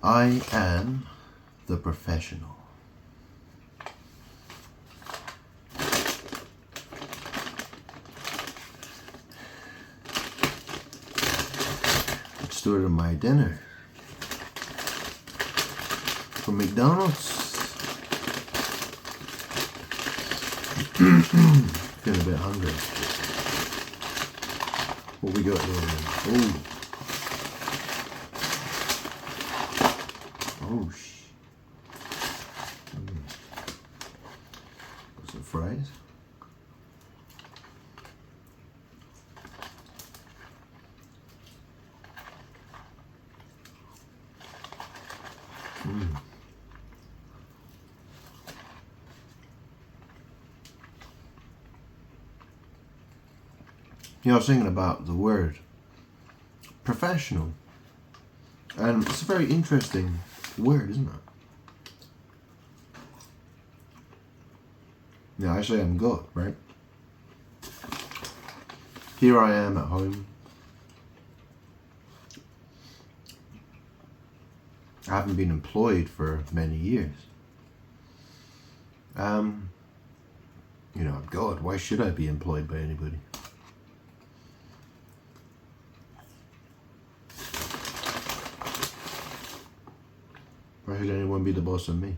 I am the professional. Let's order my dinner from McDonald's. Feeling a bit hungry. What we got here? Oh, got some fries. You know, I was thinking about the word professional, and it's a very interesting word, isn't it? Yeah, I say I'm God, right? Here I am at home. I haven't been employed for many years. You know, I'm God. Why should I be employed by anybody? Why should anyone be the boss of me?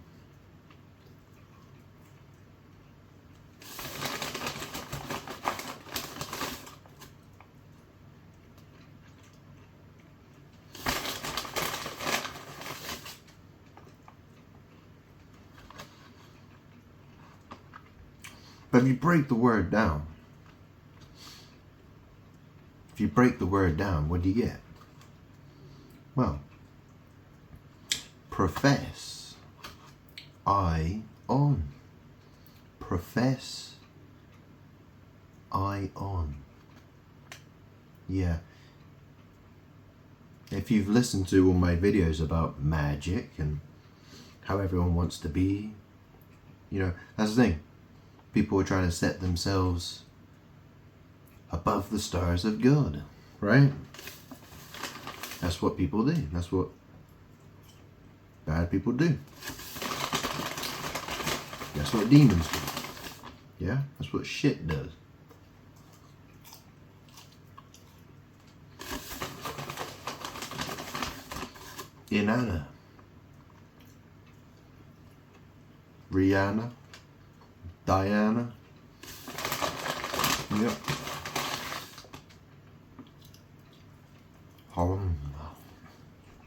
But if you break the word down, what do you get? Well, profess, I on. Profess, I on. Yeah. If you've listened to all my videos about magic and how everyone wants to be, you know, that's the thing. People are trying to set themselves above the stars of God, right? That's what people do. That's what bad people do. That's what demons do. Yeah? That's what shit does. Inanna. Rihanna. Diana. Yep.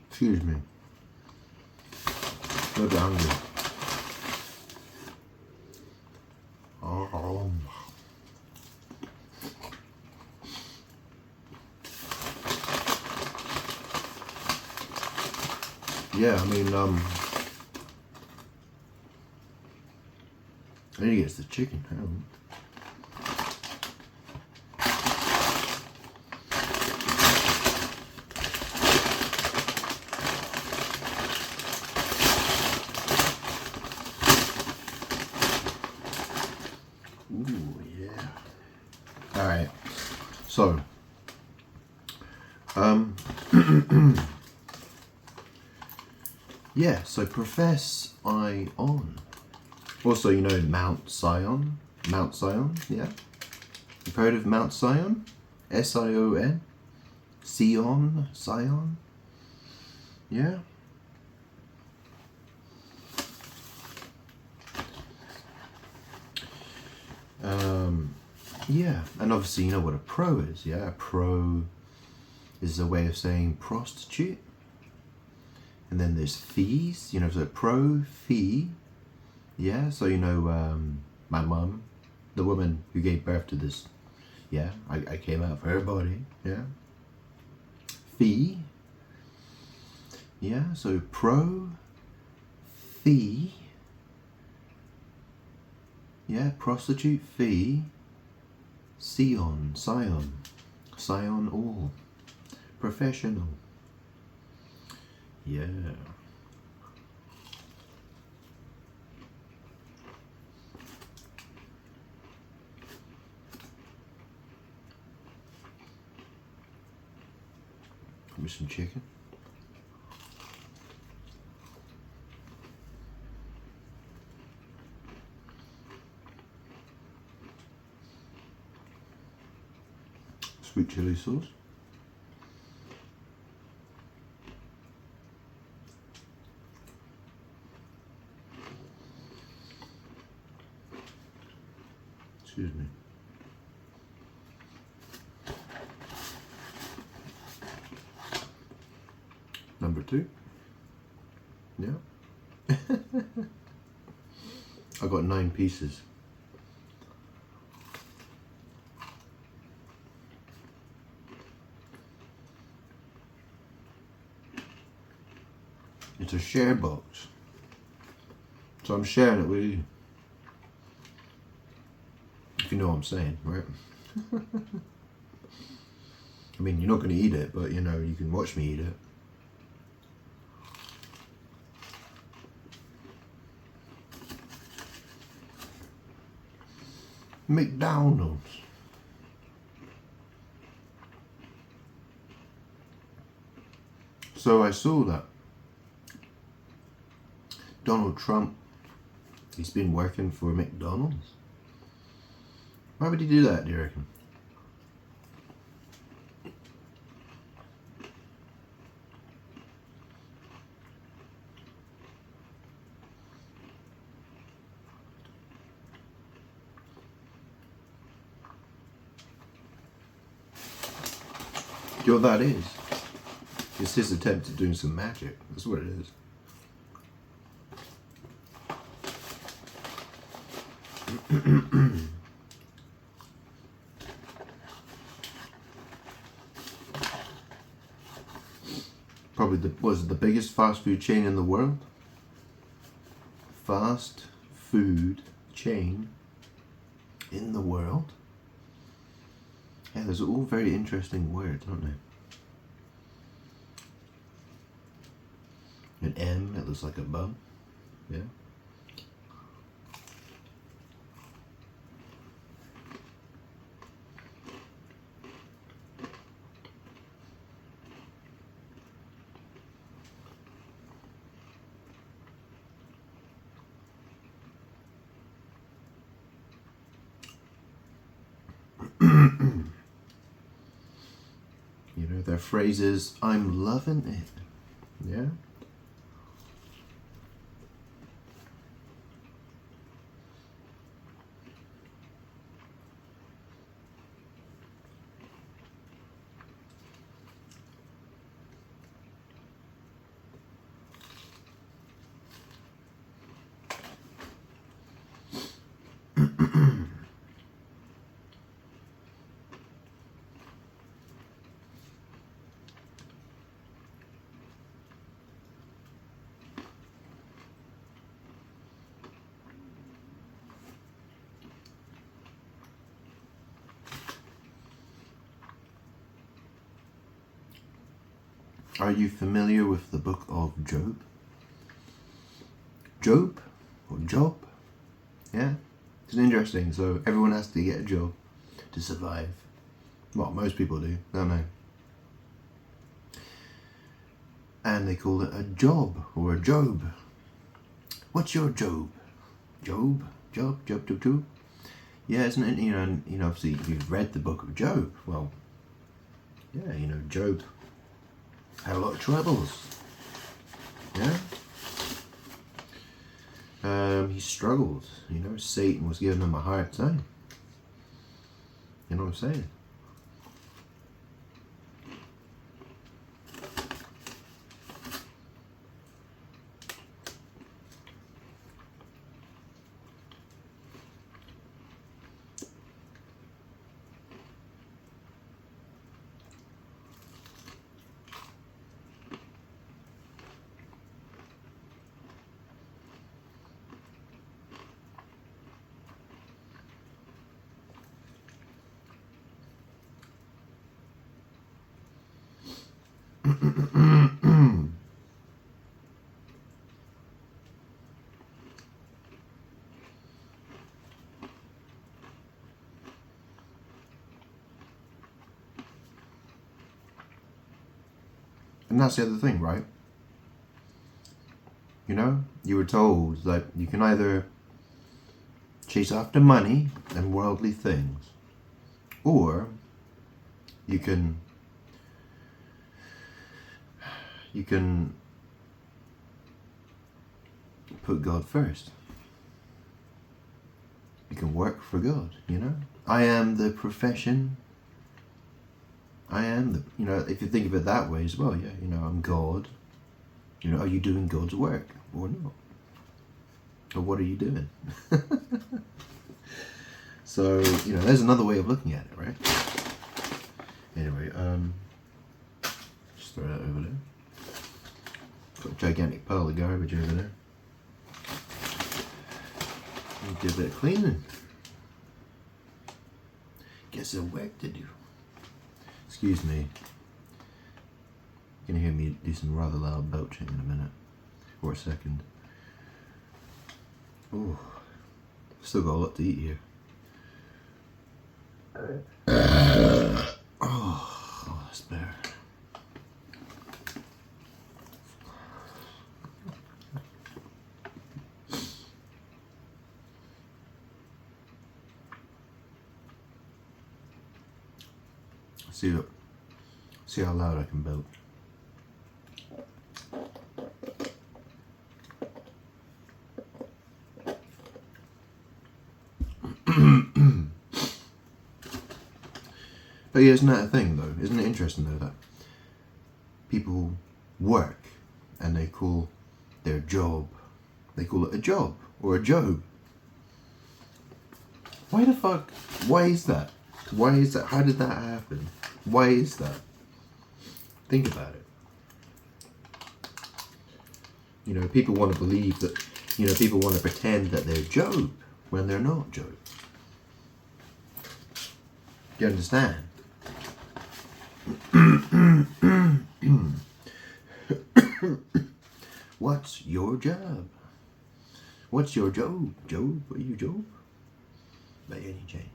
Excuse me. A little bit hungry. Yeah, I mean, I think it's the chicken. Ooh, yeah. All right. So, yeah. So profess I on. Also, you know Mount Sion. Mount Sion. Yeah. You've heard of Mount Sion? Sion. Sion. Sion. Yeah. Yeah, and obviously you know what a pro is, yeah? A pro is a way of saying prostitute. And then there's fees, you know, so pro, fee. Yeah, so you know, my mum, the woman who gave birth to this, yeah, I came out for her body, yeah. Fee. Yeah, so pro, fee. Yeah, prostitute, fee. Sion, all. Professional. Yeah. With some chicken. sweet chili sauce. Excuse me. Number 2. Yeah. I got 9 pieces. It's a share box. So I'm sharing it with you. If you know what I'm saying, right? I mean, you're not going to eat it, but you know, you can watch me eat it. McDonald's. So I saw that Donald Trump, he's been working for McDonald's. Why would he do that, do you reckon? Do you know what that is? It's his attempt at doing some magic. That's what it is. Probably the biggest fast food chain in the world. Fast food chain in the world. Yeah, those are all very interesting words, aren't they? An M, it looks like a bum. Yeah. You know, their phrase is, I'm loving it. Yeah? Are you familiar with the book of Job? Job? Or Job? Yeah? It's interesting. So everyone has to get a job to survive. Well, most people do, don't they? And they call it a job or a Job. What's your Job? Job? Job? Yeah, isn't it? You know, obviously you've read the book of Job. Well, yeah, you know, Job had a lot of troubles. Yeah? He struggled. You know, Satan was giving him a hard time. You know what I'm saying? And that's the other thing, right? You know, you were told that you can either chase after money and worldly things, or You can put God first. You can work for God, you know. I am the profession. I am the, you know, if you think of it that way as well, yeah, you know, I'm God. You know, are you doing God's work or not? Or what are you doing? So, you know, there's another way of looking at it, right? Anyway, just throw that over there. Got a gigantic pile of garbage over there. Do a bit of cleaning. Get some work to do. Excuse me. You're gonna hear me do some rather loud belching in a minute. Or a second. Oh, still got a lot to eat here. Oh, that's better. See how loud I can belch. But yeah, isn't that a thing though? Isn't it interesting though that people work and they call their job, they call it a job or a job? Why the fuck? Why is that? Why is that? How did that happen? Why is that? Think about it. You know, people want to believe that, you know, people want to pretend that they're Job when they're not Job. Do you understand? What's your job? What's your Job? Job? Are you Job? By any chance?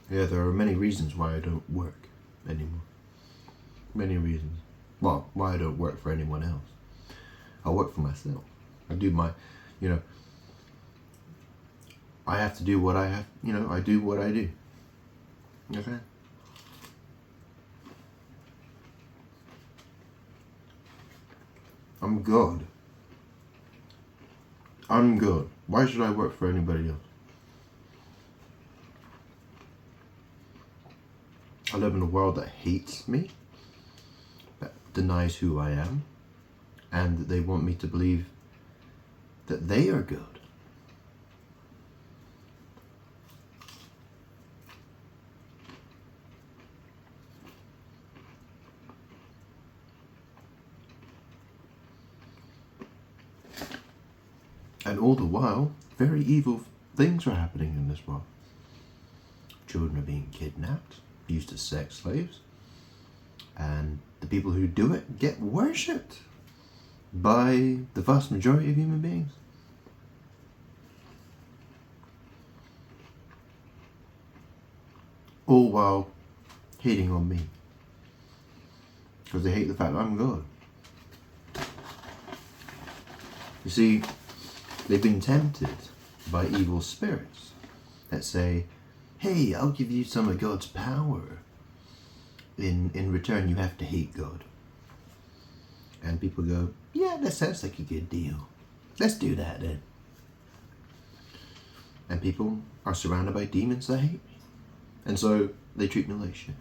Yeah, there are many reasons why I don't work anymore. Many reasons. Well, why I don't work for anyone else. I work for myself. I do my, you know, I have to do what I have, you know, I do what I do. Okay? I'm God. I'm God. Why should I work for anybody else? I live in a world that hates me, that denies who I am, and that they want me to believe that they are good. And all the while, very evil things are happening in this world. Children are being kidnapped, used as sex slaves, and the people who do it get worshipped by the vast majority of human beings. All while hating on me, because they hate the fact that I'm God. You see, they've been tempted by evil spirits that say, hey, I'll give you some of God's power. In return, you have to hate God. And people go, yeah, that sounds like a good deal. Let's do that then. And people are surrounded by demons that hate me. And so they treat me like shit.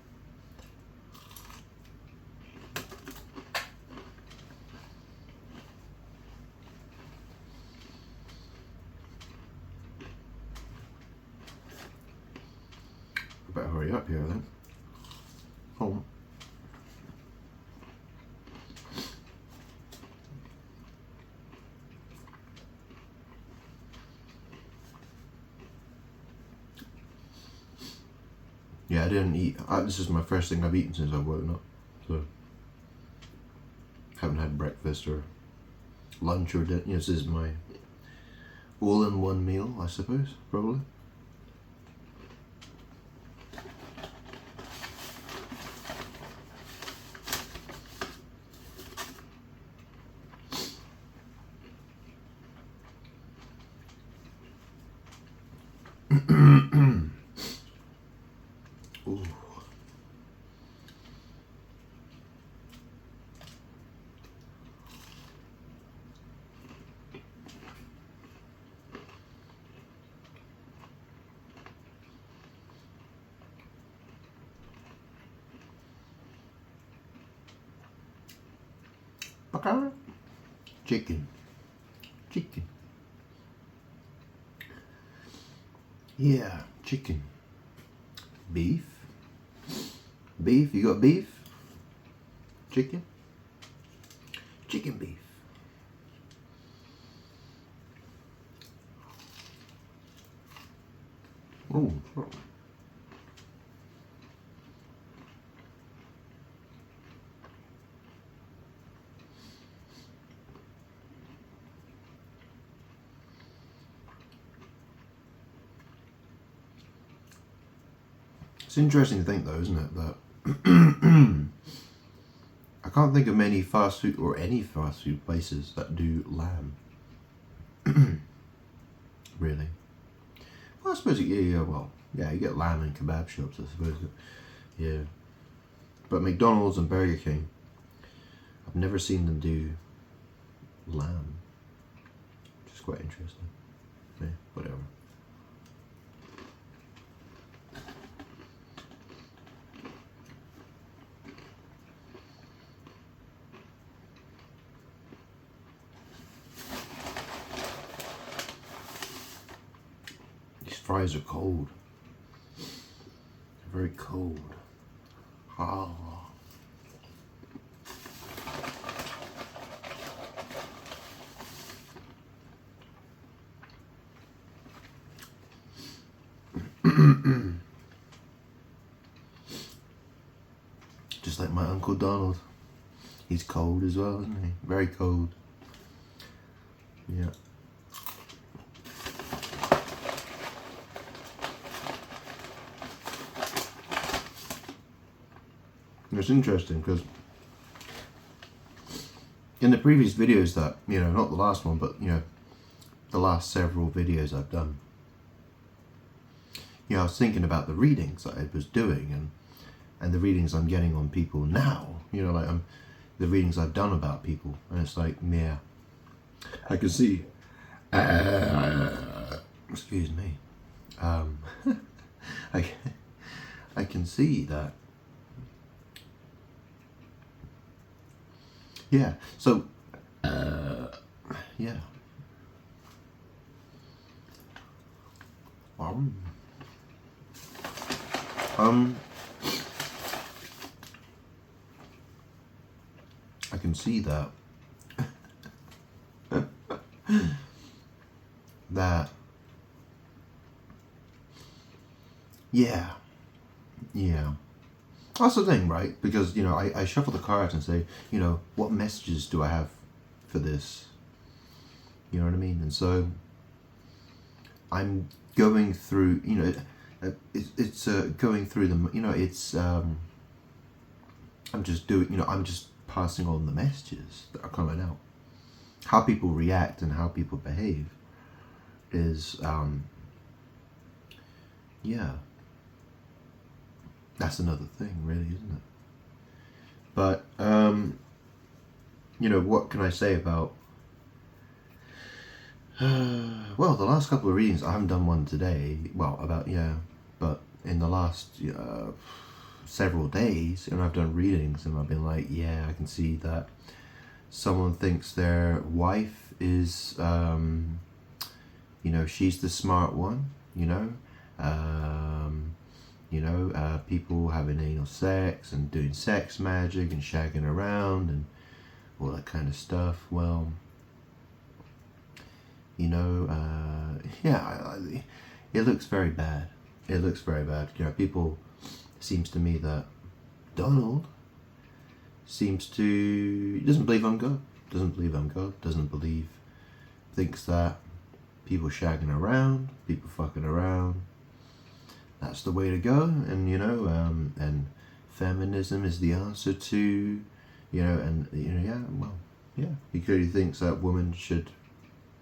Better hurry up here then. Home. Yeah, I didn't eat. This is my first thing I've eaten since I've woken up. So, haven't had breakfast or lunch or dinner. You know, this is my all-in-one meal, I suppose, probably. Ooh. Chicken. Chicken. Yeah, chicken. Beef. Beef, you got beef? Chicken? Chicken beef. Oh. It's interesting to think though, isn't it, that I can't think of many fast food or any fast food places that do lamb. Really? Well, I suppose, yeah, you get lamb in kebab shops, I suppose. Yeah. But McDonald's and Burger King, I've never seen them do lamb. Which is quite interesting. Yeah, whatever. These fries are cold. They're very cold. Ah. Just like my Uncle Donald. He's cold as well, isn't he? Very cold. Yeah. It's interesting because in the previous videos that, not the last one, but, the last several videos I've done, I was thinking about the readings that I was doing and the readings I'm getting on people now, the readings I've done about people. And it's like, yeah, I can see, excuse me, I can see that. Yeah, so, yeah. I can see that. Yeah. That's the thing, right? Because, I shuffle the cards and say, what messages do I have for this? You know what I mean? And so I'm going through, it's going through them, it's, I'm just doing, I'm just passing on the messages that are coming out. How people react and how people behave is, yeah. That's another thing, really, isn't it? But, what can I say about... well, the last couple of readings, I haven't done one today. Well, but in the last several days, and I've done readings, and I've been like, yeah, I can see that someone thinks their wife is, she's the smart one, people having anal sex and doing sex magic and shagging around and all that kind of stuff. Well, it looks very bad. It looks very bad. People, seems to me that Donald doesn't believe I'm God. Thinks that people shagging around, people fucking around, that's the way to go, and and feminism is the answer to, he clearly thinks that women should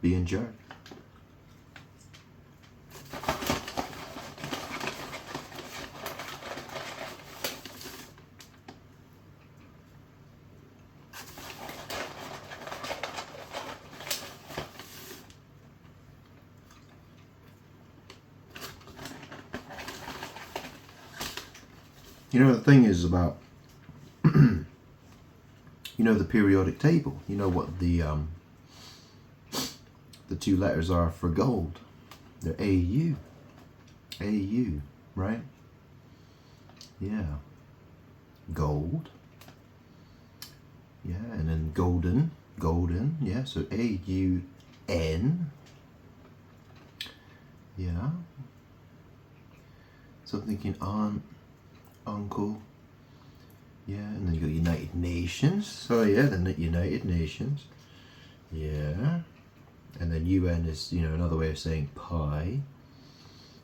be in charge. You know, the thing is about, you know, the periodic table. You know what the two letters are for gold? They're AU. AU, right? Yeah. Gold. Yeah, and then golden. Golden, yeah, so AUN. Yeah. So I'm thinking aunt, uncle. Yeah, and then you got United Nations. So yeah, then United Nations. Yeah. And then UN is, you know, another way of saying pi.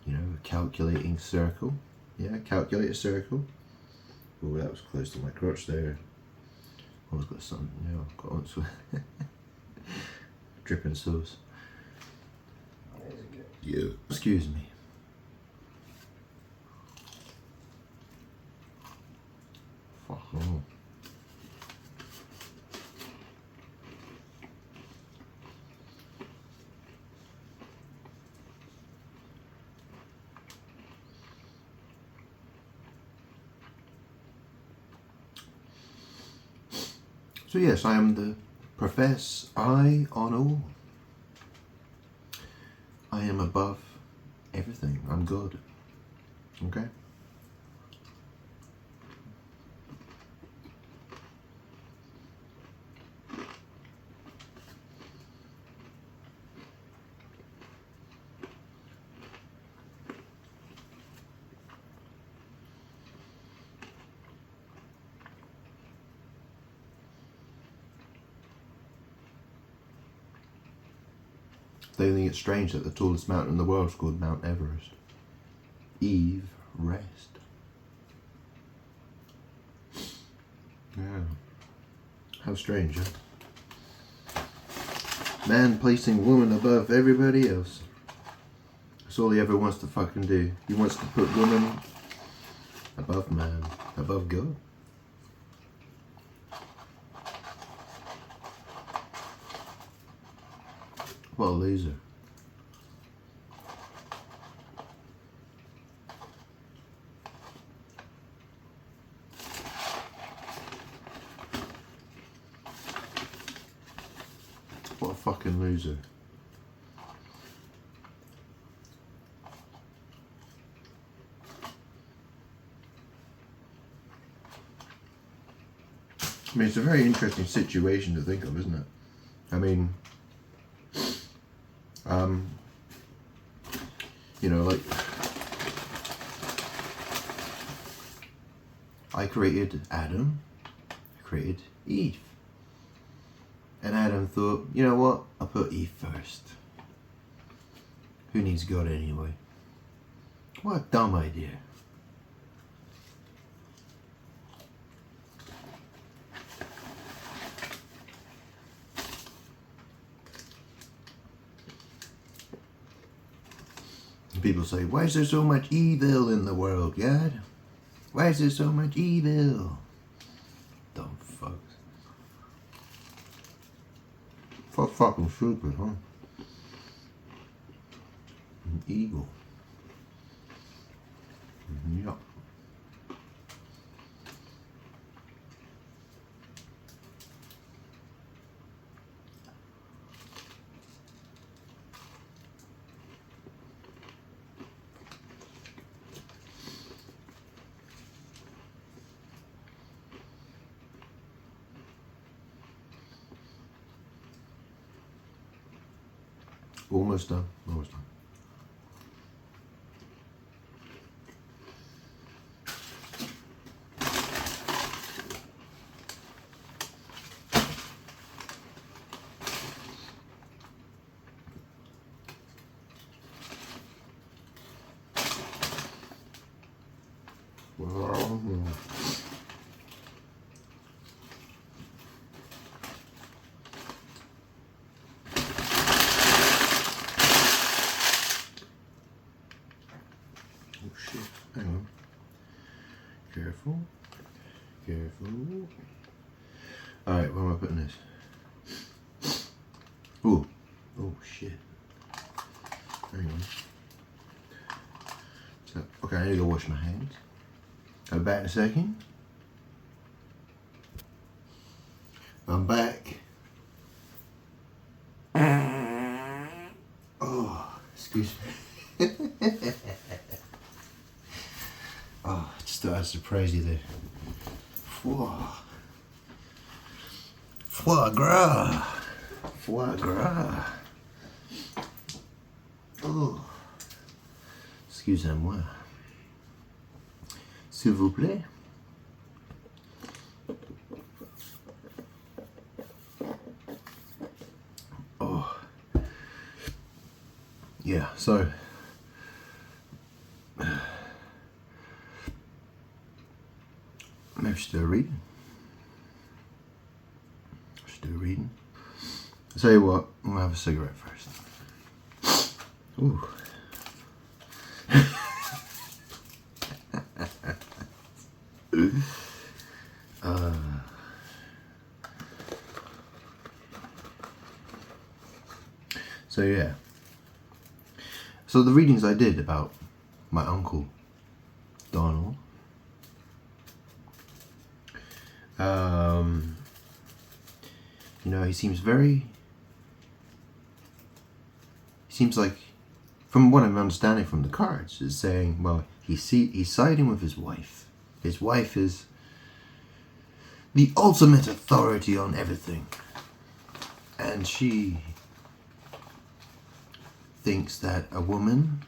You know, a calculating circle. Yeah, calculate a circle. Oh, that was close to my crotch there. Oh, I've got some, yeah, I've got on some dripping sauce. Yeah. Excuse me. Fuck no. So yes, I am the profess I on all. I am above everything. I'm God. Okay? They think it's strange that the tallest mountain in the world is called Mount Everest. Eve rest. Yeah. How strange, huh? Man placing woman above everybody else. That's all he ever wants to fucking do. He wants to put woman above man, above God. What a loser. What a fucking loser. I mean, it's a very interesting situation to think of, isn't it? I mean, you know, like, I created Adam, I created Eve. And Adam thought, you know what, I'll put Eve first. Who needs God anyway? What a dumb idea. People say, why is there so much evil in the world, God? Why is there so much evil? Dumb fucks. Fuck fucking stupid, huh? An eagle. Yeah. Almost done. Almost done. Oh shit. Hang on. Careful. Careful. Alright, where am I putting this? Ooh. Oh shit. Hang on. So, okay, I need to go wash my hands. I'll be back in a second. I'm back. Oh, excuse me. Oh, I just thought I'd surprise you there. Foie gras. Foie gras. Oh. Excusez-moi. S'il vous plaît. Oh. Yeah, so maybe I should do a reading. I'll tell you what, I'm gonna have a cigarette first. Ooh. So yeah. So the readings I did about my uncle Donald, you know, he seems like, from what I'm understanding from the cards, is saying, well, he's siding with his wife. His wife is the ultimate authority on everything, and she thinks that a woman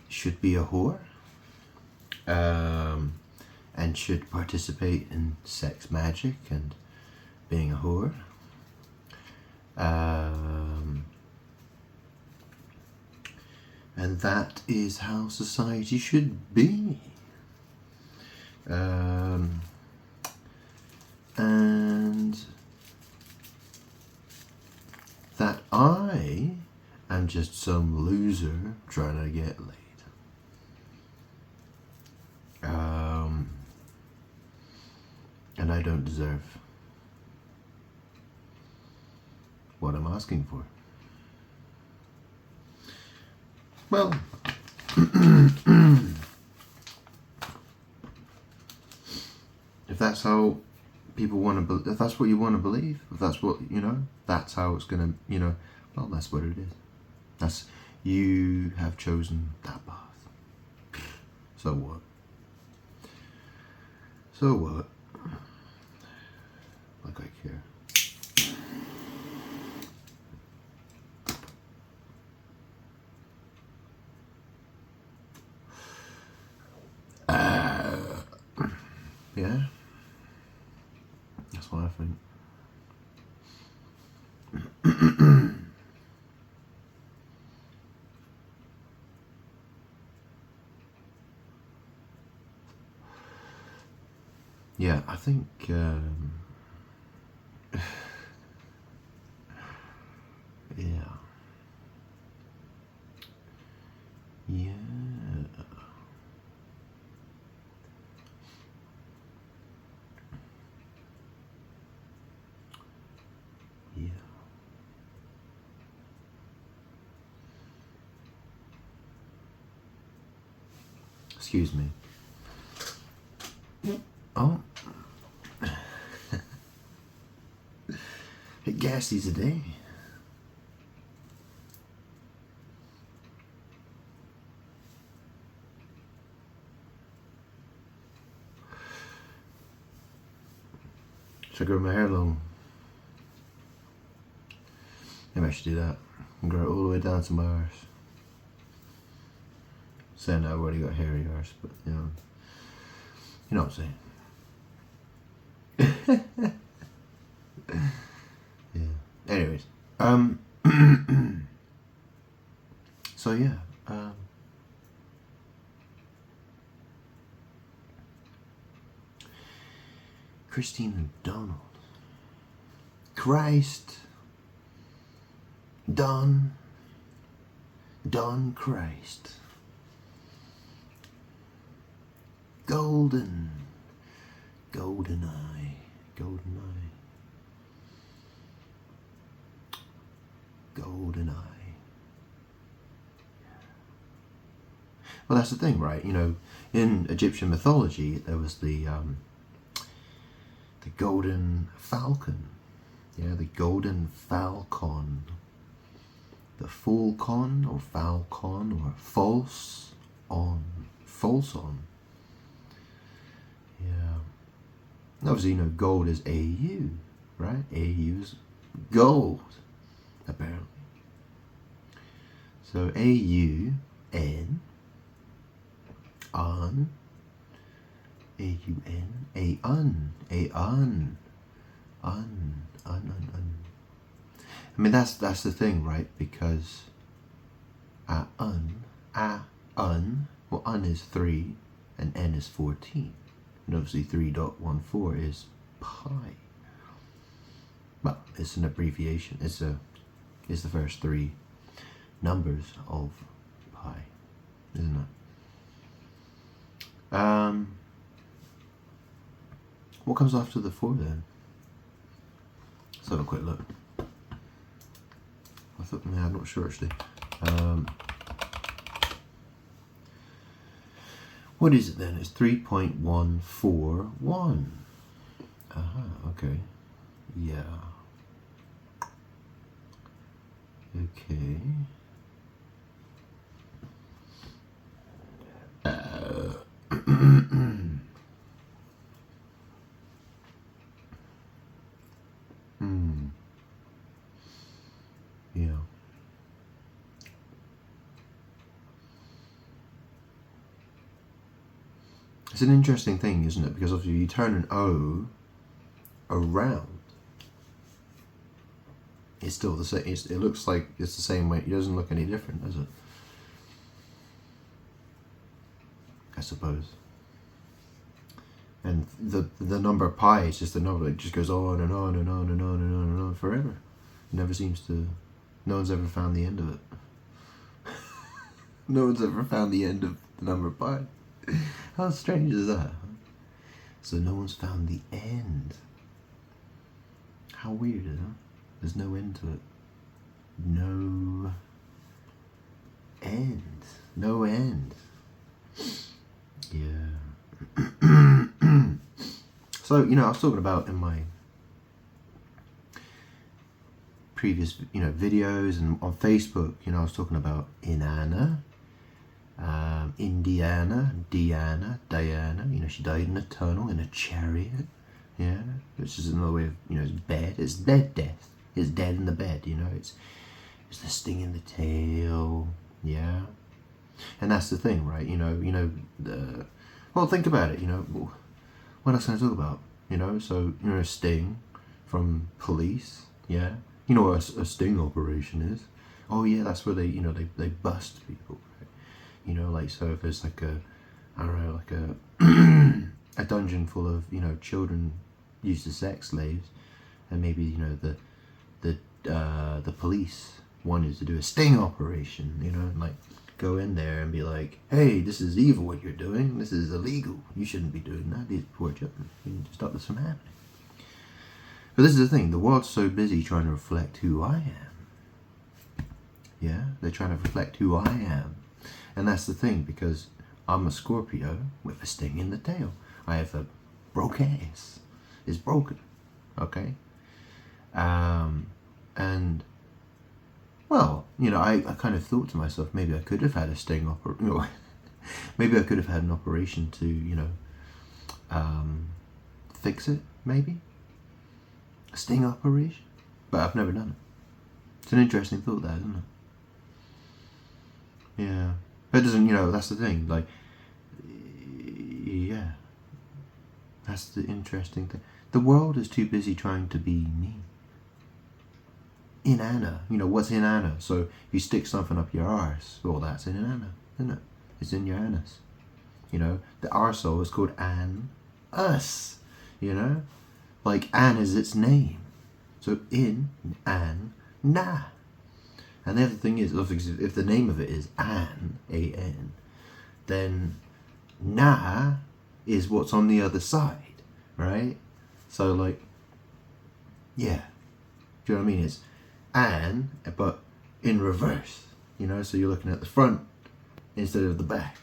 should be a whore, and should participate in sex magic and being a whore. And that is how society should be. And that I am just some loser trying to get laid. And I don't deserve what I'm asking for. Well, if that's how people want to, if that's what you want to believe, if that's what, you know, that's how it's gonna, you know, well, that's what it is. That's, you have chosen that path. So what? So what? Like I care. Yeah, that's what I think. Yeah, I think yeah. Yeah. Yeah. Excuse me. Oh. Hit gassies a day. Should I grow my hair long? Maybe I should do that. And grow it all the way down to my arse. Saying I've already got hairy arse, but you know what I'm saying. Yeah. Anyways, so yeah, Christine and Donald. Christ. Don Christ. Golden eye. Well, that's the thing, right? You know, in Egyptian mythology, there was the golden falcon. Yeah, the golden falcon. The falcon or falcon or false on. False on. Yeah. Obviously, you know, gold is AU, right? AU is gold, apparently. So AUN, on, AUN, un. I mean, that's the thing, right? Because un, well, un is 3 and n is 14. And obviously 3.14 is pi. Well, it's an abbreviation. It's the first 3 numbers of pi, isn't it? What comes after the 4 then? Let's have a quick look. I'm not sure actually. What is it then? It's 3.141. Okay. Yeah. Okay. Yeah. It's an interesting thing, isn't it? Because obviously you turn an O around, it's still the same. It looks like it's the same way. It doesn't look any different, does it? I suppose. And the number pi is just a number that just goes on and on and on and on and on and on forever. It never seems to. No one's ever found the end of it. No one's ever found the end of the number pi. How strange is that? So no one's found the end. How weird, isn't it? There's no end to it. No end. No end. Yeah. So, you know, I was talking about in my previous, you know, videos and on Facebook, you know, I was talking about Inanna, Indiana, Diana, you know, she died in a tunnel in a chariot, yeah, which is another way of, you know, it's bed, it's bed death, it's dead in the bed, you know, it's the sting in the tail, yeah, and that's the thing, right, you know, well, think about it, you know, what else can I talk about, you know, so, you know, sting from police, yeah, you know what a sting operation is, oh yeah, that's where they, you know, they bust people, right? You know, like, so if there's like a, I don't know, like a dungeon full of, you know, children used as sex slaves, and maybe, you know, the police wanted to do a sting operation, you know, and like go in there and be like, hey, this is evil what you're doing, this is illegal, you shouldn't be doing that, these poor children, you need to stop this from happening. But this is the thing, the world's so busy trying to reflect who I am. Yeah, they're trying to reflect who I am. And that's the thing, because I'm a Scorpio with a sting in the tail. I have a broke ass. It's broken. Okay? And, well, you know, I kind of thought to myself, maybe I could have had a sting operation. You know, maybe I could have had an operation to, you know, fix it, maybe. A sting operation. But I've never done it. It's an interesting thought, that, isn't it? Yeah. But it doesn't, you know, that's the thing, like, yeah, that's the interesting thing. The world is too busy trying to be me. Inanna, you know, what's Inanna? So if you stick something up your arse, well, that's in Inanna, isn't it? It's in your anus. You know, the arsehole is called us, you know? Like, Anne is its name. So in, Anne, na. And the other thing is, if the name of it is Anne, A-N, then na is what's on the other side, right? So, like, yeah. Do you know what I mean? It's Anne, but in reverse, you know? So you're looking at the front instead of the back,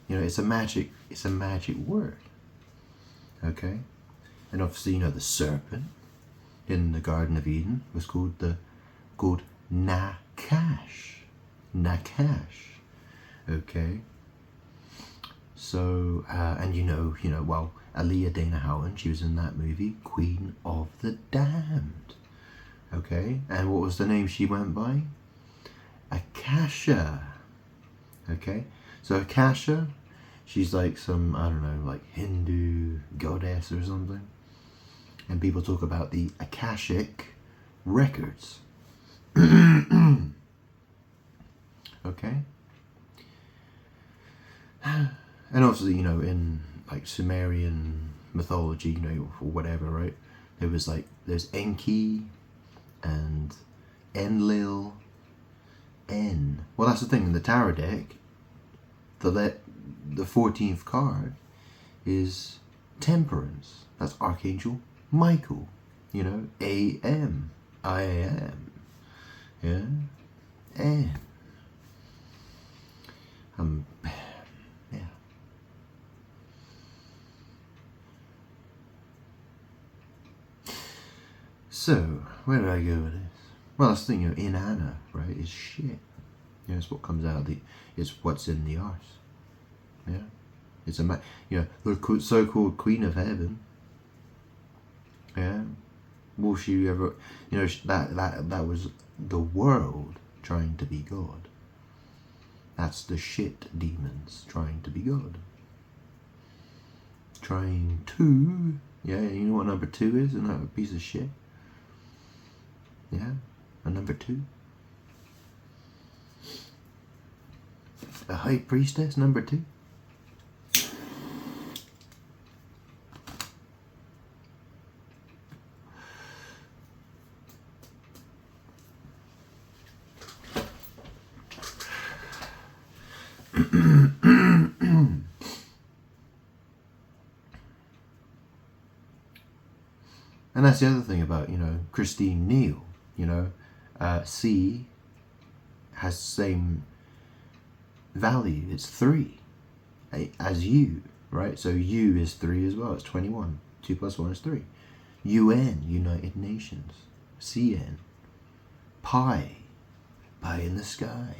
You know, it's a magic word. Okay? And obviously, you know, the serpent in the Garden of Eden was called Nakash. Nakash. Okay? So, and you know, well, Aaliyah Dana Houghton, she was in that movie, Queen of the Damned. Okay? And what was the name she went by? Akasha. Okay? So Akasha, she's like some, I don't know, like Hindu goddess or something. And people talk about the Akashic records. Okay? And obviously, you know, in like Sumerian mythology, you know, or whatever, right? There's Enki and Enlil. Well, that's the thing, in the tarot deck, the 14th card is Temperance. That's Archangel Michael. You know, A-M. I am. Yeah? And yeah. So, where did I go with this? Well, that's the thing, you know, Inanna, right, is shit. You know, it's what comes out of it's what's in the arse. Yeah? It's you know, the so-called Queen of Heaven. Yeah? Will she ever, you know, that was the world trying to be God. That's the shit demons trying to be God. Trying to, yeah, you know what number 2 is? Another piece of shit. Yeah, a number 2. A high priestess, number 2. And that's the other thing about, you know, Christine Neal, you know, C has the same value, it's 3 as U, right? So U is 3 as well, it's 21. 2 plus 1 is 3. UN, United Nations. CN, Pi in the sky.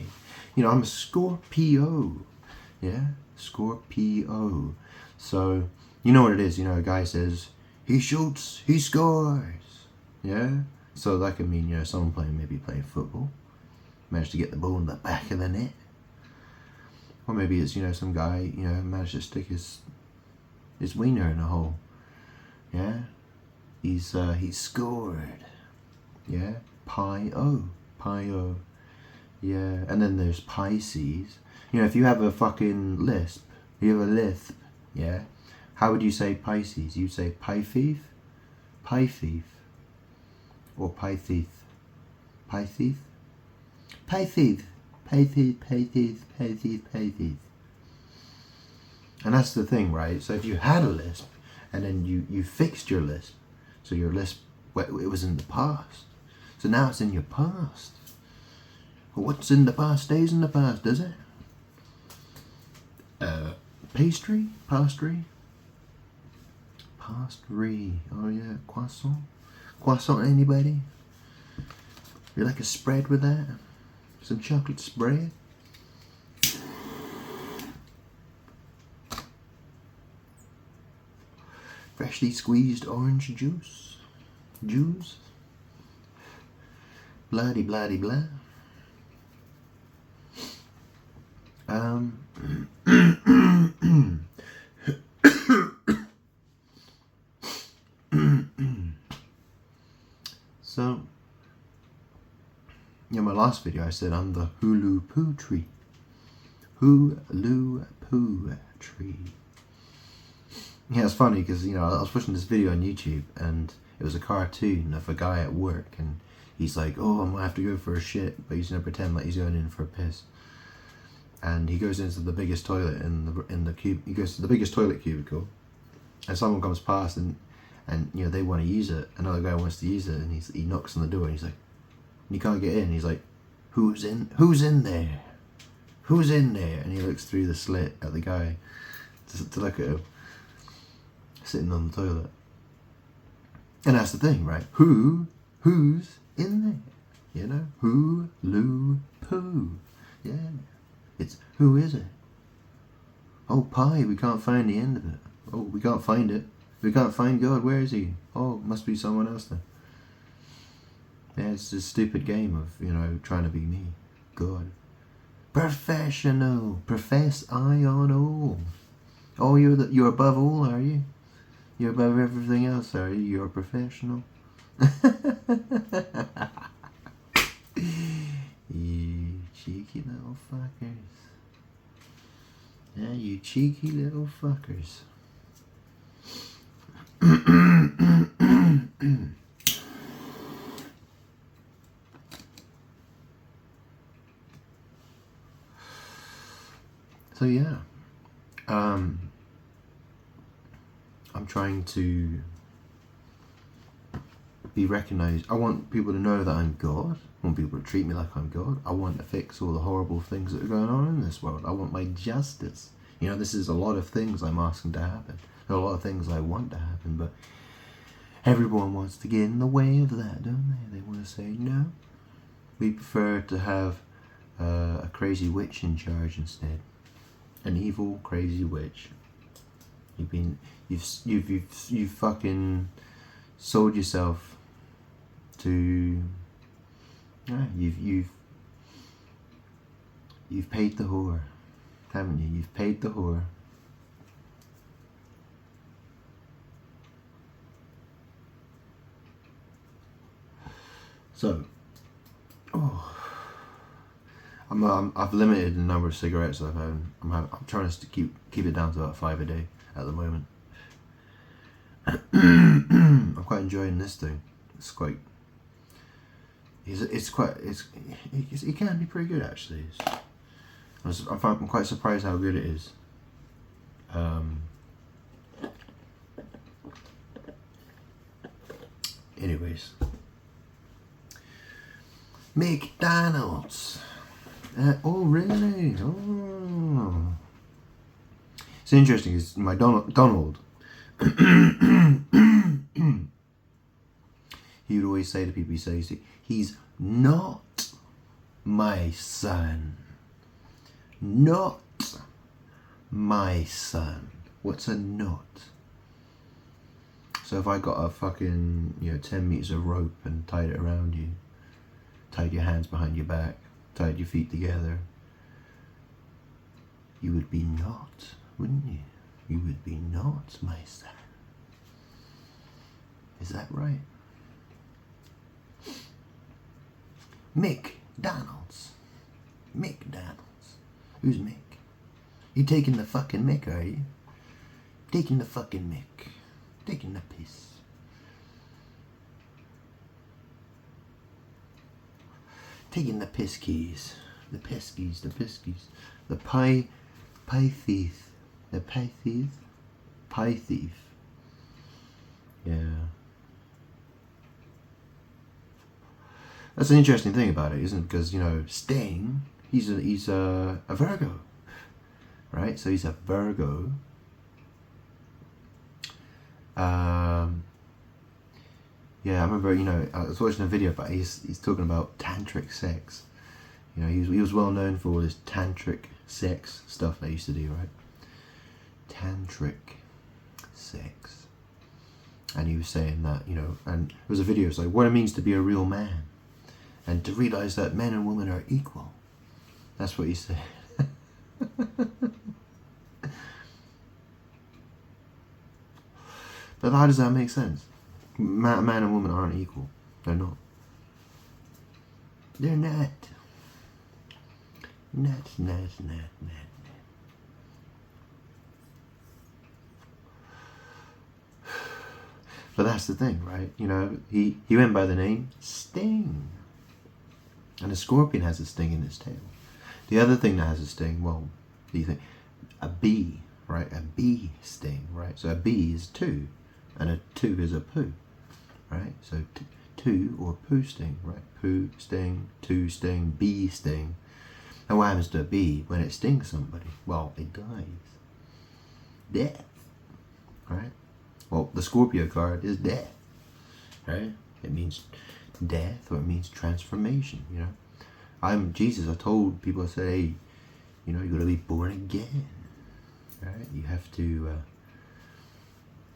You know, I'm a Scorpio. Yeah, Scorpio. So, you know what it is, you know, a guy says, he shoots, he scores. Yeah? So that could mean, you know, someone maybe playing football, managed to get the ball in the back of the net. Or maybe it's, you know, some guy, you know, managed to stick his wiener in a hole. Yeah? He's scored. Yeah? Pi-O. Yeah. And then there's Pisces. You know, if you have a fucking lisp, you have a lisp, yeah? How would you say Pisces? You'd say Pythief? Pythief. Or Pythief. Pythief? Pythief. Pythief. And that's the thing, right? So if you had a lisp, and then you fixed your lisp, so your lisp, it was in the past. So now it's in your past. Well, what's in the past stays in the past, does it? Pastry? Pastry? Oh yeah, croissant? Croissant, anybody? You like a spread with that? Some chocolate spread? Freshly squeezed orange juice? Bloody blah. So, yeah, my last video I said I'm the Hulu Poo tree. Hulu Poo tree. Yeah, it's funny because, you know, I was watching this video on YouTube and it was a cartoon of a guy at work and he's like, oh, I'm gonna have to go for a shit, but he's gonna pretend like he's going in for a piss. And he goes into the biggest toilet in the cube. He goes to the biggest toilet cubicle, and someone comes past and you know they want to use it. Another guy wants to use it, and he knocks on the door and he's like, "You can't get in." He's like, "Who's in there? who's in there? And he looks through the slit at the guy to look at him sitting on the toilet. And that's the thing, right? Who's in there? You know? Who, Lou, Pooh. Yeah. It's, who is it? Oh, pie, we can't find the end of it. Oh, we can't find it. We can't find God. Where is he? Oh, must be someone else then. Yeah, it's a stupid game of, you know, trying to be me. God. Professional. Profess I on all. Oh, you're above all, are you? You're above everything else, are you? You're a professional. You cheeky little fuckers. Yeah, you cheeky little fuckers. So yeah, I'm trying to be recognized. I want people to know that I'm God. I want people to treat me like I'm God. I want to fix all the horrible things that are going on in this world. I want my justice. You know, this is a lot of things I'm asking to happen. There are a lot of things I want to happen, but everyone wants to get in the way of that, don't they? They want to say, no, we prefer to have a crazy witch in charge instead. An evil, crazy witch. You've fucking sold yourself to. Yeah, you've paid the whore, haven't you? You've paid the whore. So, I've limited the number of cigarettes I've had. I'm trying to keep it down to about 5 a day at the moment. I'm quite enjoying this thing. It's quite. It can be pretty good actually. I'm quite surprised how good it is. Anyways, McDonald's. Oh really? Oh. It's interesting. It's my Donald. He would always say to people, he's not my son. Not my son. What's a not? So if I got a fucking 10 meters of rope and tied it around you, tied your hands behind your back, tied your feet together, you would be not, wouldn't you? You would be not my son. Is that right? McDonald's. McDonald's. Who's Mick? You taking the fucking Mick, are you? Taking the fucking Mick. Taking the piss. Taking the piss keys. The piskies. The pie thief. The pie thief. Pie thief. Yeah. That's an interesting thing about it, isn't it? Because, Sting, he's a Virgo, right? So he's a Virgo. Yeah, I remember, I was watching a video about he's talking about tantric sex. He was well known for all this tantric sex stuff they used to do, right? Tantric sex. And he was saying that, and there was a video, it's like what it means to be a real man. And to realize that men and women are equal. That's what he said. But how does that make sense? Man and woman aren't equal. They're not. They're not. Not. But that's the thing, right? He went by the name Sting. And a scorpion has a sting in its tail. The other thing that has a sting, well, do you think? A bee, right? A bee sting, right? So a bee is two, and a two is a poo, right? So two or poo sting, right? Poo sting, two sting, bee sting. And what happens to a bee when it stings somebody? Well, it dies. Death. Right? Well, the Scorpio card is death. Right? It means death, or it means transformation, you know. I'm Jesus. I told people, I said, hey, you know, you got to be born again. Right? You have to...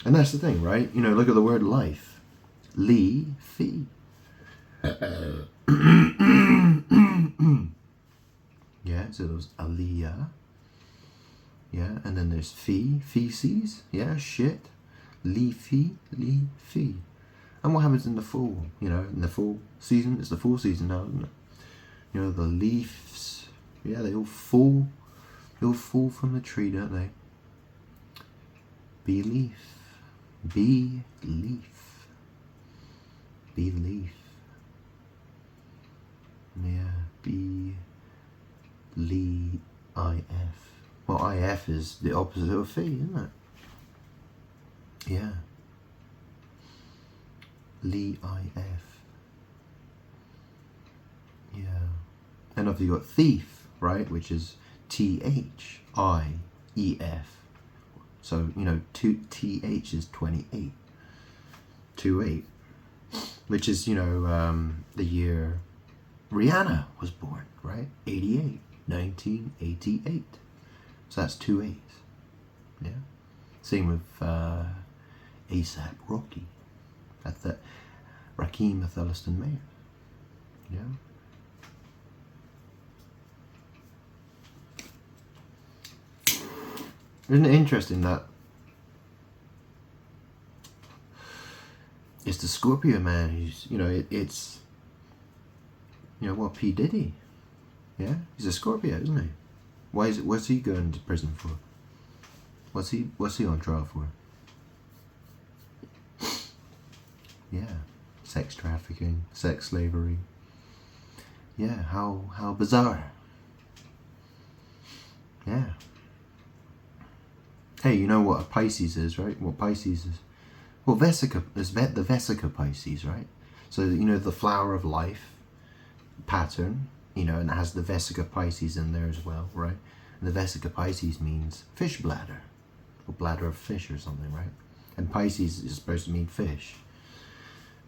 and that's the thing, right? You know, look at the word life. Li, fi. Yeah, so there's aliyah. Yeah, and then there's fi, feces. Yeah, shit. Li, fi, li, fi. And what happens in the fall? You know, in the fall season, it's the fall season now, isn't it? You know, the leaves, yeah, they all fall from the tree, don't they? Belief. Belief. Belief. Yeah, B-L-I-F. Well, IF is the opposite of phi, isn't it? Yeah. L-I-F. Yeah. And obviously you've got thief, right, which is T-H-I-E-F. So, you know, 2TH is 28. 28. Which is, you know, the year Rihanna was born, right? 88. 1988. So that's 2 8s. Yeah. Same with ASAP Rocky. That's that Rakim Athelliston Mayer. Yeah. Isn't it interesting that it's the Scorpio man who's, you know, it's, you know, what, P. Diddy? Yeah? He's a Scorpio, isn't he? What's he going to prison for? What's he on trial for? Yeah. Sex trafficking, sex slavery. Yeah, how bizarre. Yeah. Hey, you know what a Pisces is, right? What Pisces is? Well, Vesica is the Vesica Pisces, right? So, you know, the flower of life pattern, you know, and it has the Vesica Pisces in there as well, right? And the Vesica Pisces means fish bladder, or bladder of fish or something, right? And Pisces is supposed to mean fish.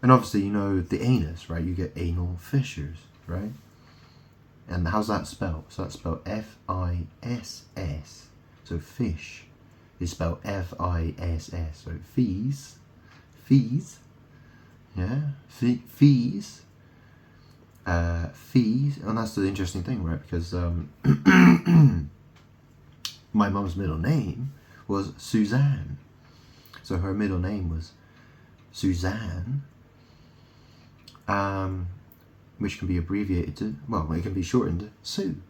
And obviously, you know, the anus, right? You get anal fissures, right? And how's that spelled? So that's spelled F-I-S-S. So fish is spelled F-I-S-S. So fees, yeah, fees, fees. And that's the interesting thing, right? Because my mum's middle name was Suzanne. So her middle name was Suzanne, which can be abbreviated to, well, it can be shortened to Sue.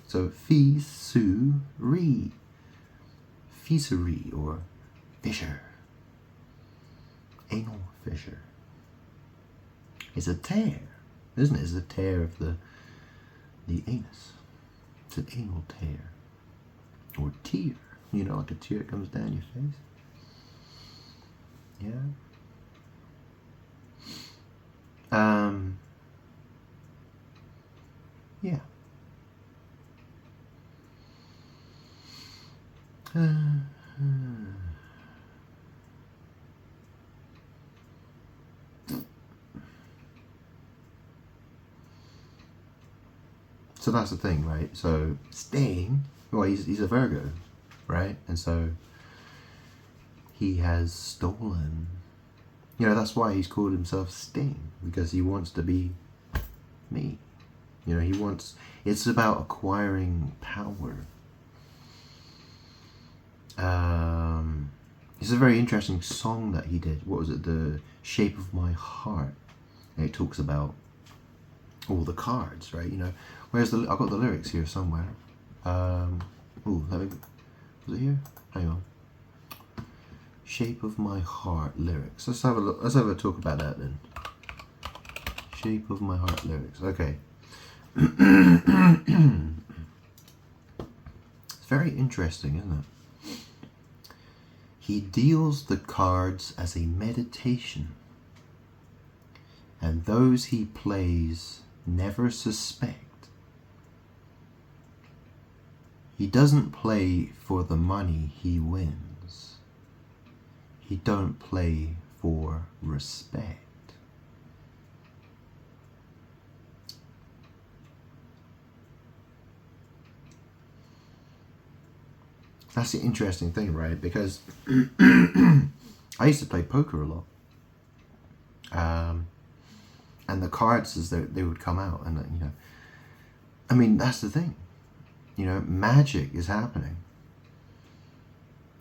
So Fee, Sue, Ree. Fishery or fissure. Anal fissure. It's a tear, isn't it? It's a tear of the anus. It's an anal tear. Or tear. You know, like a tear that comes down your face. Yeah. Yeah. So that's the thing, right? So Sting, well, he's a Virgo, right? And so he has stolen. You know, that's why he's called himself Sting, because he wants to be me. You know, he wants, it's about acquiring power. It's a very interesting song that he did. What was it? The Shape of My Heart. And it talks about all the cards, right? You know, where's the, I've got the lyrics here somewhere. Ooh, let me, was it here? Hang on. Shape of My Heart lyrics. Let's have a look. Let's have a talk about that then. Shape of My Heart lyrics. Okay. It's very interesting, isn't it? He deals the cards as a meditation, and those he plays never suspect He doesn't play for the money he wins. He don't play for respect. That's the interesting thing, right? Because I used to play poker a lot. And the cards, as they would come out, and you know, I mean, that's the thing. You know, magic is happening.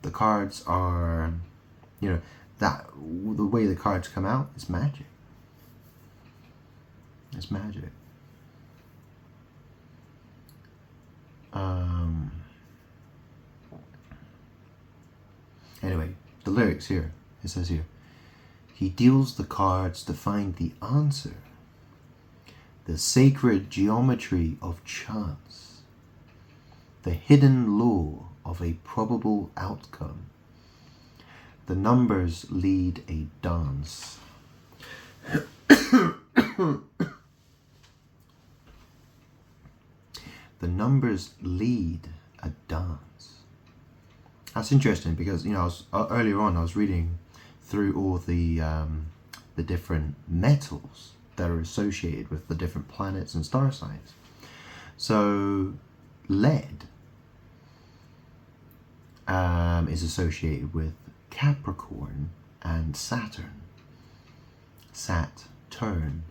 The cards are, you know, the way the cards come out is magic. It's magic. Anyway, the lyrics here. It says here, he deals the cards to find the answer, the sacred geometry of chance, the hidden law of a probable outcome. The numbers lead a dance. The numbers lead a dance. That's interesting because, you know, earlier on I was reading through all the different metals that are associated with the different planets and star signs. So lead is associated with Capricorn and Saturn. Saturn.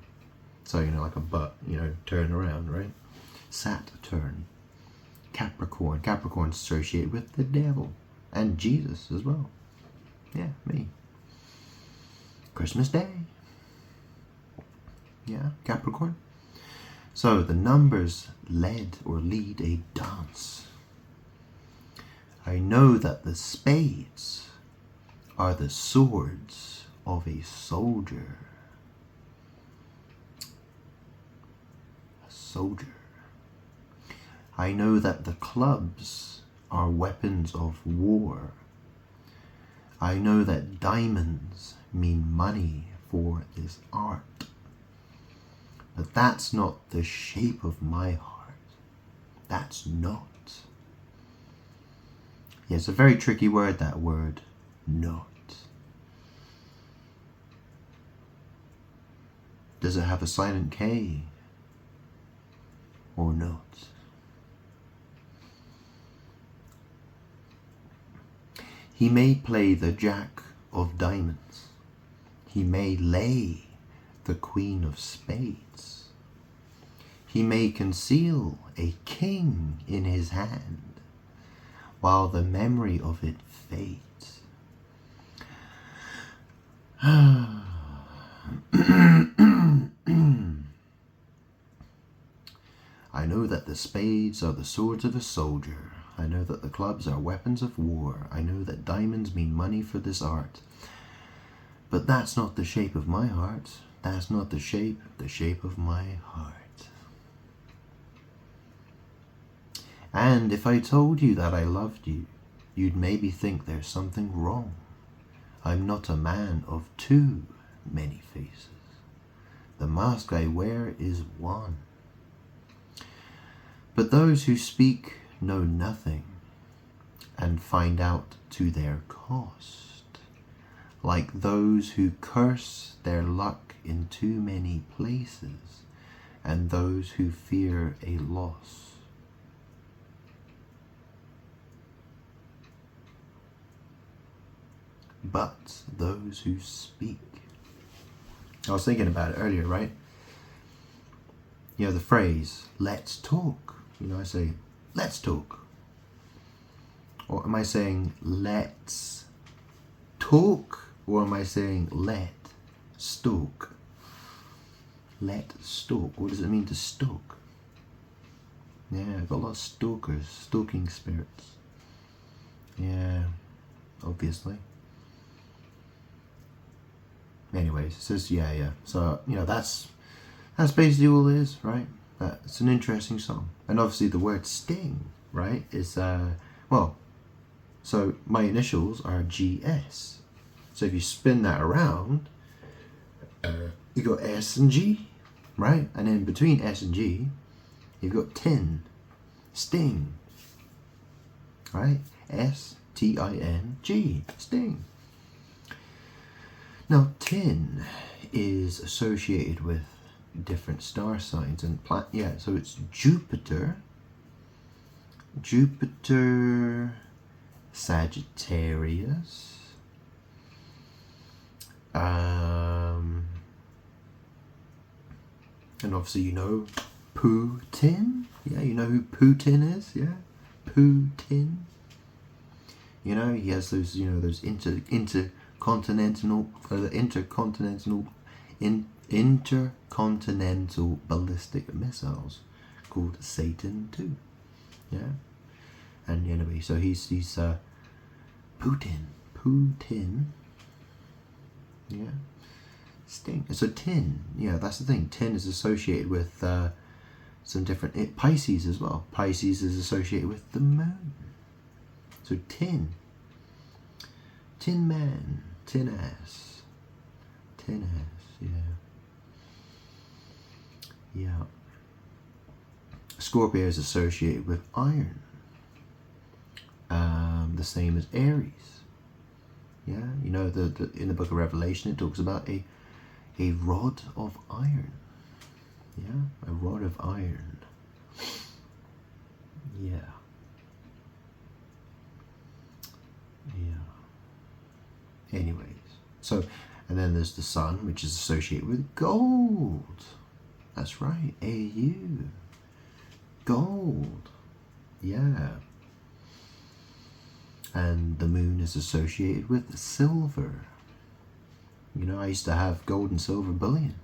So, you know, like a butt, you know, turn around, right? Saturn. Capricorn. Capricorn's associated with the devil and Jesus as well. Yeah, me. Christmas Day. Yeah, Capricorn. So the numbers led or lead a dance. I know that the spades are the swords of a soldier. A soldier. I know that the clubs are weapons of war. I know that diamonds mean money for this art. But that's not the shape of my heart. That's not. Yeah, it's a very tricky word, that word, not. Does it have a silent K or not? He may play the Jack of Diamonds. He may lay the Queen of Spades. He may conceal a king in his hand while the memory of it fades. I know that the spades are the swords of a soldier. I know that the clubs are weapons of war. I know that diamonds mean money for this art. But that's not the shape of my heart. That's not the shape of my heart. And if I told you that I loved you, you'd maybe think there's something wrong. I'm not a man of too many faces. The mask I wear is one. But those who speak know nothing and find out to their cost, like those who curse their luck in too many places and those who fear a loss. But those who speak. I was thinking about it earlier, right? You know, the phrase, let's talk. You know, I say, let's talk. Or am I saying, let's talk? Or am I saying, let stalk? Let stalk. What does it mean to stalk? Yeah, I've got a lot of stalkers, stalking spirits. Yeah, obviously. Anyways, it says, yeah. So, you know, that's basically all it is, right? It's an interesting song. And obviously the word sting, right, is, well, so my initials are GS. So if you spin that around, you got S and G, right? And then between S and G, you've got tin, sting. right? S-T-I-N-G, sting. Now, tin is associated with different star signs and so it's Jupiter, Sagittarius, and obviously you know Putin. Yeah, you know who Putin is. Yeah, Putin. You know, he has those, you know, those intercontinental ballistic missiles called Satan II. Yeah, and anyway, so he's Putin. Yeah, sting. So tin. Yeah, that's the thing. Tin is associated with some different Pisces as well. Pisces is associated with the moon. So tin man, tin ass, yeah. Scorpio is associated with iron, the same as Aries. Yeah, you know, the in the book of Revelation it talks about a rod of iron. Yeah, a rod of iron. Yeah. Anyways, so, and then there's the sun, which is associated with gold. That's right, AU. Gold. Yeah. And the moon is associated with silver. You know, I used to have gold and silver bullion.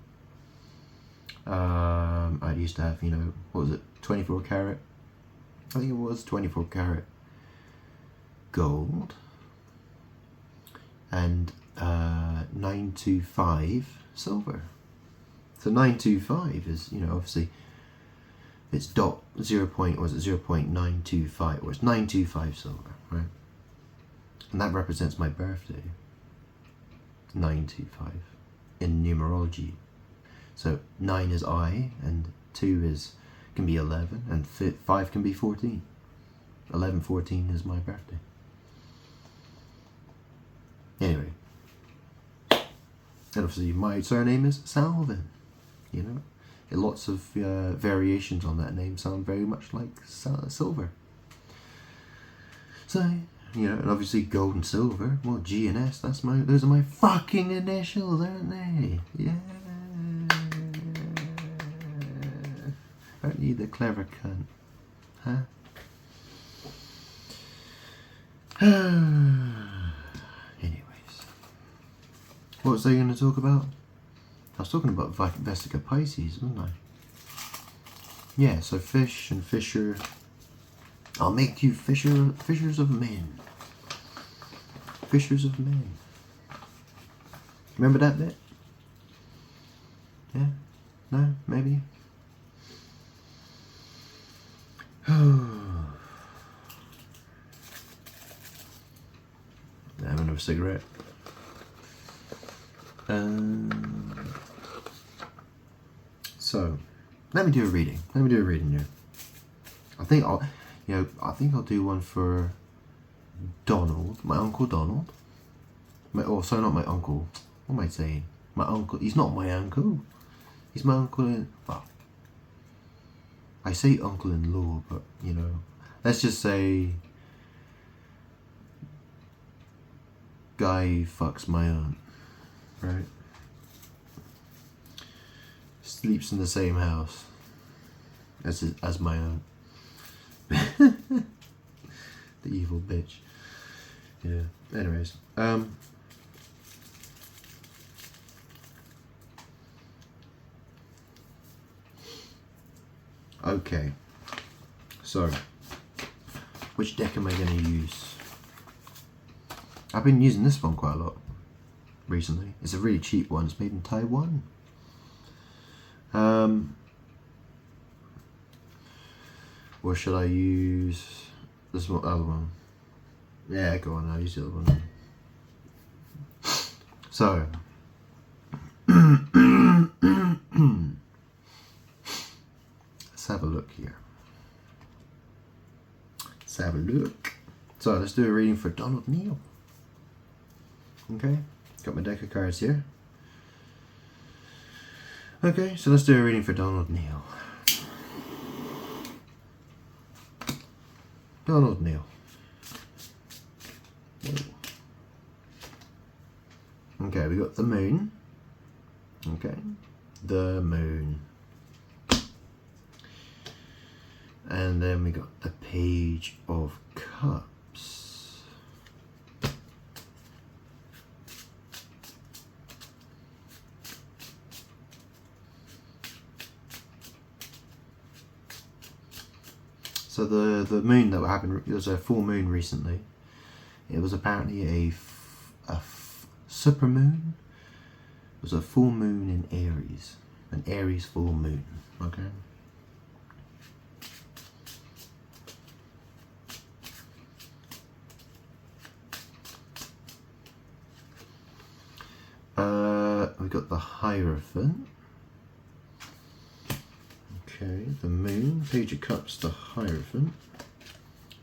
I used to have, you know, what was it, 24 karat? I think it was 24 karat gold. And 925 silver. So 925 is, you know, obviously it's dot 0.925, or it's 925 silver, right? And that represents my birthday. 925 in numerology. So 9 is I, and 2 can be 11, and 5 can be 14. 11, 14 is my birthday. Anyway, and obviously my surname is Salvin. You know, lots of variations on that name sound very much like silver. So, you know, and obviously gold and silver. Well, G and S. Those are my fucking initials, aren't they? Yeah. Aren't you the clever cunt? Huh? What was I going to talk about? I was talking about Vesica Pisces, wasn't I? Yeah, so fish and fisher. I'll make you fishers of men. Fishers of men. Remember that bit? Yeah? No? Maybe? I'm having a cigarette. So, let me do a reading. Here. I think I'll do one for Donald, my Uncle Donald. Not my uncle. What am I saying? My uncle. He's not my uncle. He's my uncle. Well, I say uncle-in-law, but you know, let's just say guy fucks my aunt, right? Sleeps in the same house as my aunt. The evil bitch. Yeah. Anyways, okay. So, which deck am I going to use? I've been using this one quite a lot recently. It's a really cheap one. It's made in Taiwan. Or should I use this other one? Yeah, go on, I'll use the other one. So, let's have a look here. Let's have a look. So let's do a reading for Donald Neal. Okay, got my deck of cards here. Okay, so let's do a reading for Donald Neal. Donald Neal. Okay, we got the moon. Okay, the moon. And then we got the Page of Cups. So the moon that happened, it was a full moon recently. It was apparently a supermoon. It was a full moon in Aries. An Aries full moon. Okay. We got the Hierophant. Okay, the moon, Page of Cups, the Hierophant,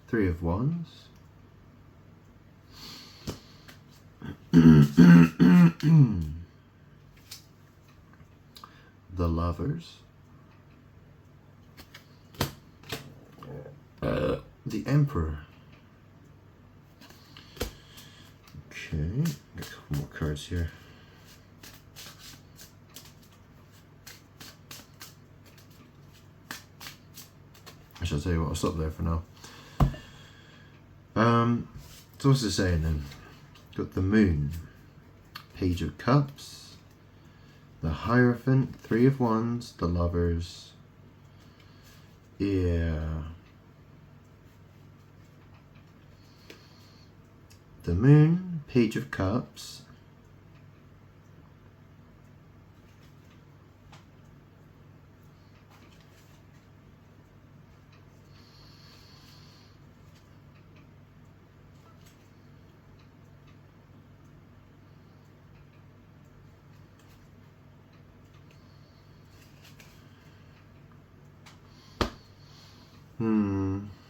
Three of Wands, the Lovers, the Emperor. Okay, got a couple more cards here. I shall tell you what, I'll stop there for now. So what's it saying then? Got the moon, Page of Cups, the Hierophant, Three of Wands, the Lovers. Yeah. The moon, Page of Cups.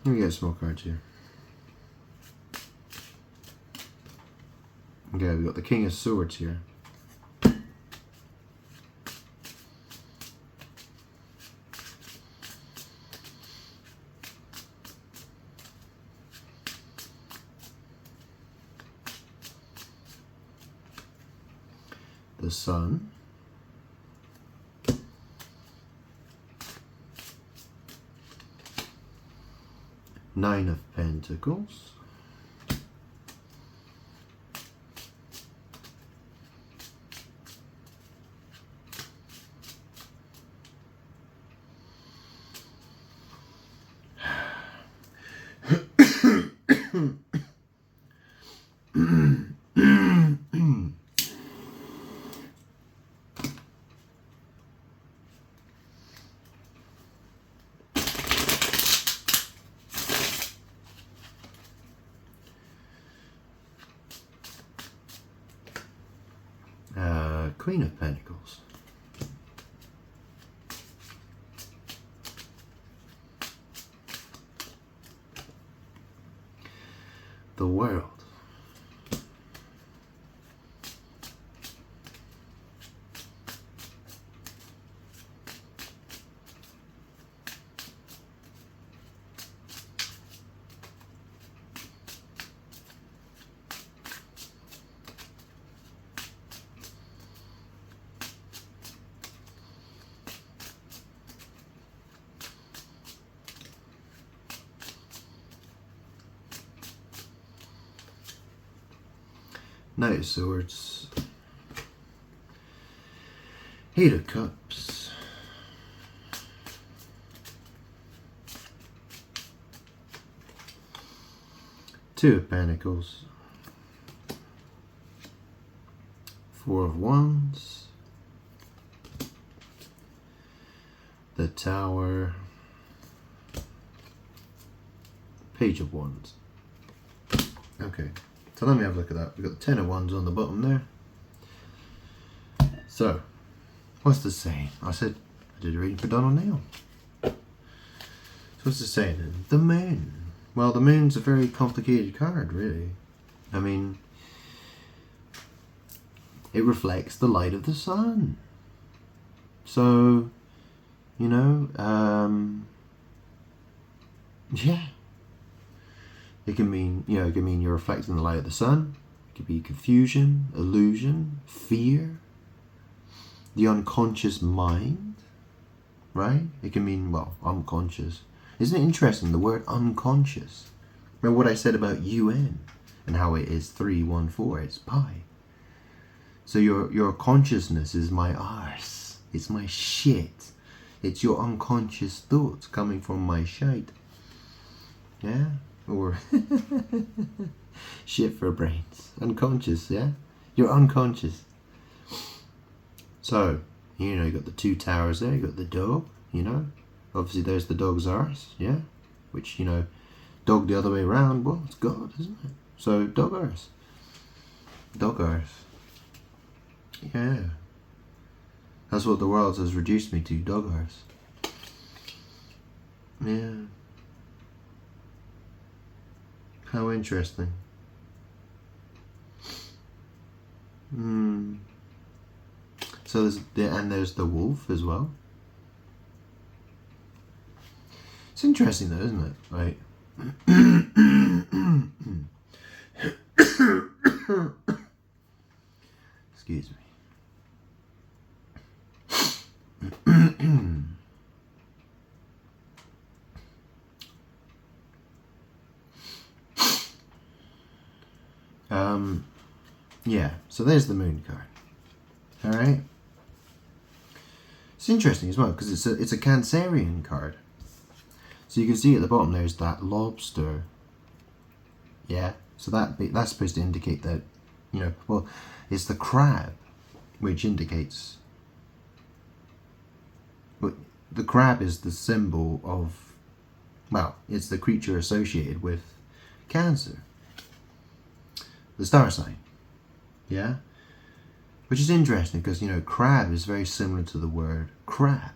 Let me get some more cards here. Okay, we got the King of Swords here. The Sun. Nine of Pentacles. Queen of Pentacles. The World. Knight of Swords, Eight of Cups, Two of Pentacles, Four of Wands, the Tower, Page of Wands. Okay. So let me have a look at that. We've got the Ten of Wands on the bottom there. So, what's this saying? I said I did a reading for Donald Neal. So what's this saying then? The moon. Well, the moon's a very complicated card, really. I mean, it reflects the light of the sun. So, you know, yeah. It can mean, it can mean you're reflecting the light of the sun. It could be confusion, illusion, fear, the unconscious mind, right? It can mean, well, unconscious. Isn't it interesting, the word unconscious? Remember what I said about UN and how it is 314, it's pi. So your consciousness is my arse. It's my shit. It's your unconscious thoughts coming from my shite. Yeah? Or shit for brains. Unconscious, yeah? You're unconscious. So, you got the two towers there, you got the dog, Obviously there's the dog's arse, yeah? Which, dog the other way around, well, it's God, isn't it? So, dog arse. Dog arse. Yeah. That's what the world has reduced me to, dog arse. Yeah. How interesting. So there's the wolf as well. It's interesting though, isn't it? Like excuse me. Yeah, so there's the moon card. Alright. It's interesting as well because it's a Cancerian card. So you can see at the bottom there's that lobster. Yeah, so that's supposed to indicate that, well, it's the crab, which indicates, the crab is the symbol of, well, it's the creature associated with Cancer, the star sign. Yeah, which is interesting because crab is very similar to the word crap,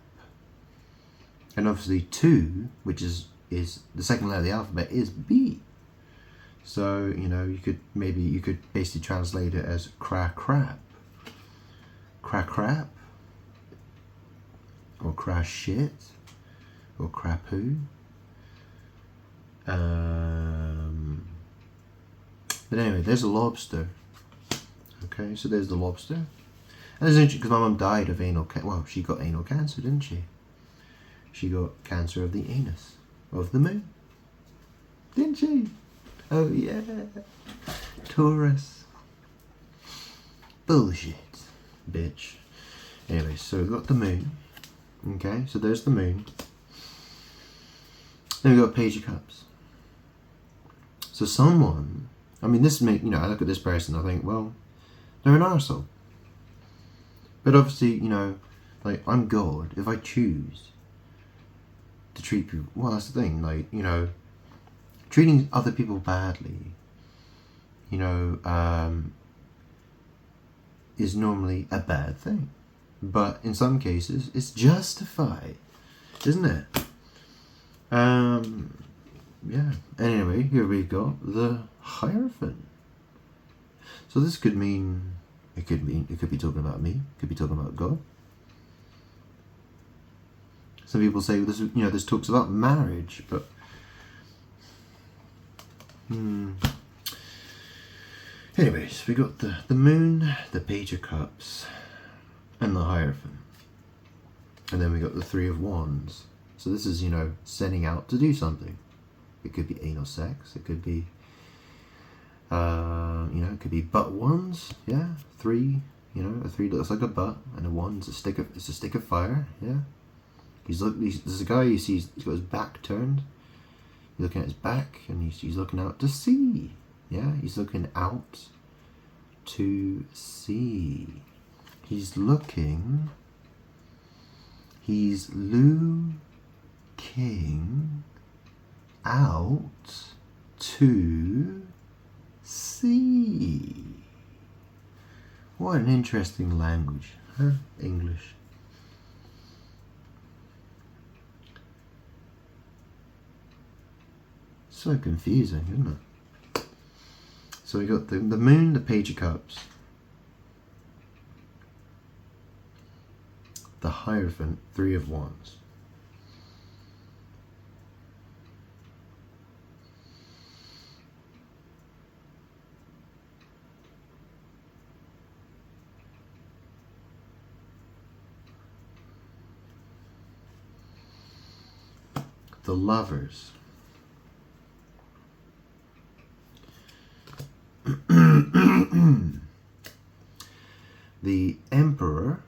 and obviously 2, which is the second letter of the alphabet, is B. So you could basically translate it as crap, or crash shit, or crapoo. But anyway, there's a lobster. Okay, so there's the lobster. And it's interesting because my mum died of she got anal cancer, didn't she? She got cancer of the anus, of the moon. Didn't she? Oh yeah. Taurus. Bullshit. Bitch. Anyway, so we've got the moon. Okay, so there's the moon. Then we've got Page of Cups. So someone, I look at this person, I think, well, they're an arsehole. But obviously, I'm God. If I choose to treat people, well, that's the thing, treating other people badly, is normally a bad thing. But in some cases, it's justified, isn't it? Yeah. Anyway, here we got the Hierophant. So this could mean, it could be talking about me, it could be talking about God. Some people say this talks about marriage, but anyways, we got the moon, the Page of Cups, and the Hierophant. And then we got the 3 of Wands. So this is, setting out to do something. It could be anal sex, it could be it could be butt wands, yeah. 3, a 3 looks like a butt, and a wand's it's a stick of fire, yeah. There's a guy you see, he's got his back turned. You're looking at his back, and he's looking out to sea, yeah. He's looking out to sea. He's looking out to sea. What an interesting language, huh? English. so confusing, isn't it? So we got the moon, the Page of Cups, the Hierophant, Three of Wands. The Lovers. The Emperor.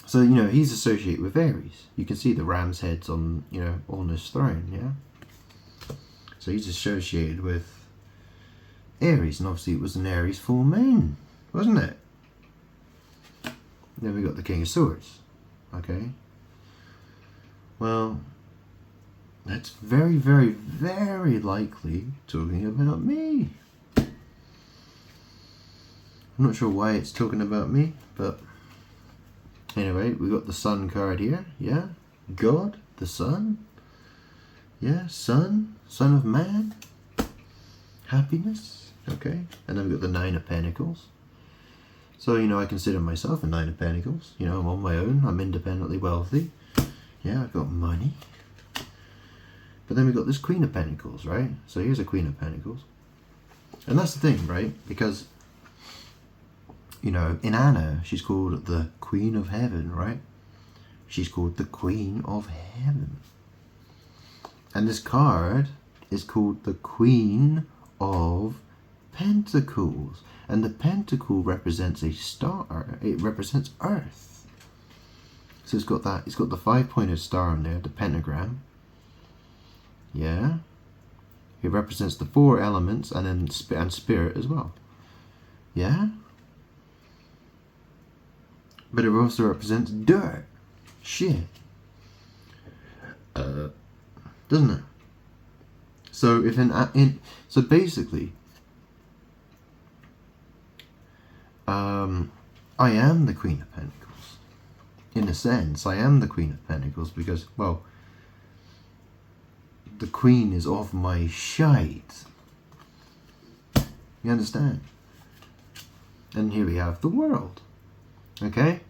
So, you know, he's associated with Aries. You can see the ram's heads on, you know, on his throne, yeah? So he's associated with Aries, and obviously it was an Aries full moon, wasn't it? Then we got the King of Swords, okay? Well, that's very, very, very likely talking about me. I'm not sure why it's talking about me, but anyway, we got the Sun card here, yeah? God, the Sun, yeah? Son of Man, happiness, okay? And then we got the Nine of Pentacles. So, you know, I consider myself a Nine of Pentacles. You know, I'm on my own, I'm independently wealthy. Yeah, I've got money. But then we got this Queen of Pentacles, right? So here's a Queen of Pentacles. And that's the thing, right? Because, you know, in Anna, she's called the Queen of Heaven, right? She's called the Queen of Heaven. And this card is called the Queen of Pentacles. And the pentacle represents a star. It represents Earth. So it's got that. It's got the 5-pointed star on there, the pentagram. Yeah. It represents the 4 elements and then spirit as well. Yeah. But it also represents dirt, shit. Doesn't it? So if so basically, I am the Queen of Pentacles. In a sense, I am the Queen of Pentacles because, well, the Queen is of my shite. You understand? And here we have the World. Okay?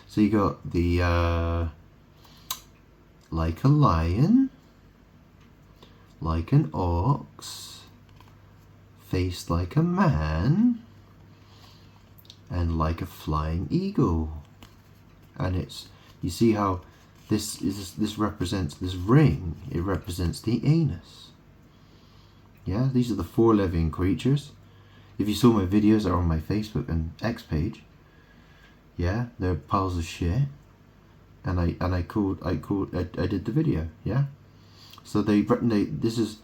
So you got the, like a lion, like an ox, faced like a man, and like a flying eagle. And it's, you see how this represents this ring. It represents the anus. Yeah, these are the 4 living creatures. If you saw my videos, they're on my Facebook and X page. Yeah, they're piles of shit. And I did the video. Yeah. So this is,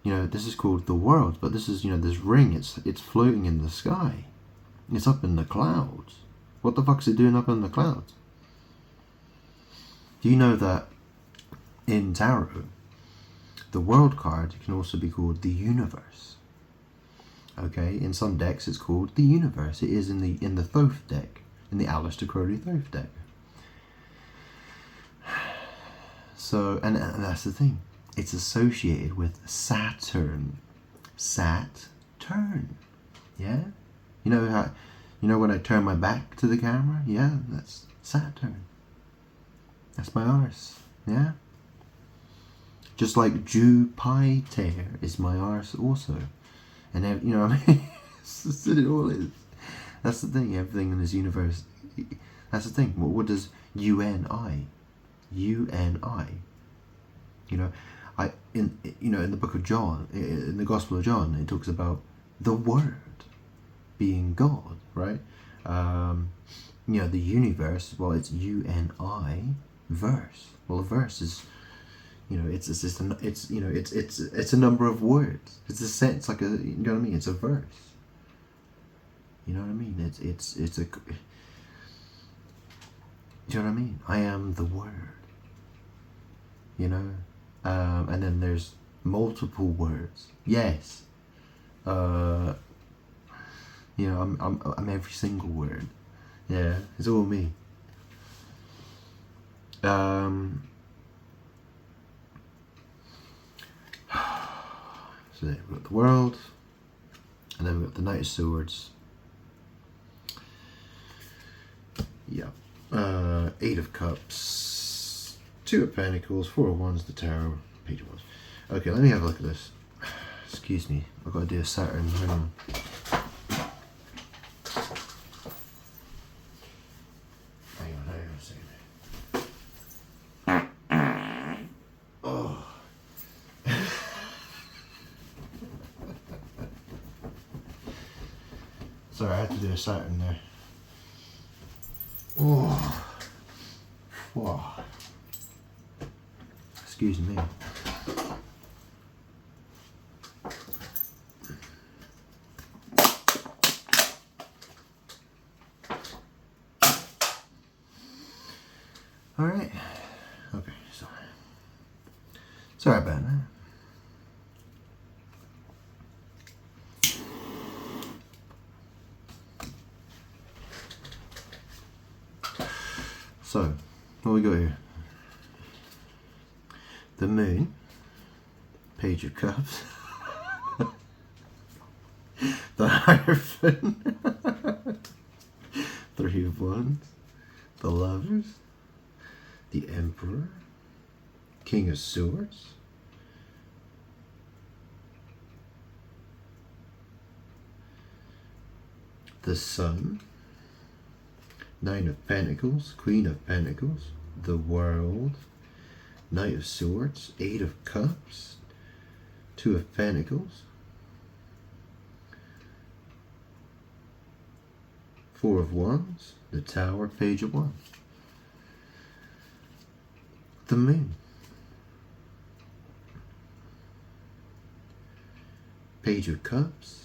you know, this is called the World, but this is, you know, this ring. It's floating in the sky. It's up in the clouds. What the fuck's it doing up in the clouds? Do you know that in tarot, the World card can also be called the Universe? Okay, in some decks it's called the Universe. It is in the Thoth deck, in the Aleister Crowley Thoth deck. So, and that's the thing. It's associated with Saturn. Saturn. Yeah? You know how, you know when I turn my back to the camera? Yeah, that's Saturn. That's my arse. Yeah? Just like Jupiter is my arse also. And you know what I mean? That's what it all is. That's the thing, everything in this universe. That's the thing. What does UNI? UNI. You know, in the book of John, in the Gospel of John, it talks about the Word being God, right? You know, the universe, well, it's UNI verse. Well, a verse is, you know, it's a number of words. It's a sense, like a, you know what I mean? It's a verse. You know what I mean? It's a. Do you know what I mean? I am the Word. You know, and then there's multiple words. Yes. You know, I'm every single word. Yeah, it's all me. So we've got the World, and then we've got the Knight of Swords. Yeah. Eight of Cups, Two of Pentacles, Four of Wands, the Tower, Page of Wands. Okay, let me have a look at this. Excuse me, I've got to do a Saturn. Hang on. Hang on a second. Oh. Sorry, I had to do a Saturn there. Oh. Wow. Excuse me. All right. Okay. Sorry about that. So, what we got here? The Moon, Page of Cups, the Hierophant, Three of Wands, the Lovers, the Emperor, King of Swords, the Sun, Nine of Pentacles, Queen of Pentacles, the World, Knight of Swords, Eight of Cups, Two of Pentacles, Four of Wands, the Tower, Page of Wands, the Moon, Page of Cups,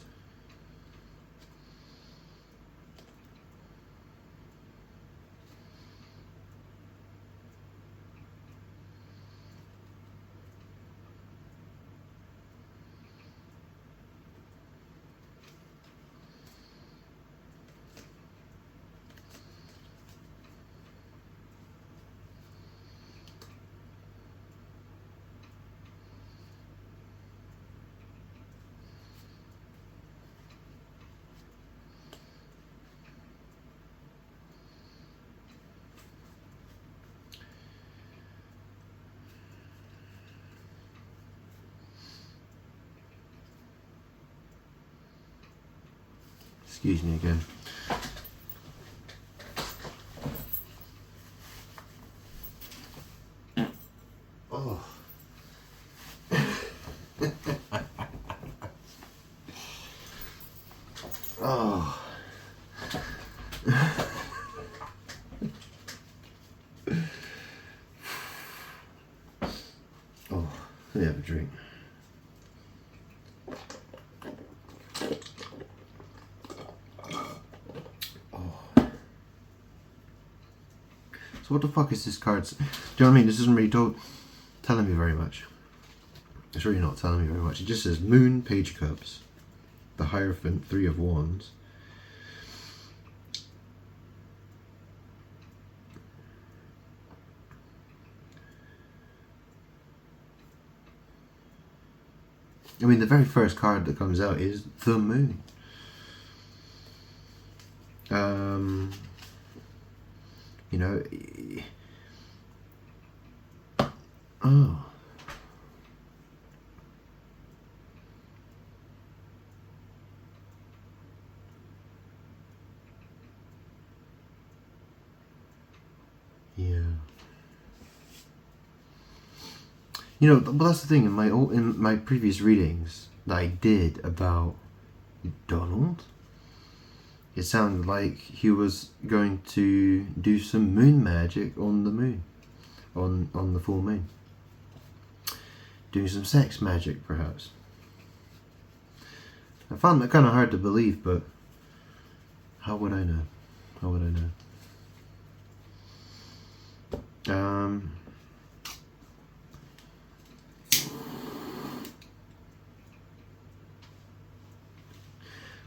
excuse me again. Oh. Oh. Oh, let me have a drink. So what the fuck is this card? Do you know what I mean? This isn't really telling me very much. It's really not telling me very much. It just says Moon, Page of Cups, the Hierophant, Three of Wands, I mean, the very first card that comes out is the Moon. You know, oh. Yeah. You know, but that's the thing, in my previous readings that I did about Donald, it sounded like he was going to do some moon magic on the moon, on the full moon. Doing some sex magic, perhaps. I found that kind of hard to believe, but how would I know? How would I know?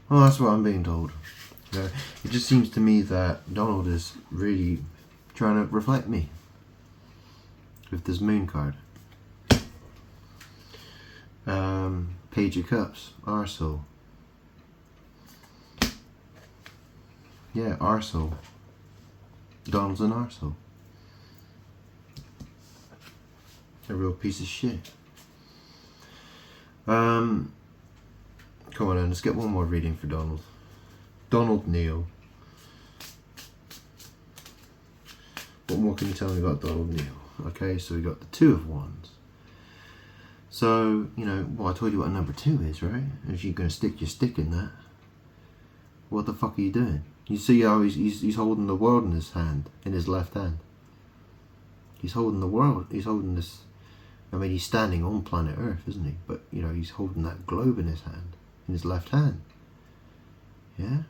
Well, that's what I'm being told. It just seems to me that Donald is really trying to reflect me with this moon card. Page of Cups, arsehole. Yeah, arsehole. Donald's an arsehole. A real piece of shit. Come on then, let's get one more reading for Donald. Donald Neal. What more can you tell me about Donald Neal? Okay, so we got the Two of Wands. So, you know, well, I told you what a number 2 is, right? If you're going to stick your stick in that, what the fuck are you doing? You see how he's holding the world in his hand, in his left hand. He's holding the world, he's holding this, I mean, he's standing on planet Earth, isn't he? But, you know, he's holding that globe in his hand, in his left hand. Yeah?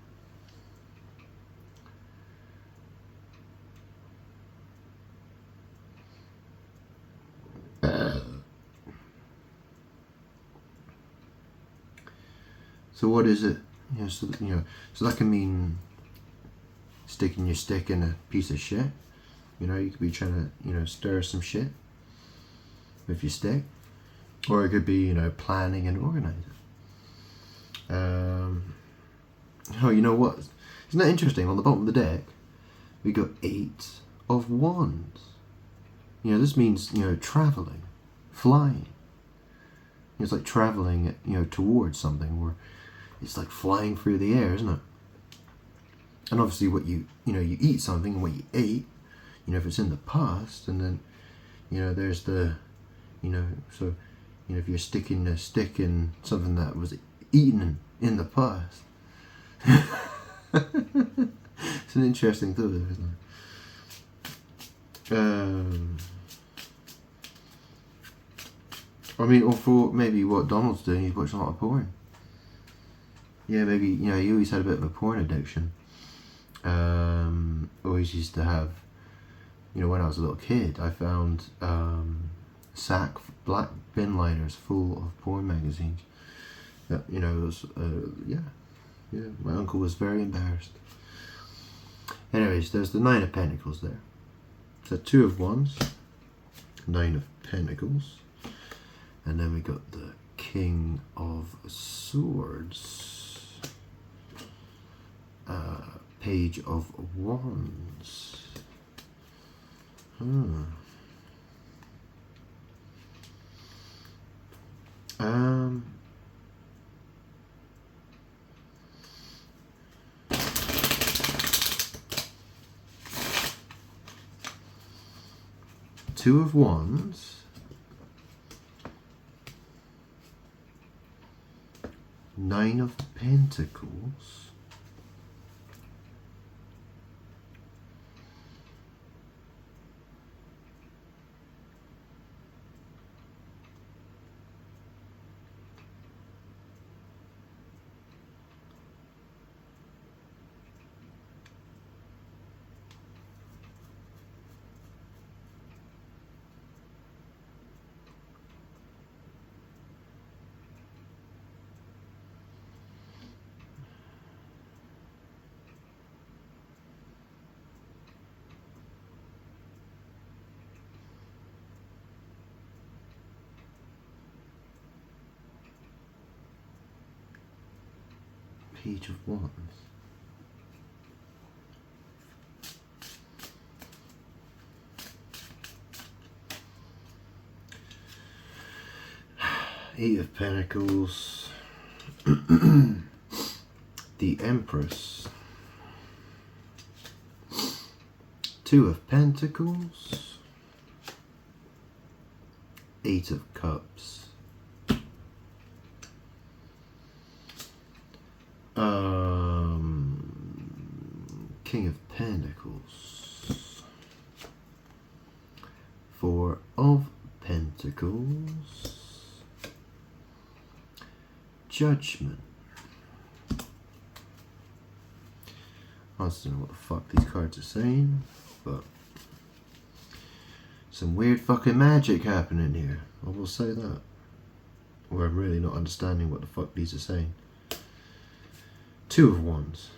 So what is it? So that can mean sticking your stick in a piece of shit. You know, you could be trying to, stir some shit with your stick. Or it could be, planning and organizing. Oh, you know what? Isn't that interesting? On the bottom of the deck, we got 8 of Wands. This means, traveling, flying. It's like traveling, towards something, or it's like flying through the air, isn't it? And obviously what you eat something, and what you ate, if it's in the past, and then, there's the, so, if you're sticking a stick in something that was eaten in the past. It's an interesting thought, isn't it? I mean, or for maybe what Donald's doing, he's watching a lot of porn. Yeah, maybe, he always had a bit of a porn addiction. Always used to have, when I was a little kid, I found black bin liners full of porn magazines. That, it was, my uncle was very embarrassed. Anyways, there's the 9 of Pentacles there. So 2 of Wands, 9 of Pentacles. And then we got the King of Swords. Page of Wands. Two of Wands. 9 of Pentacles. Page of Wands. Eight of Pentacles. The Empress. 2 of Pentacles. 8 of Cups. King of Pentacles. 4 of Pentacles. Judgment. I don't know what the fuck these cards are saying, but some weird fucking magic happening here. I will say that. Or I'm really not understanding what the fuck these are saying. 2 of Wands.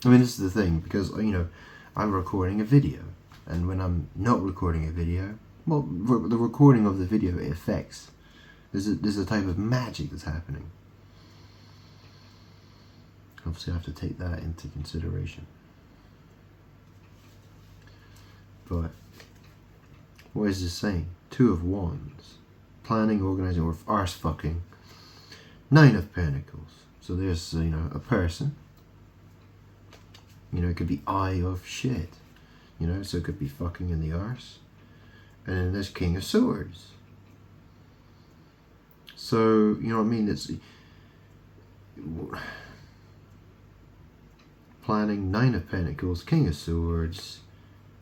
I mean, this is the thing, because, I'm recording a video. And when I'm not recording a video, Well, the recording of the video, it affects. There's a type of magic that's happening. Obviously, I have to take that into consideration. But what is this saying? 2 of Wands. Planning, organizing, or arse fucking. 9 of Pentacles. So there's, a person. It could be eye of shit. So it could be fucking in the arse. And then there's King of Swords. So, you know what I mean? It's planning, 9 of Pentacles, King of Swords,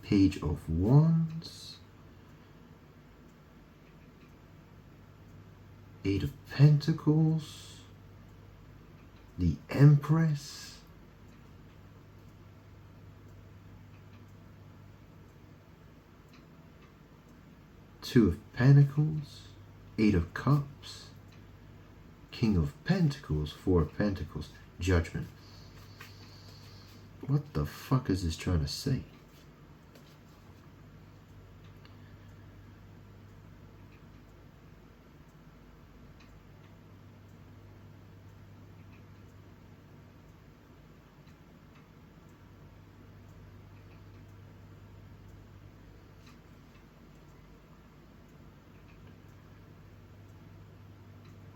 Page of Wands, 8 of Pentacles, the Empress, Two of Pentacles, 8 of Cups, King of Pentacles, 4 of Pentacles, Judgment. What the fuck is this trying to say?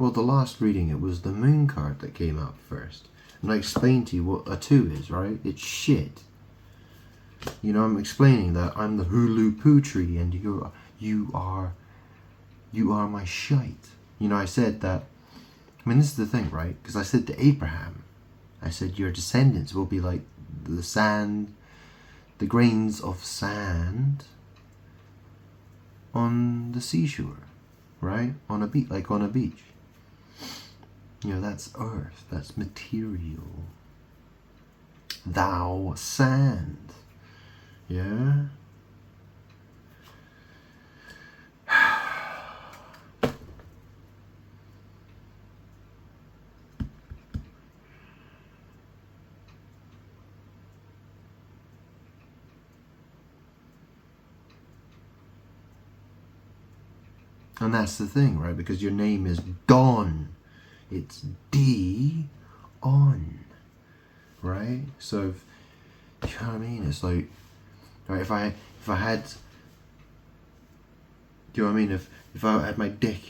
Well, the last reading, it was the Moon card that came out first. And I explained to you what a 2 is, right? It's shit. I'm explaining that I'm the Hulu Poo tree and you are my shite. I said that, this is the thing, right? Because I said to Abraham, I said your descendants will be like the sand, the grains of sand on the seashore, right? On a beach, like on a beach. That's earth, that's material. Thou sand. Yeah? And that's the thing, right? Because your name is Dawn. It's D-on, right? So, you know what I mean? It's like, right, if I had, do you know what I mean? If I had my dick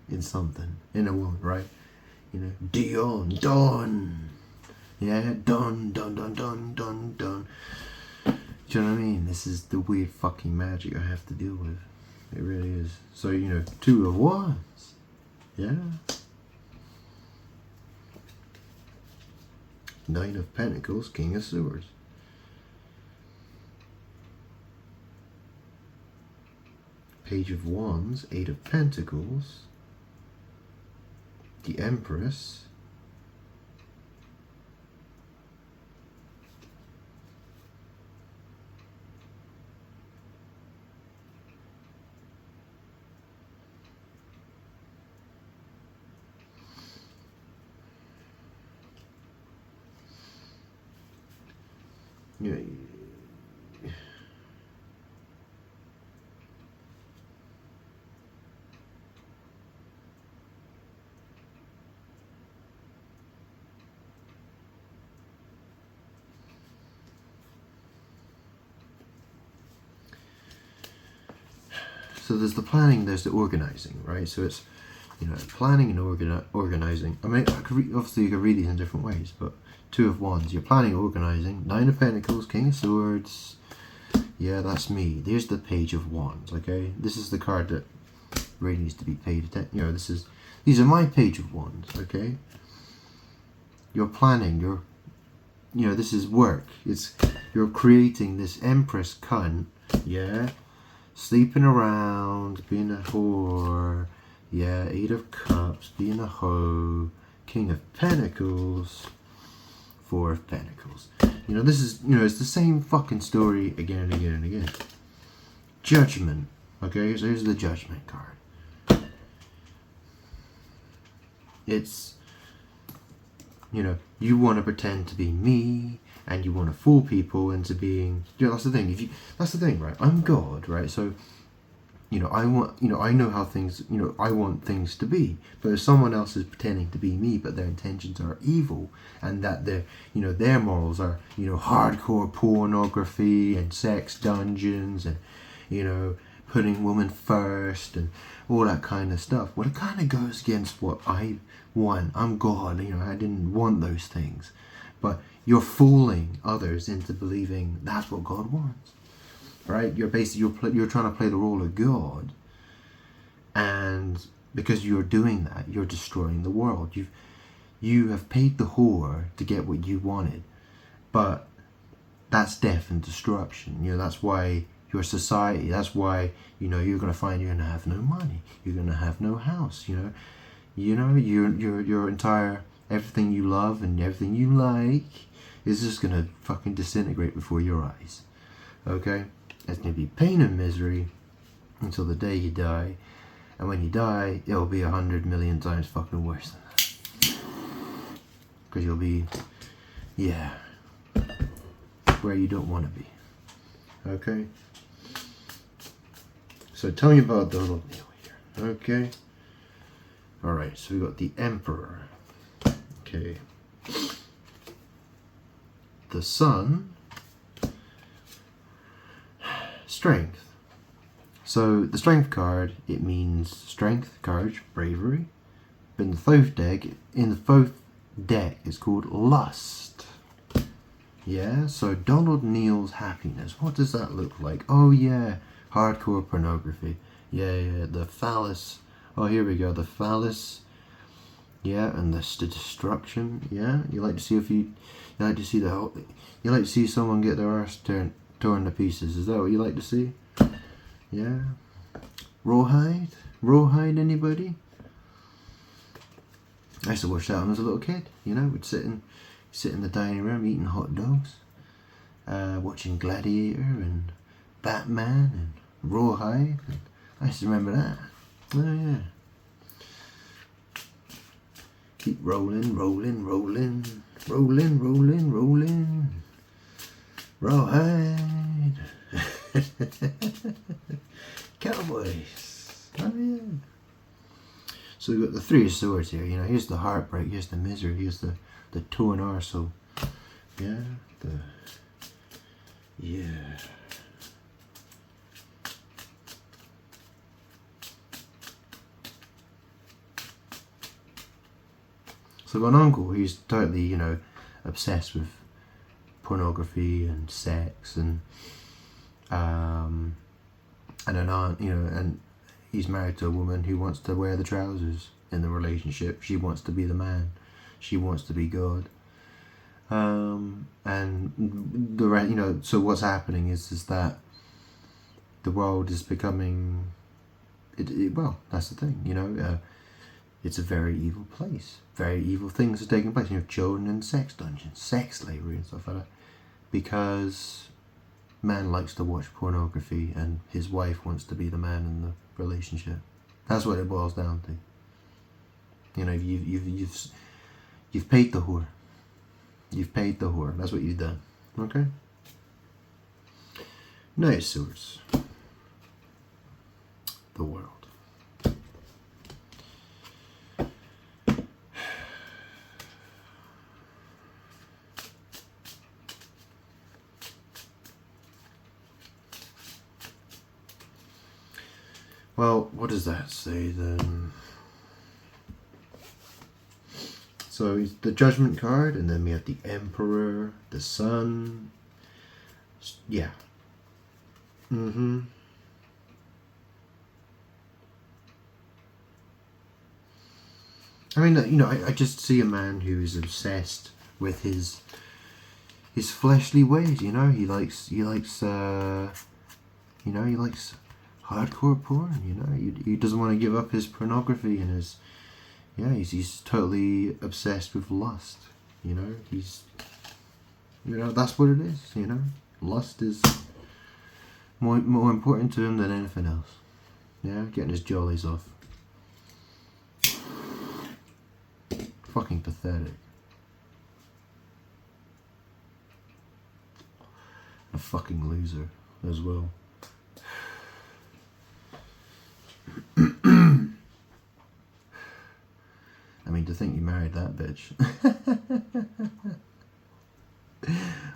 in something, in a woman, right? D-on, Dawn. Yeah, Dawn. Do you know what I mean? This is the weird fucking magic I have to deal with. It really is. So, 2 of Wands. Yeah. 9 of Pentacles, King of Swords. Page of Wands, 8 of Pentacles. The Empress. Yeah. So there's the planning, there's the organizing, right? So it's, planning and organizing. Obviously you can read these in different ways, but 2 of Wands, you're planning, organizing. 9 of Pentacles, King of Swords. Yeah, that's me. There's the Page of Wands, okay? This is the card that really needs to be paid attention. These are my Page of Wands, okay? You're planning, this is work. You're creating this Empress cunt, yeah? Sleeping around, being a whore, yeah, 8 of Cups, being a hoe, King of Pentacles, 4 of Pentacles. This is, it's the same fucking story again and again and again. Judgment, okay, so here's the Judgment card. It's, you want to pretend to be me, and and you want to fool people into being, that's the thing. That's the thing, right? I'm God, right? So, I want, I know how things, I want things to be. But if someone else is pretending to be me, but their intentions are evil, and that their morals are, hardcore pornography and sex dungeons and, putting women first and all that kind of stuff. Well, it kind of goes against what I want. I'm God, I didn't want those things. But you're fooling others into believing that's what God wants. Right? You're trying to play the role of God, and because you're doing that, you're destroying the world. You have paid the whore to get what you wanted, but that's death and destruction. That's why your society. That's why you're going to find you're going to have no money. You're going to have no house. Your entire everything you love and everything you like is just going to fucking disintegrate before your eyes. Okay. It's going to be pain and misery until the day you die. And when you die, it'll be 100 million times fucking worse than that. Because you'll be, where you don't want to be. Okay? So tell me about Donald Neal here. Okay? Alright, so we got the Emperor. Okay. The Sun. Strength. So the strength card, it means strength, courage, bravery. But in the fourth deck, it's called lust. Yeah. So Donald Neal's happiness. What does that look like? Oh yeah, hardcore pornography. Yeah. The phallus. Oh, here we go. The phallus. Yeah, and the destruction. Yeah. You like to see you like to see someone get their arse torn to pieces. Is that what you like to see? Yeah. Rawhide? Rawhide, anybody? I used to watch that when I was a little kid. We'd sit in the dining room eating hot dogs, watching Gladiator and Batman and Rawhide. And I used to remember that. Oh yeah. Keep rolling. Rawhide. Cowboys. Oh yeah. So we've got the Three of Swords here. Here's the heartbreak, here's the misery, here's the torn arsehole. Yeah. So I've got an uncle, he's totally, obsessed with pornography and sex and an aunt, and he's married to a woman who wants to wear the trousers in the relationship. She wants to be the man. She wants to be God. And so what's happening is that the world is becoming, well, that's the thing, it's a very evil place. Very evil things are taking place. Children in sex dungeons, sex slavery and stuff like that. Because man likes to watch pornography and his wife wants to be the man in the relationship. That's what it boils down to. You've paid the whore. You've paid the whore. That's what you've done. Okay? Knight of Swords. The world. Well, what does that say then? So it's the Judgment card, and then we have the Emperor, the Sun. Yeah. I mean, I just see a man who is obsessed with his fleshly ways. He likes hardcore porn. He doesn't want to give up his pornography and he's totally obsessed with lust. He's that's what it is. Lust is more important to him than anything else. Yeah, getting his jollies off. Fucking pathetic. A fucking loser as well. I mean, to think you married that bitch.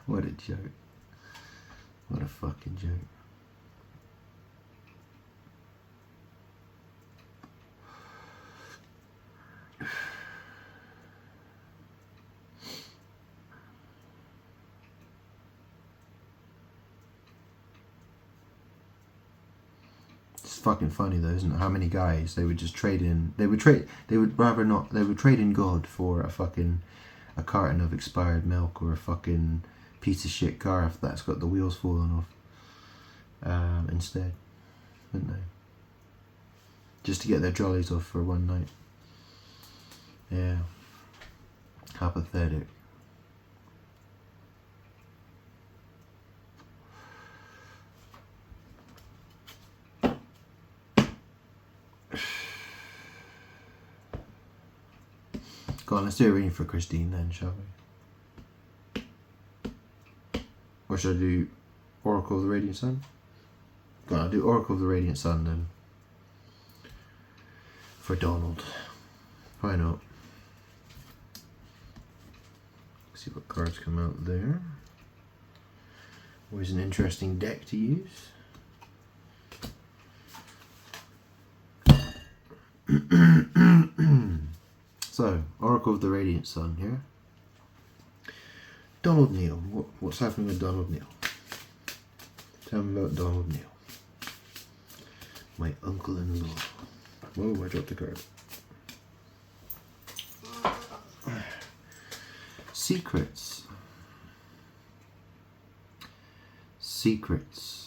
What a joke. What a fucking joke. It's fucking funny though, isn't it? How many guys they would just trade in. They would trade in God for a carton of expired milk or a fucking piece of shit car that's got the wheels falling off. Instead, wouldn't they? Just to get their jollies off for one night. Yeah. How pathetic. Go on, let's do a reading for Christine then, shall we? Or should I do Oracle of the Radiant Sun? Go on, I'll do Oracle of the Radiant Sun then. For Donald. Why not? See what cards come out there. Always an interesting deck to use. So, Oracle of the Radiant Sun here. Donald Neal. What's happening with Donald Neal? Tell me about Donald Neal. My uncle-in-law. Whoa, I dropped the card. Secrets. Secrets.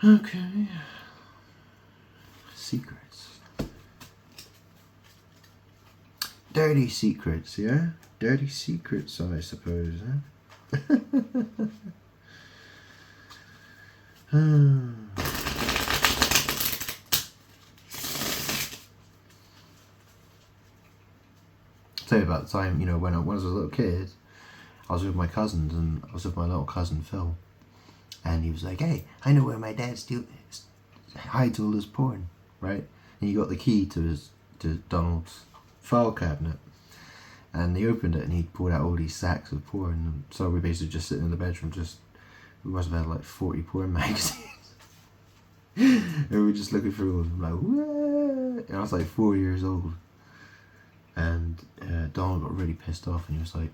Okay. Secrets. Dirty secrets, yeah? Dirty secrets, I suppose, huh? Tell you about the time, you know, when I was a little kid, I was with my cousins, and I was with my little cousin Phil. And he was like, hey, I know where my dad hides all his porn, right? And he got the key to Donald's file cabinet. And he opened it and he pulled out all these sacks of porn. And so we basically just sitting in the bedroom, we must have had like 40 porn magazines. And we were just looking through them, like, what? And I was like 4 years old. And Donald got really pissed off and he was like,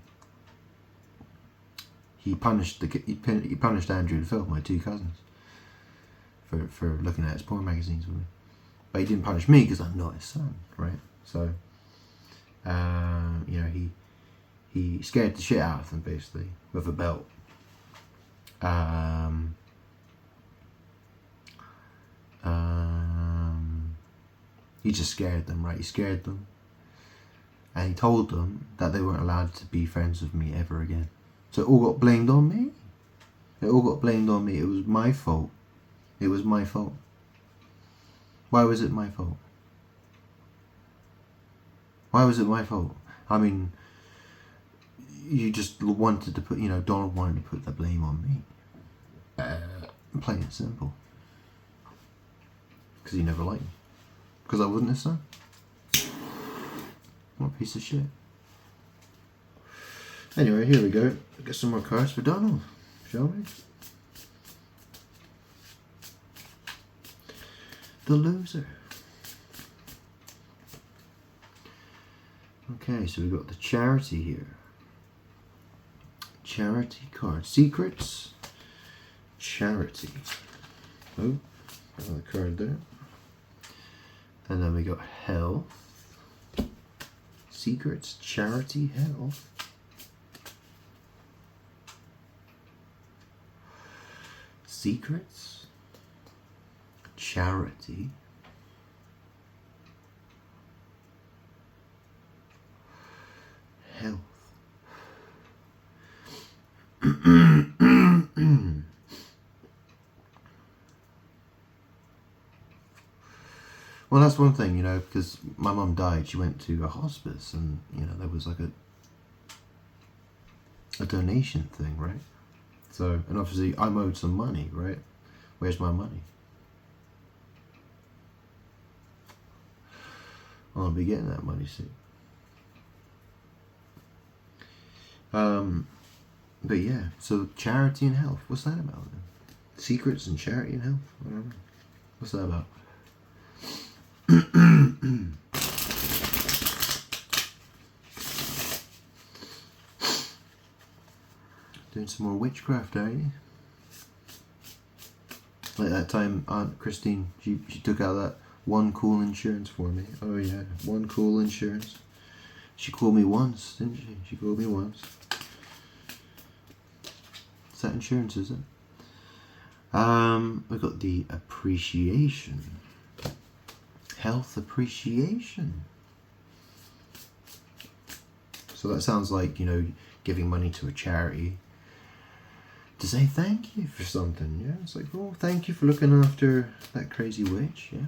he punished Andrew and Phil, my two cousins, for looking at his porn magazines with me. But he didn't punish me because I'm not his son, right? So, you know, he scared the shit out of them basically with a belt. He just scared them, right? He scared them, and he told them that they weren't allowed to be friends with me ever again. So it all got blamed on me. It all got blamed on me. It was my fault. It was my fault. Why was it my fault? Why was it my fault? I mean, you just wanted to put, you know, Donald wanted to put the blame on me. Plain and simple. Because he never liked me. Because I wasn't his son. What a piece of shit. Anyway, here we go. Get some more cards for Donald, shall we? The loser. Okay, so we've got the charity here. Charity card. Secrets. Charity. Oh, another card there. And then we got health. Secrets. Charity. Health. Secrets, charity, health. Well, that's that's one thing, you know, because my mum died. She went to a hospice, and you know there was like a donation thing, right? So, and obviously I'm owed some money, right? Where's my money? I'll be getting that money soon. But yeah, so charity and health. What's that about then? Secrets and charity and health? I don't know. What's that about? Doing some more witchcraft, are you? Like that time Aunt Christine, she took out that one cool insurance for me. Oh yeah, one cool insurance. She called me once, didn't she? She called me once. Is that insurance, is it? We've got the appreciation. Health appreciation. So that sounds like, you know, giving money to a charity to say thank you for something. Yeah, it's like, oh, thank you for looking after that crazy witch. Yeah.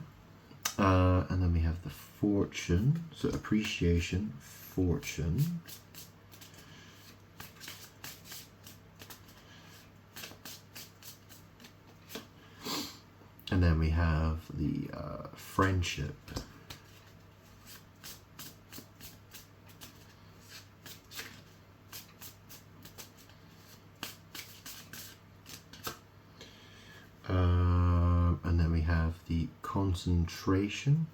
And then we have the fortune. So appreciation, fortune. And then we have the friendship. And then we have the concentration.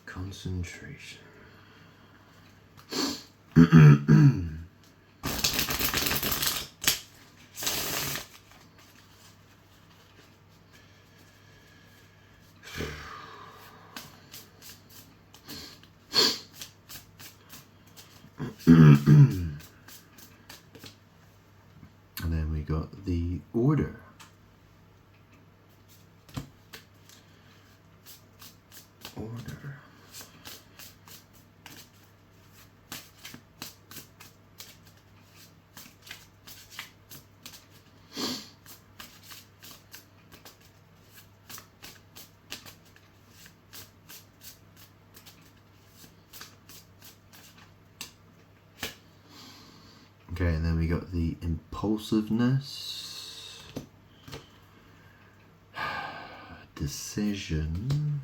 Concentration. And then we got the order. Order. Okay, and then we got the impulsiveness, decision,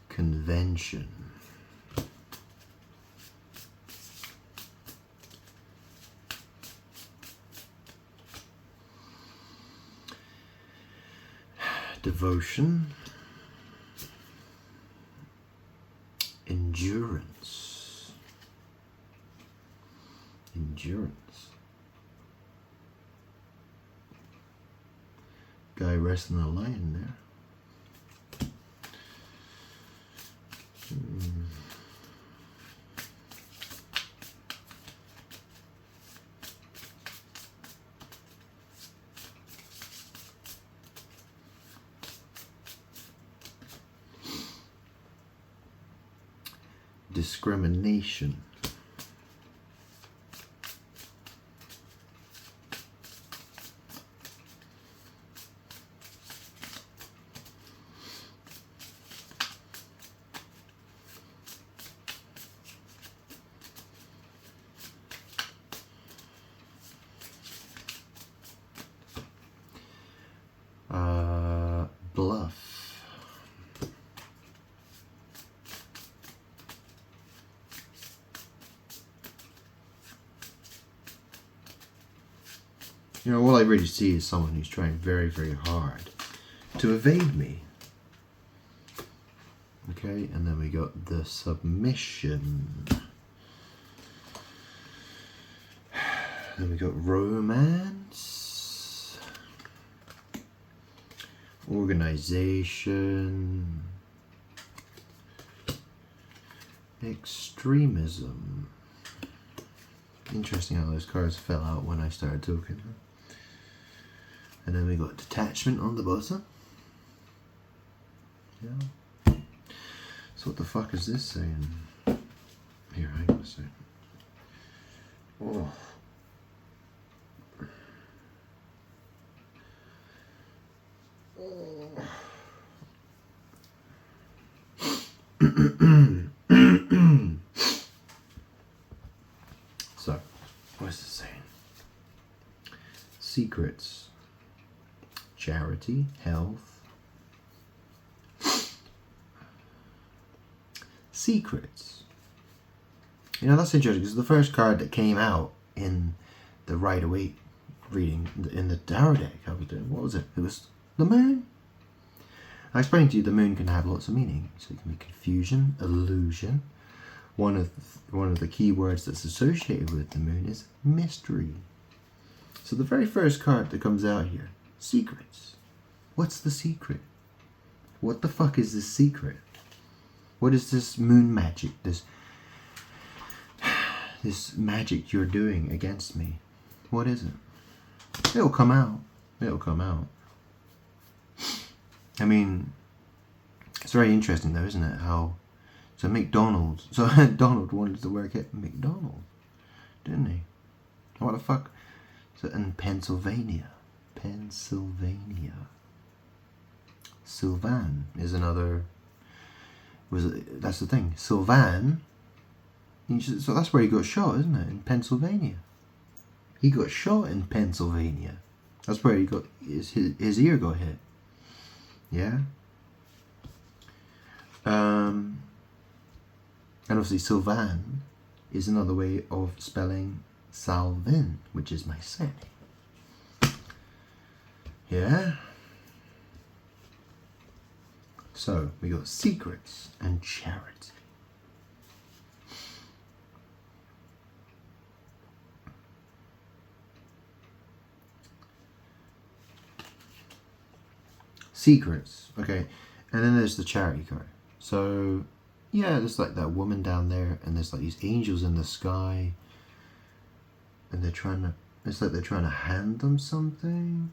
convention, devotion, endurance. Endurance. Guy resting a lion there. Discrimination. Bluff. You know, all I really see is someone who's trying very, very hard to evade me. Okay, and then we got the submission. Then we got romance, organization, extremism. Interesting how those cards fell out when I started talking. And then we got detachment on the bottom. Yeah. So what the fuck is this saying? Here, hang on a second. Oh. So, what's it saying? Secrets, charity, health. Secrets. You know, that's interesting because the first card that came out in the Rider-Waite reading in the tarot deck I was doing, what was it? It was the moon. I explained to you the moon can have lots of meaning. So it can be confusion, illusion. One of the key words that's associated with the moon is mystery. So the very first card that comes out here, secrets. What's the secret? What the fuck is this secret? What is this moon magic? This magic you're doing against me? What is it? It'll come out. It'll come out. I mean, it's very interesting though, isn't it? How so McDonald's. So Donald wanted to work at McDonald's, didn't he? What the fuck? So in Pennsylvania. Sylvan is another. That's the thing. Sylvan. So that's where he got shot, isn't it? In Pennsylvania. He got shot in Pennsylvania. That's where he got his ear got hit. Yeah. And obviously Sylvan is another way of spelling Salvin, which is my surname. Yeah. So we got secrets and charity. Secrets, okay, and then there's the charity card. So yeah, there's like that woman down there, and there's like these angels in the sky, and they're trying to, it's like they're trying to hand them something.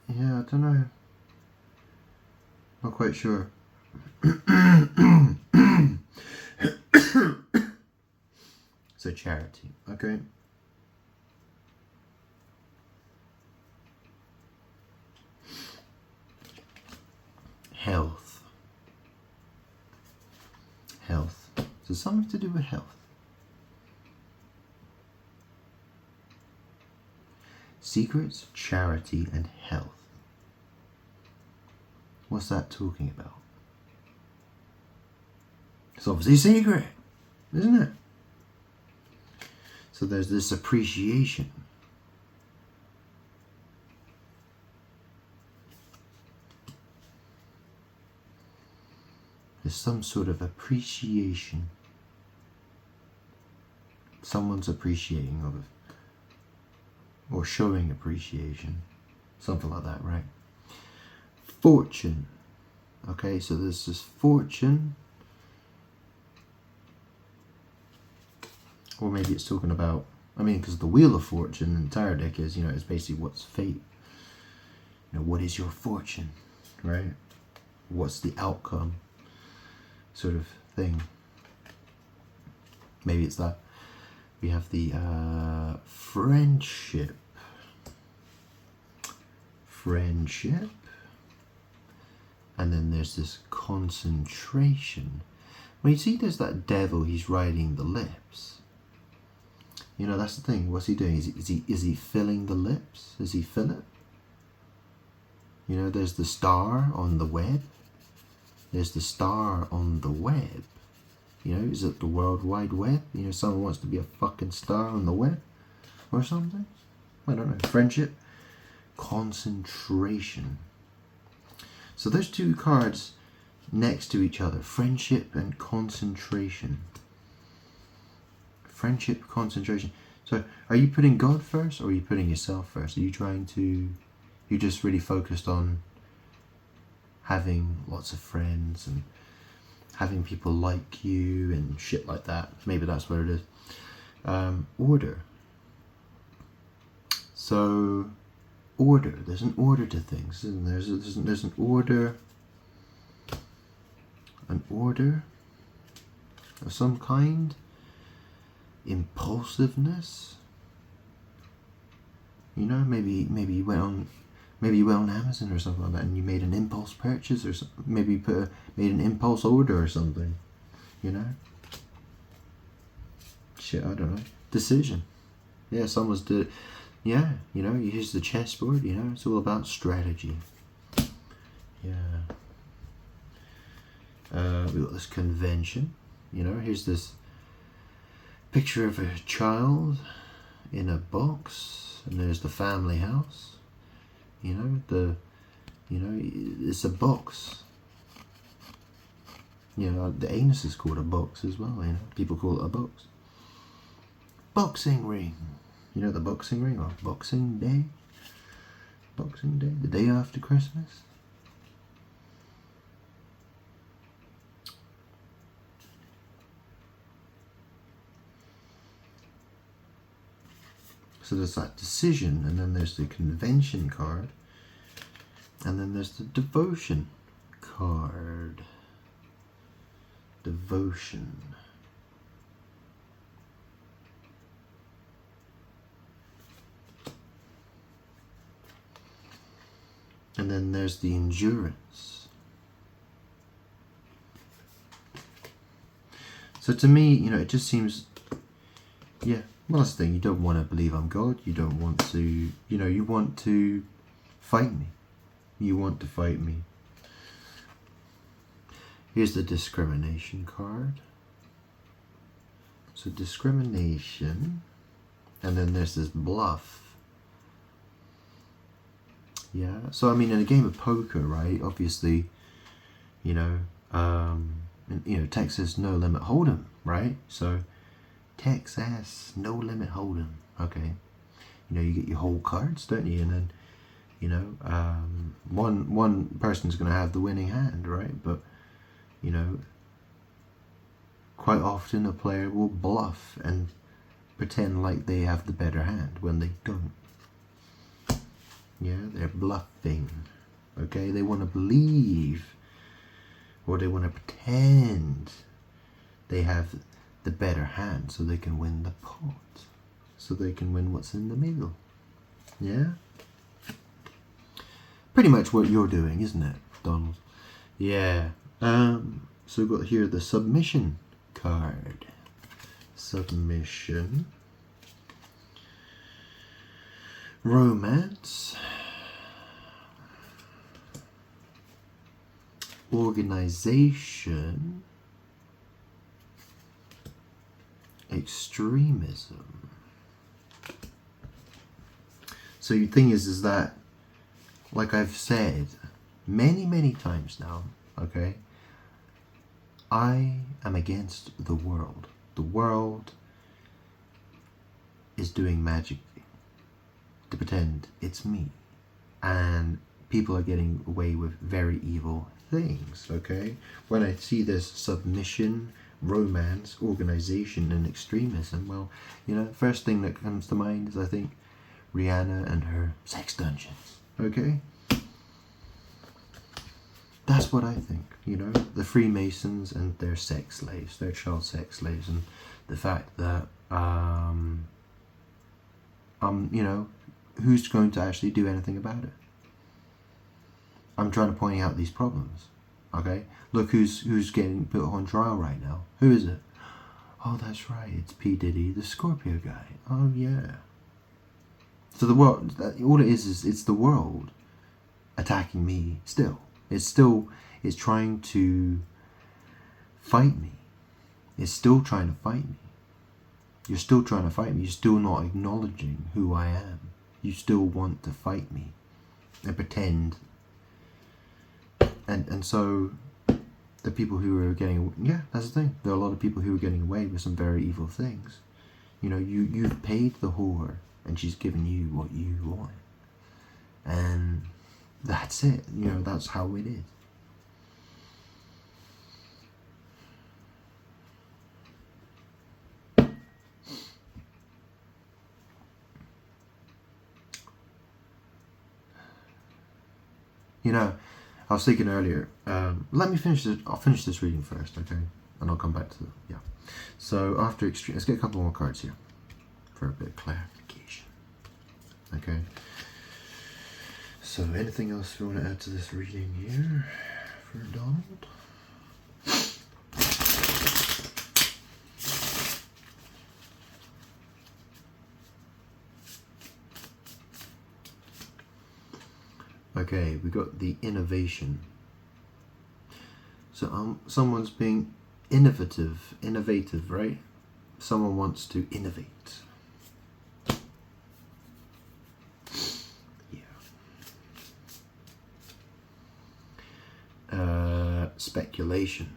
Yeah, I don't know, not quite sure. So charity, okay. Health. So something to do with health. Secrets, charity, and health. What's that talking about? It's obviously a secret, isn't it? So there's this appreciation. There's some sort of appreciation. Someone's appreciating of it. Or showing appreciation. Something like that, right? Fortune. Okay, so there's this fortune. Or maybe it's talking about, I mean, because the Wheel of Fortune in the tarot deck is, is basically what's fate. What is your fortune, right? What's the outcome? Sort of thing. Maybe it's that. We have the friendship. And then there's this concentration. Well, you see there's that devil, he's riding the lips. That's the thing. What's he doing? Is he filling the lips? Does he fill it? There's the star on the web. There's the star on the web. Is it the World Wide Web? Someone wants to be a fucking star on the web or something. I don't know. Friendship, concentration. So there's two cards next to each other. Friendship and concentration. Friendship, concentration. So are you putting God first or are you putting yourself first? Are you you just really focused on having lots of friends and having people like you and shit like that? Maybe that's what it is. Order. So order. There's an order to things, isn't there? There's an order. an order of some kind, impulsiveness. You know, maybe you went on Amazon or something like that, and you made an impulse purchase, or maybe you made an impulse order or something. You know, shit, I don't know. Decision. Yeah, someone's did. Yeah, you know, here's the chessboard. You know, it's all about strategy. Yeah. We got this convention. You know, here's this picture of a child in a box, and there's the family house. You know, it's a box. You know, the anus is called a box as well. You know, people call it a box. Boxing ring. You know the boxing ring, or Boxing Day. Boxing Day, the day after Christmas. So there's that decision, and then there's the convention card, and then there's the devotion card. Devotion. And then there's the endurance. So to me, you know, it just seems, yeah, well, that's the thing. You don't want to believe I'm God. You don't want to, you know, you want to fight me. You want to fight me. Here's the discrimination card. So discrimination. And then there's this bluff. Yeah. So, I mean, in a game of poker, right, obviously, you know, Texas No Limit Hold'em, right? So, Texas No Limit Hold'em. Okay. You know, you get your whole cards, don't you? And then, you know, one person's going to have the winning hand, right? But, you know, quite often a player will bluff and pretend like they have the better hand when they don't. Yeah, they're bluffing. Okay, they want to believe, or they want to pretend they have the better hand so they can win the pot, so they can win what's in the middle. Yeah, pretty much what you're doing, isn't it, Donald? Yeah. So we've got here the submission card. Submission. Romance. Organization. Extremism. So the thing is that, like I've said many times now, okay, I am against the world. The world is doing magic to pretend it's me, and people are getting away with very evil things. Okay, when I see this submission, romance, organization, and extremism, well, you know, first thing that comes to mind is, I think, Rihanna and her sex dungeons. Okay, that's what I think. You know, the Freemasons and their sex slaves, their child sex slaves, and the fact that you know, who's going to actually do anything about it? I'm trying to point out these problems. Okay, look who's getting put on trial right now. Who is it? Oh, that's right, it's P. Diddy, the Scorpio guy. Oh yeah. So the world, all it is it's the world attacking me still. It's trying to fight me. It's still trying to fight me. You're still trying to fight me. You're still not acknowledging who I am. You still want to fight me and pretend. And so the people who are getting, yeah, that's the thing. There are a lot of people who are getting away with some very evil things. You know, you've paid the whore and she's giving you what you want. And that's it. You know, that's how it is. You know, I was thinking earlier, let me finish this. I'll finish this reading first, okay? And I'll come back to yeah. So after extreme, let's get a couple more cards here for a bit of clarification. Okay. So anything else you want to add to this reading here for Donald? Okay, we got the innovation. So someone's being innovative, right? Someone wants to innovate. Yeah. Speculation.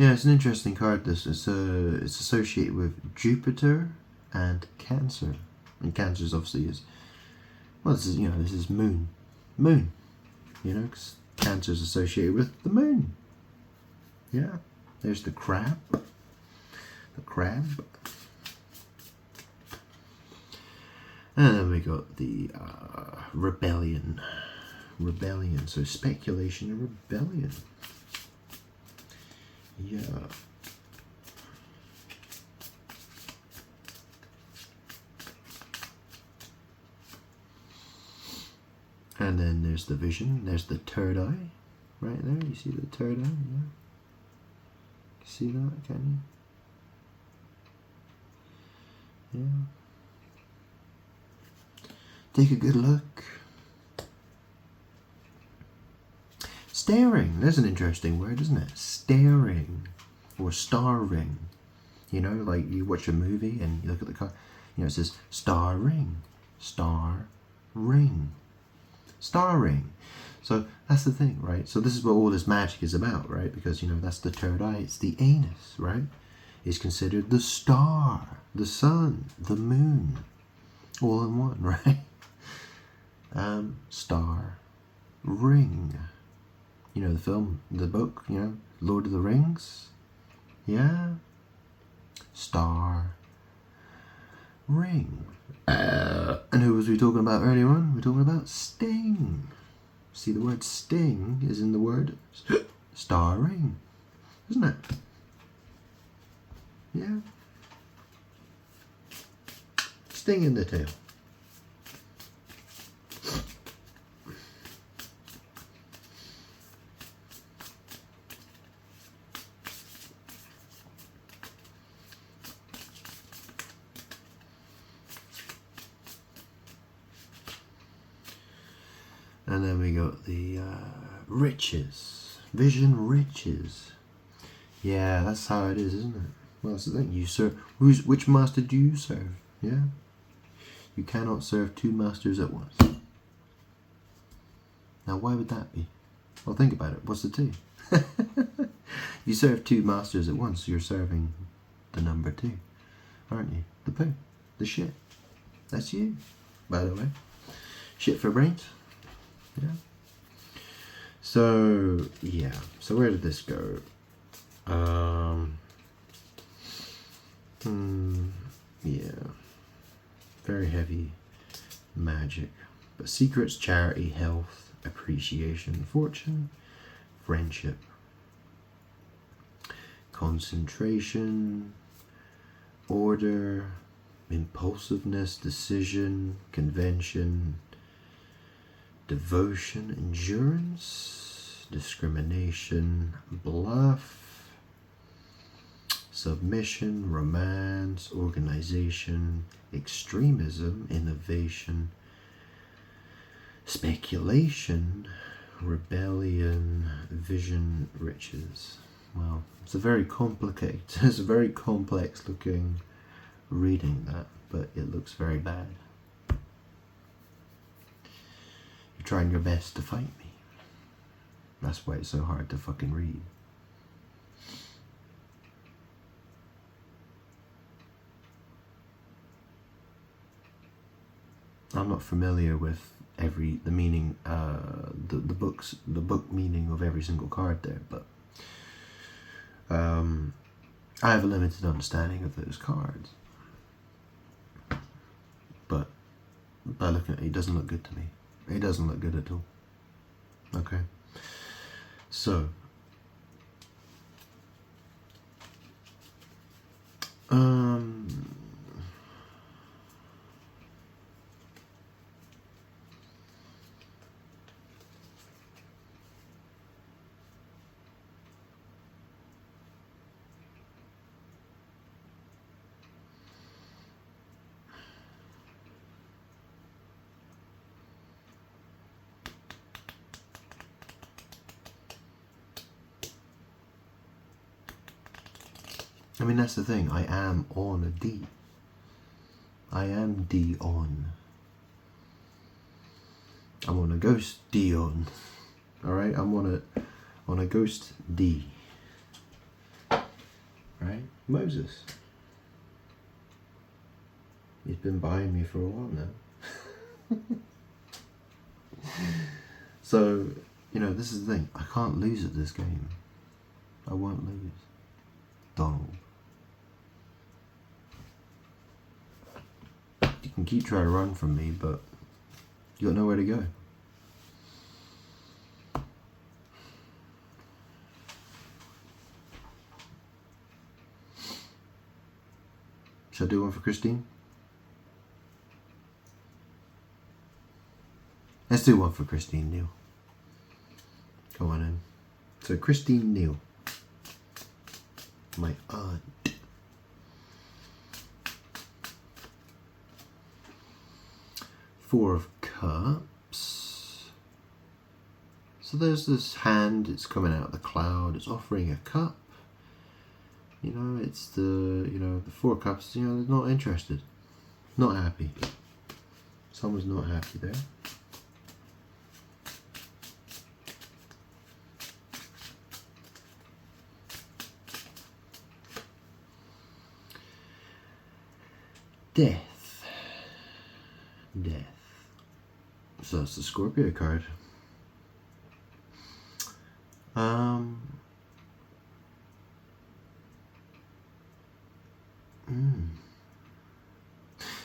Yeah, it's an interesting card. This it's associated with Jupiter and Cancer, and Cancer is obviously well. This is this is moon, because Cancer is associated with the moon. Yeah, there's the crab, and then we got the rebellion. So speculation and rebellion. Yeah. And then there's the vision. There's the third eye. Right there. You see the third eye? Yeah. See that? Can you? Yeah. Take a good look. Staring. There's an interesting word, isn't it? Staring. Or starring. Like you watch a movie and you look at the car. It says starring. Starring. So that's the thing, right? So this is what all this magic is about, right? Because, that's the third eye. It's the anus, right? It's considered the star, the sun, the moon. All in one, right? Star. Ring. The film, the book, Lord of the Rings. Yeah. Star. Ring. And who was we talking about earlier on? We're talking about sting. See, the word sting is in the word star ring, isn't it? Yeah. Sting in the tail. And then we got the riches. Vision riches. Yeah, that's how it is, isn't it? Well, that's the thing. You serve. Which master do you serve? Yeah. You cannot serve two masters at once. Now, why would that be? Well, think about it. What's the two? You serve two masters at once. You're serving the number two, aren't you? The poo. The shit. That's you, by the way. Shit for brains. Yeah. So yeah. So where did this go? Yeah. Very heavy magic. But secrets, charity, health, appreciation, fortune, friendship, concentration, order, impulsiveness, decision, convention, devotion, endurance, discrimination, bluff, submission, romance, organization, extremism, innovation, speculation, rebellion, vision, riches. Well, it's a very complicated, it's a very complex looking reading, that, but it looks very bad. You're trying your best to fight me. That's why it's so hard to fucking read. I'm not familiar with the meaning, the book meaning of every single card there, but I have a limited understanding of those cards. But by looking at it, it doesn't look good to me. It doesn't look good at all. Okay. So, I mean, that's the thing. I am on a D. I am D on. I'm on a ghost D on. Alright? I'm on a ghost D. Right? Moses. He's been buying me for a while now. So, you know, this is the thing. I can't lose at this game. I won't lose. Donald. You can keep trying to run from me, but you got nowhere to go. Should I do one for Christine? Let's do one for Christine Neal. Go on in. So Christine Neal, my aunt. Four of Cups. So there's this hand, it's coming out of the cloud, it's offering a cup. You know, it's the Four of Cups, you know, they're not interested. Not happy. Someone's not happy there. Death. Death. So it's the Scorpio card.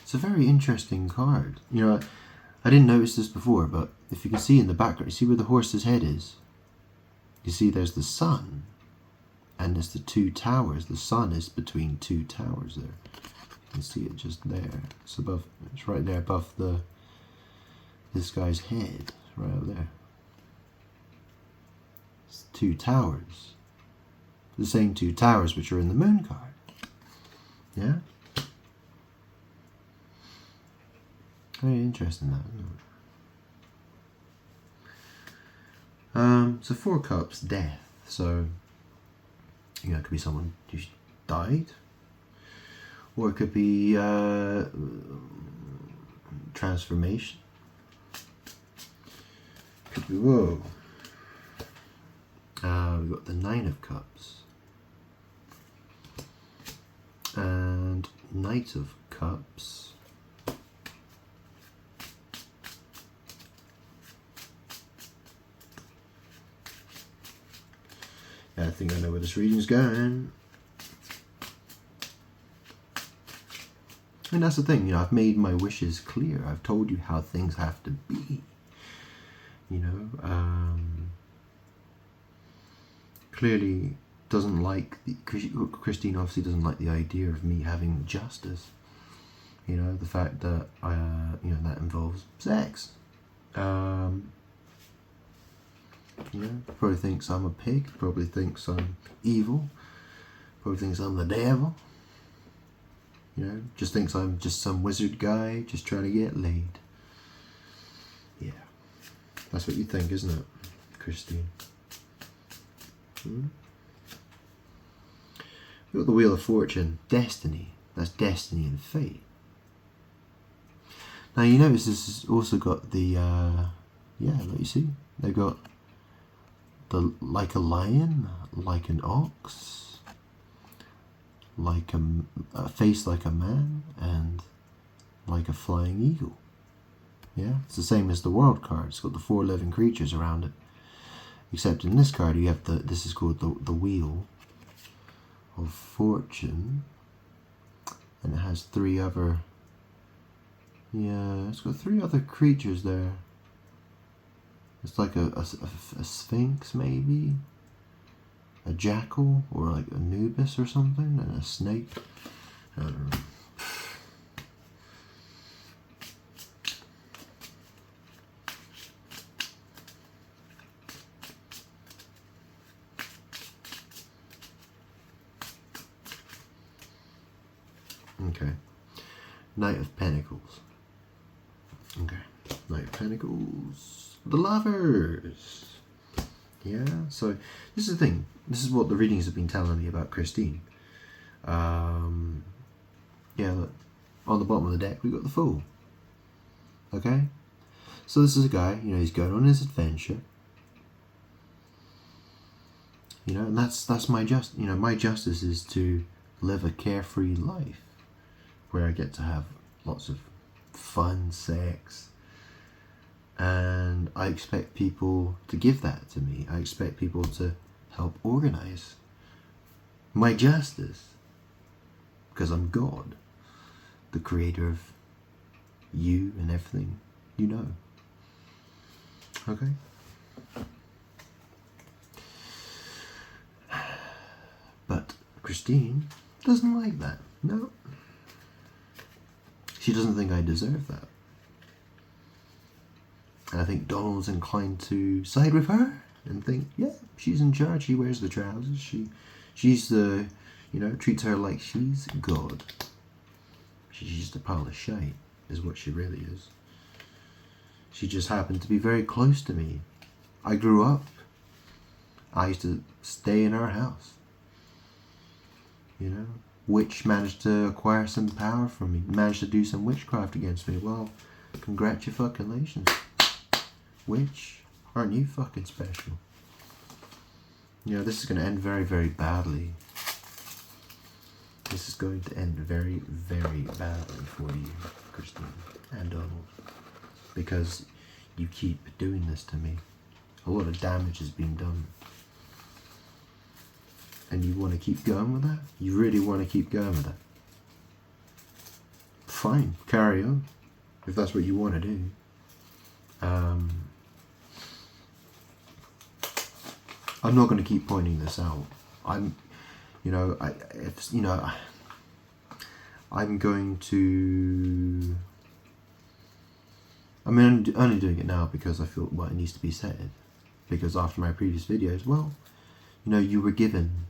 It's a very interesting card. You know, I didn't notice this before, but if you can see in the background, you see where the horse's head is? You see there's the sun, and there's the two towers. The sun is between two towers there. You can see it just there. It's above. It's right there above this guy's head, right up there. It's two towers. The same two towers which are in the moon card. Yeah? Very interesting that, isn't it? So Four Cups, death. So, you know, it could be someone who died. Or it could be transformation. Could be, whoa. We've got the Nine of Cups. And Knight of Cups. I think I know where this reading's going. And that's the thing, you know, I've made my wishes clear. I've told you how things have to be. You know, clearly doesn't like, Christine obviously doesn't like the idea of me having justice. You know, the fact that, you know, that involves sex. You know, probably thinks I'm a pig, probably thinks I'm evil, probably thinks I'm the devil. You know, just thinks I'm just some wizard guy just trying to get laid. Yeah, that's what you think, isn't it, Christine? We've got the Wheel of Fortune, destiny. That's destiny and fate. Now you notice this has also got the, yeah, like you see, they've got like a lion, like an ox, like a face like a man, and like a flying eagle. Yeah, it's the same as the World card. It's got the four living creatures around it. Except in this card you have this is called the Wheel of Fortune, and it has 3 other. Yeah, it's got 3 other creatures there. It's like a sphinx, maybe a jackal, or like Anubis or something, and a snake. I don't know. Okay. Knight of Pentacles. Okay. Knight of Pentacles. The Lovers. Yeah, so this is the thing. This is what the readings have been telling me about Christine. Yeah, look. On the bottom of the deck, we got the Fool. Okay? So this is a guy, you know, he's going on his adventure. You know, and that's my my justice is to live a carefree life where I get to have lots of fun, sex, and I expect people to give that to me. I expect people to help organize my justice, because I'm God, the creator of you and everything you know. Okay? But Christine doesn't like that. No. She doesn't think I deserve that. And I think Donald's inclined to side with her and think, yeah, she's in charge. She wears the trousers. She's the, treats her like she's God. She's just a pile of shite, is what she really is. She just happened to be very close to me. I grew up. I used to stay in our house. Witch managed to acquire some power from me. Managed to do some witchcraft against me. Well, congratulations. Witch, aren't you fucking special? This is going to end very, very badly. This is going to end very, very badly for you, Christine and Donald. Because you keep doing this to me. A lot of damage has been done. And you want to keep going with that? You really want to keep going with that? Fine, carry on. If that's what you want to do. I'm not going to keep pointing this out. I'm going to... I'm only doing it now because I feel it needs to be said. Because after my previous videos, you were given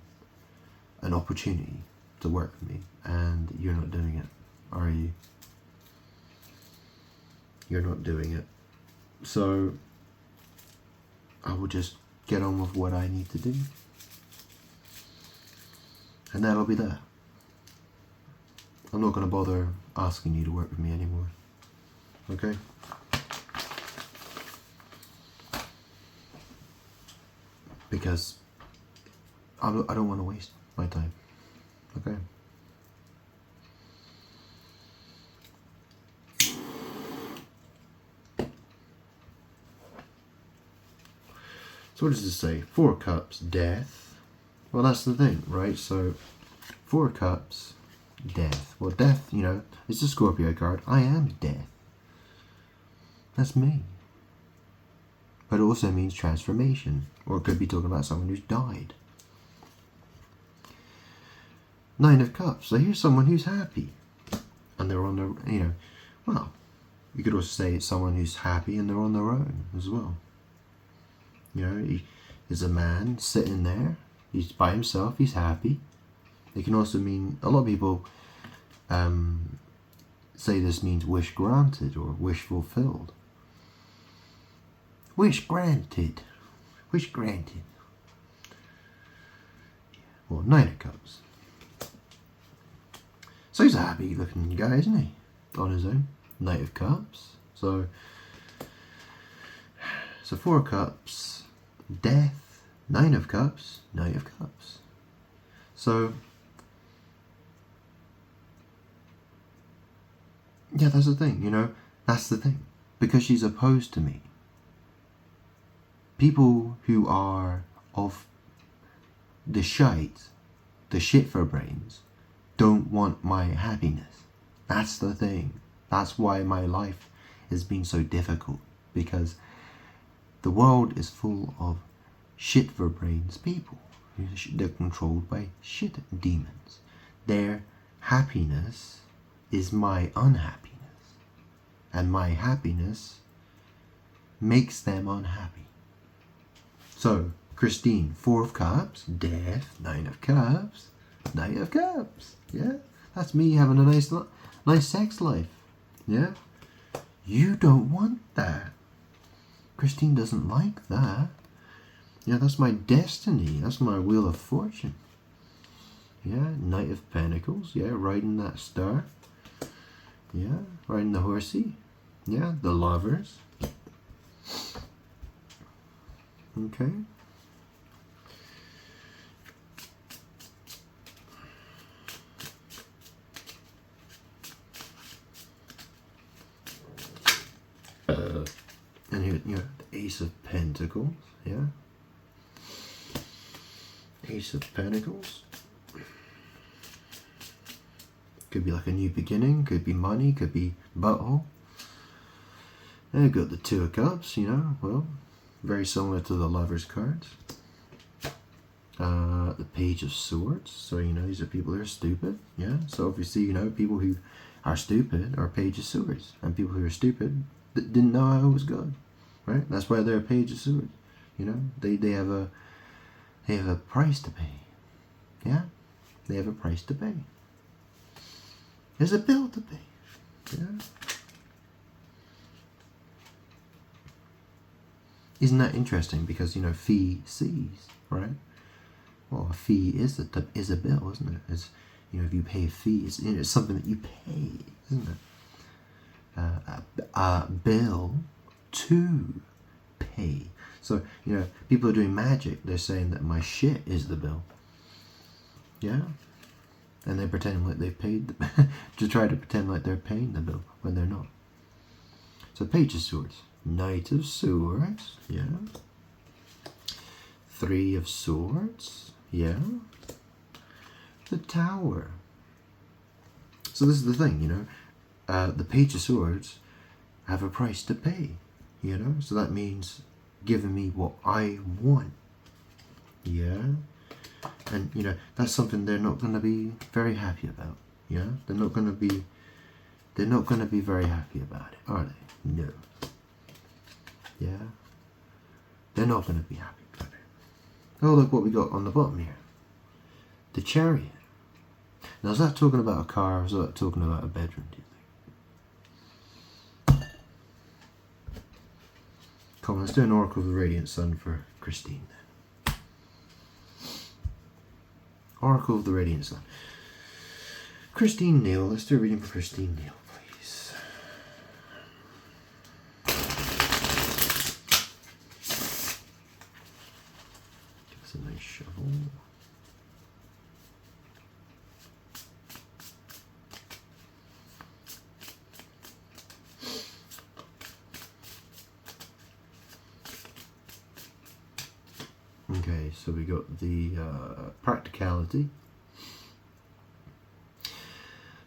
an opportunity to work with me, and you're not doing it, are you? You're not doing it. So I will just get on with what I need to do, and that'll be that. I'm not going to bother asking you to work with me anymore. Okay? Because I don't want to waste my time. Okay? So what does this say? 4 Cups, Death. Well, that's the thing, right? So 4 Cups, Death. Well, Death, it's a Scorpio card. I am Death. That's me. But it also means transformation. Or it could be talking about someone who's died. 9 of Cups. So here's someone who's happy. And they're on their, well, you could also say it's someone who's happy and they're on their own as well. He is a man sitting there. He's by himself. He's happy. It can also mean, a lot of people say this means wish granted or wish fulfilled. Wish granted. Wish granted. Well, 9 of Cups. So he's a happy looking guy, isn't he? On his own. Knight of Cups. So 4 Cups, Death, 9 of Cups, Knight of Cups. So, yeah, that's the thing, that's the thing. Because she's opposed to me. People who are of the shite the shit for brains don't want my happiness. That's the thing. That's why my life has been so difficult, because the world is full of shit for brains people. They're controlled by shit demons. Their happiness is my unhappiness, and my happiness makes them unhappy. So, Christine, 4 of Cups, Death, 9 of Cups, Knight of Cups. Yeah, that's me having a nice sex life. Yeah, you don't want that. Christine doesn't like that. Yeah, that's my destiny. That's my wheel of fortune. Yeah, Knight of Pentacles. Yeah, riding that star. Yeah, riding the horsey. Yeah, the Lovers. Okay. And here, you know, the Ace of Pentacles. Yeah. Ace of Pentacles. Could be like a new beginning, could be money, could be butthole. And you've got the 2 of Cups, you know, well, very similar to the Lovers cards. The Page of Swords, so you know, these are people who are stupid, yeah. So obviously, you know, people who are stupid are Page of Swords, and people who are stupid didn't know how it was good, right? That's why they're a Page of Swords, you know. They have a price to pay, yeah. They have a price to pay. There's a bill to pay, yeah. Isn't that interesting? Because, you know, fee sees, right? Well, a fee is a bill, isn't it? It's, you know, if you pay a fee, it's something that you pay, isn't it? A bill to pay. So, you know, people are doing magic. They're saying that my shit is the bill. Yeah? And they're pretending like they've paid to try to pretend like they're paying the bill when they're not. So, Page of Swords. Knight of Swords. Yeah. 3 of Swords. Yeah. The Tower. So this is the thing, you know. The Page of Swords have a price to pay, you know. So that means giving me what I want. Yeah. And, you know, that's something they're not going to be very happy about. Yeah. They're not going to be very happy about it, are they? No. Yeah. They're not going to be happy about it. Oh, look what we got on the bottom here. The Chariot. Now, is that talking about a car, or is that talking about a bedroom, do you think? Come on, let's do an Oracle of the Radiant Sun for Christine then. Oracle of the Radiant Sun. Christine Neal. Let's do a reading for Christine Neal, please. Give us a nice shovel. Okay, so we got the practicality.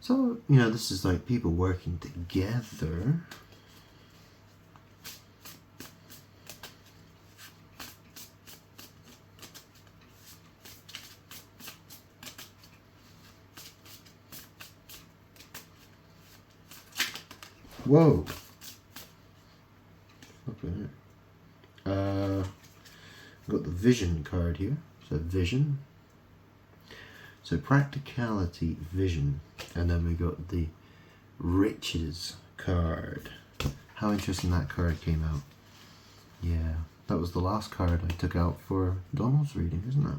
So, you know, this is like people working together. Whoa. Okay. Got the Vision card here. So Vision. So practicality, vision. And then we got the Riches card. How interesting that card came out. Yeah, that was the last card I took out for Donald's reading, isn't it?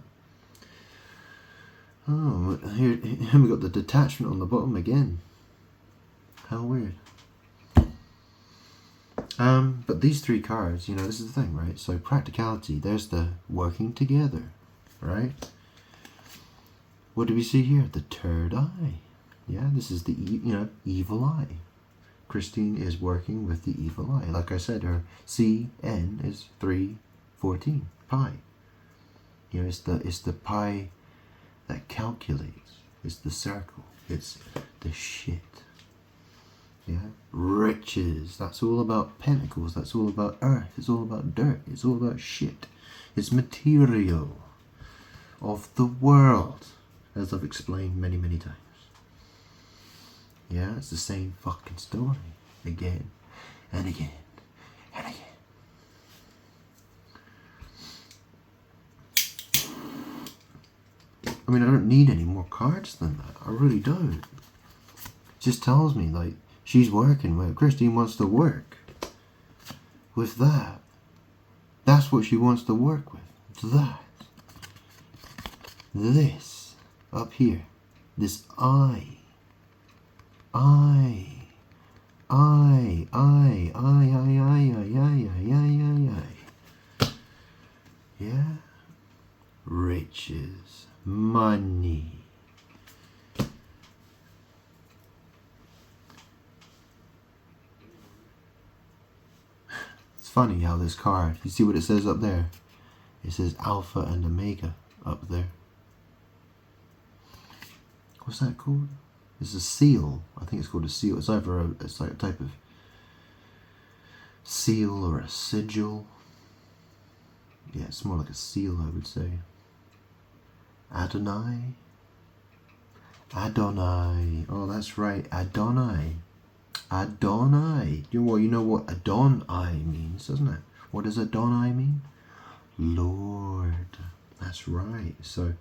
Oh, here we got the Detachment on the bottom again. How weird. But these 3 cards, you know, this is the thing, right? So practicality, there's the working together, right? What do we see here? The third eye. Yeah, this is the, you know, evil eye. Christine is working with the evil eye. Like I said, her CN is 314, pi. You know, it's the pi that calculates. It's the circle. It's the shit. Yeah? Riches. That's all about pentacles. That's all about earth. It's all about dirt. It's all about shit. It's material of the world, as I've explained many, many times. Yeah, it's the same fucking story again and again and again. I mean, I don't need any more cards than that. I really don't. It just tells me, like, she's working with, Christine wants to work with that. That's what she wants to work with. That. This. Up here. This I. Yeah? Riches. Money. It's funny how this card, you see what it says up there? It says Alpha and Omega up there. What's that called? It's a seal. I think it's called a seal. It's either it's like a type of seal or a sigil. Yeah, it's more like a seal, I would say. Adonai. Adonai. Oh, that's right. Adonai. Adonai. You know what Adonai means, doesn't it? What does Adonai mean? Lord. That's right. So,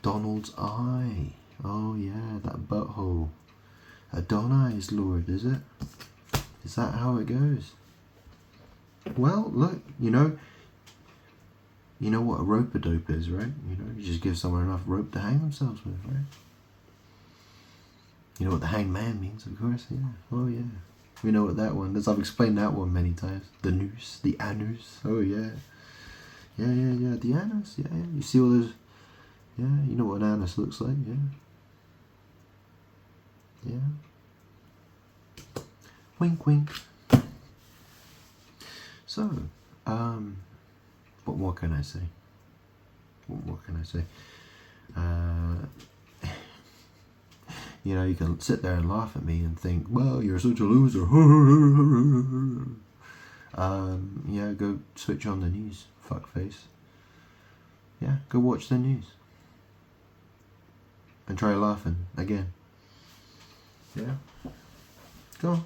Donald's eye. Oh yeah, that butthole. Adonai is Lord, is it? Is that how it goes? Well, look, you know what a rope-a-dope is, right? You know, you just give someone enough rope to hang themselves with, right? You know what the hangman means, of course, yeah. Oh yeah. We know what that one is. I've explained that one many times. The noose, the anus. Oh yeah. Yeah. The anus, yeah. You see all those, yeah, you know what an anus looks like, yeah. Yeah. Wink, wink. So, what more can I say? What more can I say? You know, you can sit there and laugh at me and think, well, you're such a loser. Yeah, go switch on the news, fuckface. Yeah, go watch the news. And try laughing again. Yeah? Go on.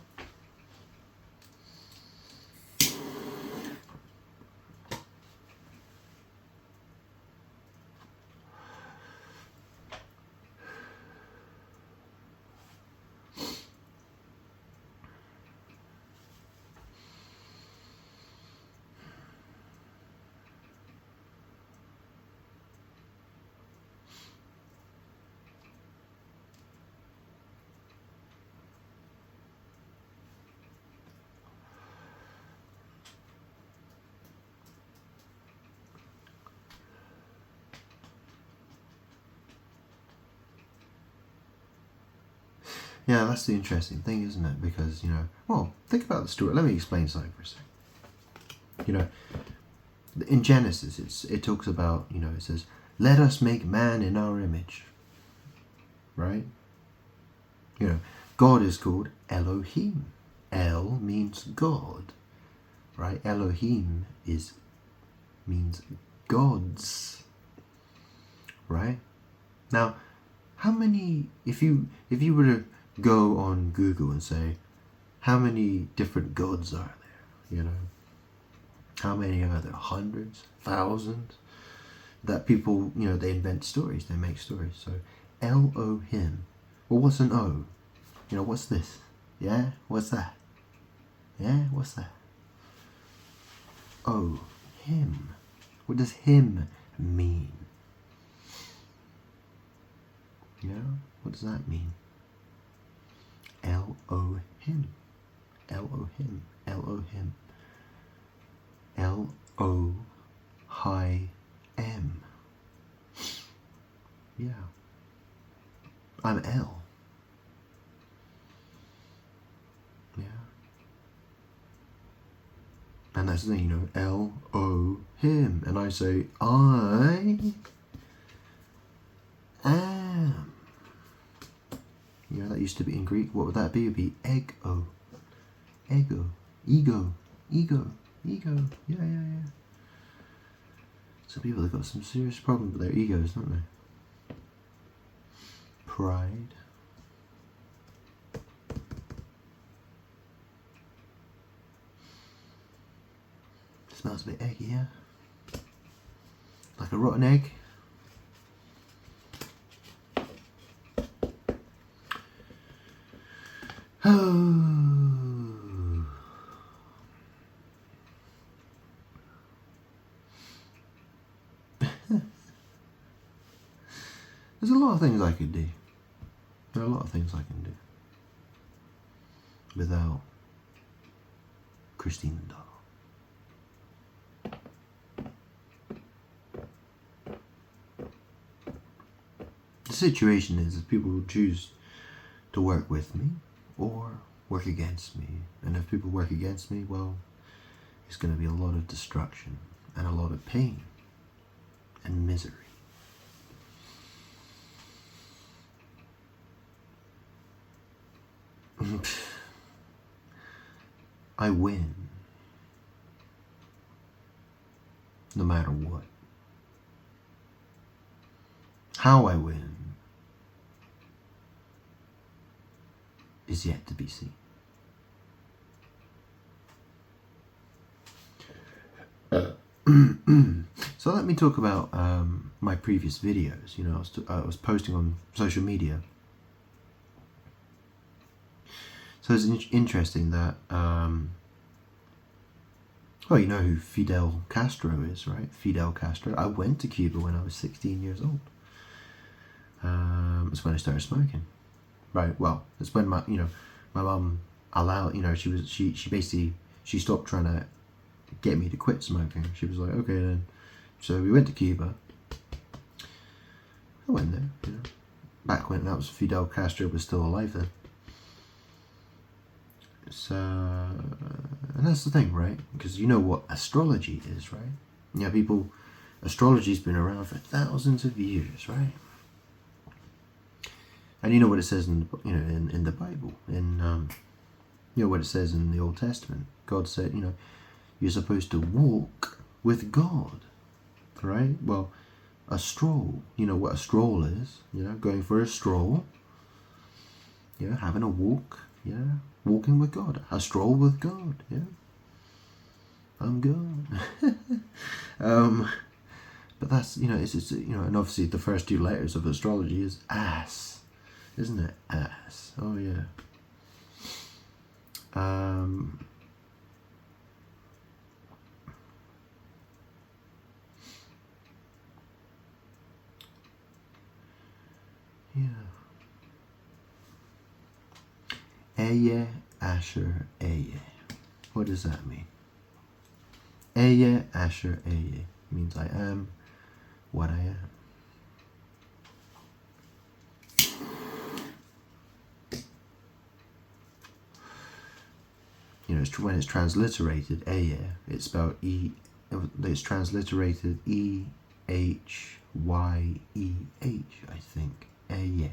Yeah, that's the interesting thing, isn't it? Because, you know, well, think about the story. Let me explain something for a second. You know, in Genesis, it talks about, you know, it says, let us make man in our image. Right? You know, God is called Elohim. El means God. Right? Elohim means gods. Right? Now, how many, if you were to go on Google and say, how many different gods are there? You know, how many are there? Hundreds? Thousands? That people, you know, they invent stories, they make stories. So, Elohim. Well, what's an O? You know, what's this? Yeah? What's that? Yeah? What's that? Oh, him. What does him mean? Yeah? What does that mean? Elohim. Elohim. Elohim. L-O-H-I-M. Yeah. I'm L. Yeah. And that's the thing, you know, L-O-Him. And I say, I am. You know, that used to be in Greek. What would that be? It would be ego. Ego. Ego. Ego. Ego. Yeah, yeah, yeah. Some people have got some serious problems with their egos, don't they? Pride. Smells a bit eggy, yeah? Like a rotten egg. Oh. There's a lot of things I could do. There are a lot of things I can do without Christine Dahl. The situation is people will choose to work with me or work against me. And if people work against me, well, it's going to be a lot of destruction and a lot of pain and misery. I win no matter what. How I win is yet to be seen. So let me talk about my previous videos. You know, I was posting on social media. So it's interesting that, well, you know who Fidel Castro is, right? Fidel Castro. I went to Cuba when I was 16 years old. That's when I started smoking. Right. Well, it's when my mum allowed. You know, she basically stopped trying to get me to quit smoking. She was like, okay then. So we went to Cuba. I went there. You know, back when that was Fidel Castro was still alive then. So, and that's the thing, right? Because you know what astrology is, right? Yeah, astrology's been around for thousands of years, right? And you know what it says in the Bible, you know what it says in the Old Testament. God said, you know, you're supposed to walk with God, right? Well, a stroll. You know what a stroll is? You know, going for a stroll. Yeah, having a walk. Yeah, walking with God. A stroll with God. Yeah, I'm God. But that's, you know, it's you know, and obviously the first two letters of astrology is ass, isn't it? Ass. Oh yeah. Yeah. Eye, Asher, Eye. What does that mean? Eye, Asher, Eye means I am what I am. You know, when it's transliterated, Eye, it's spelled E. It's transliterated E-H-Y-E-H, I think. Eye.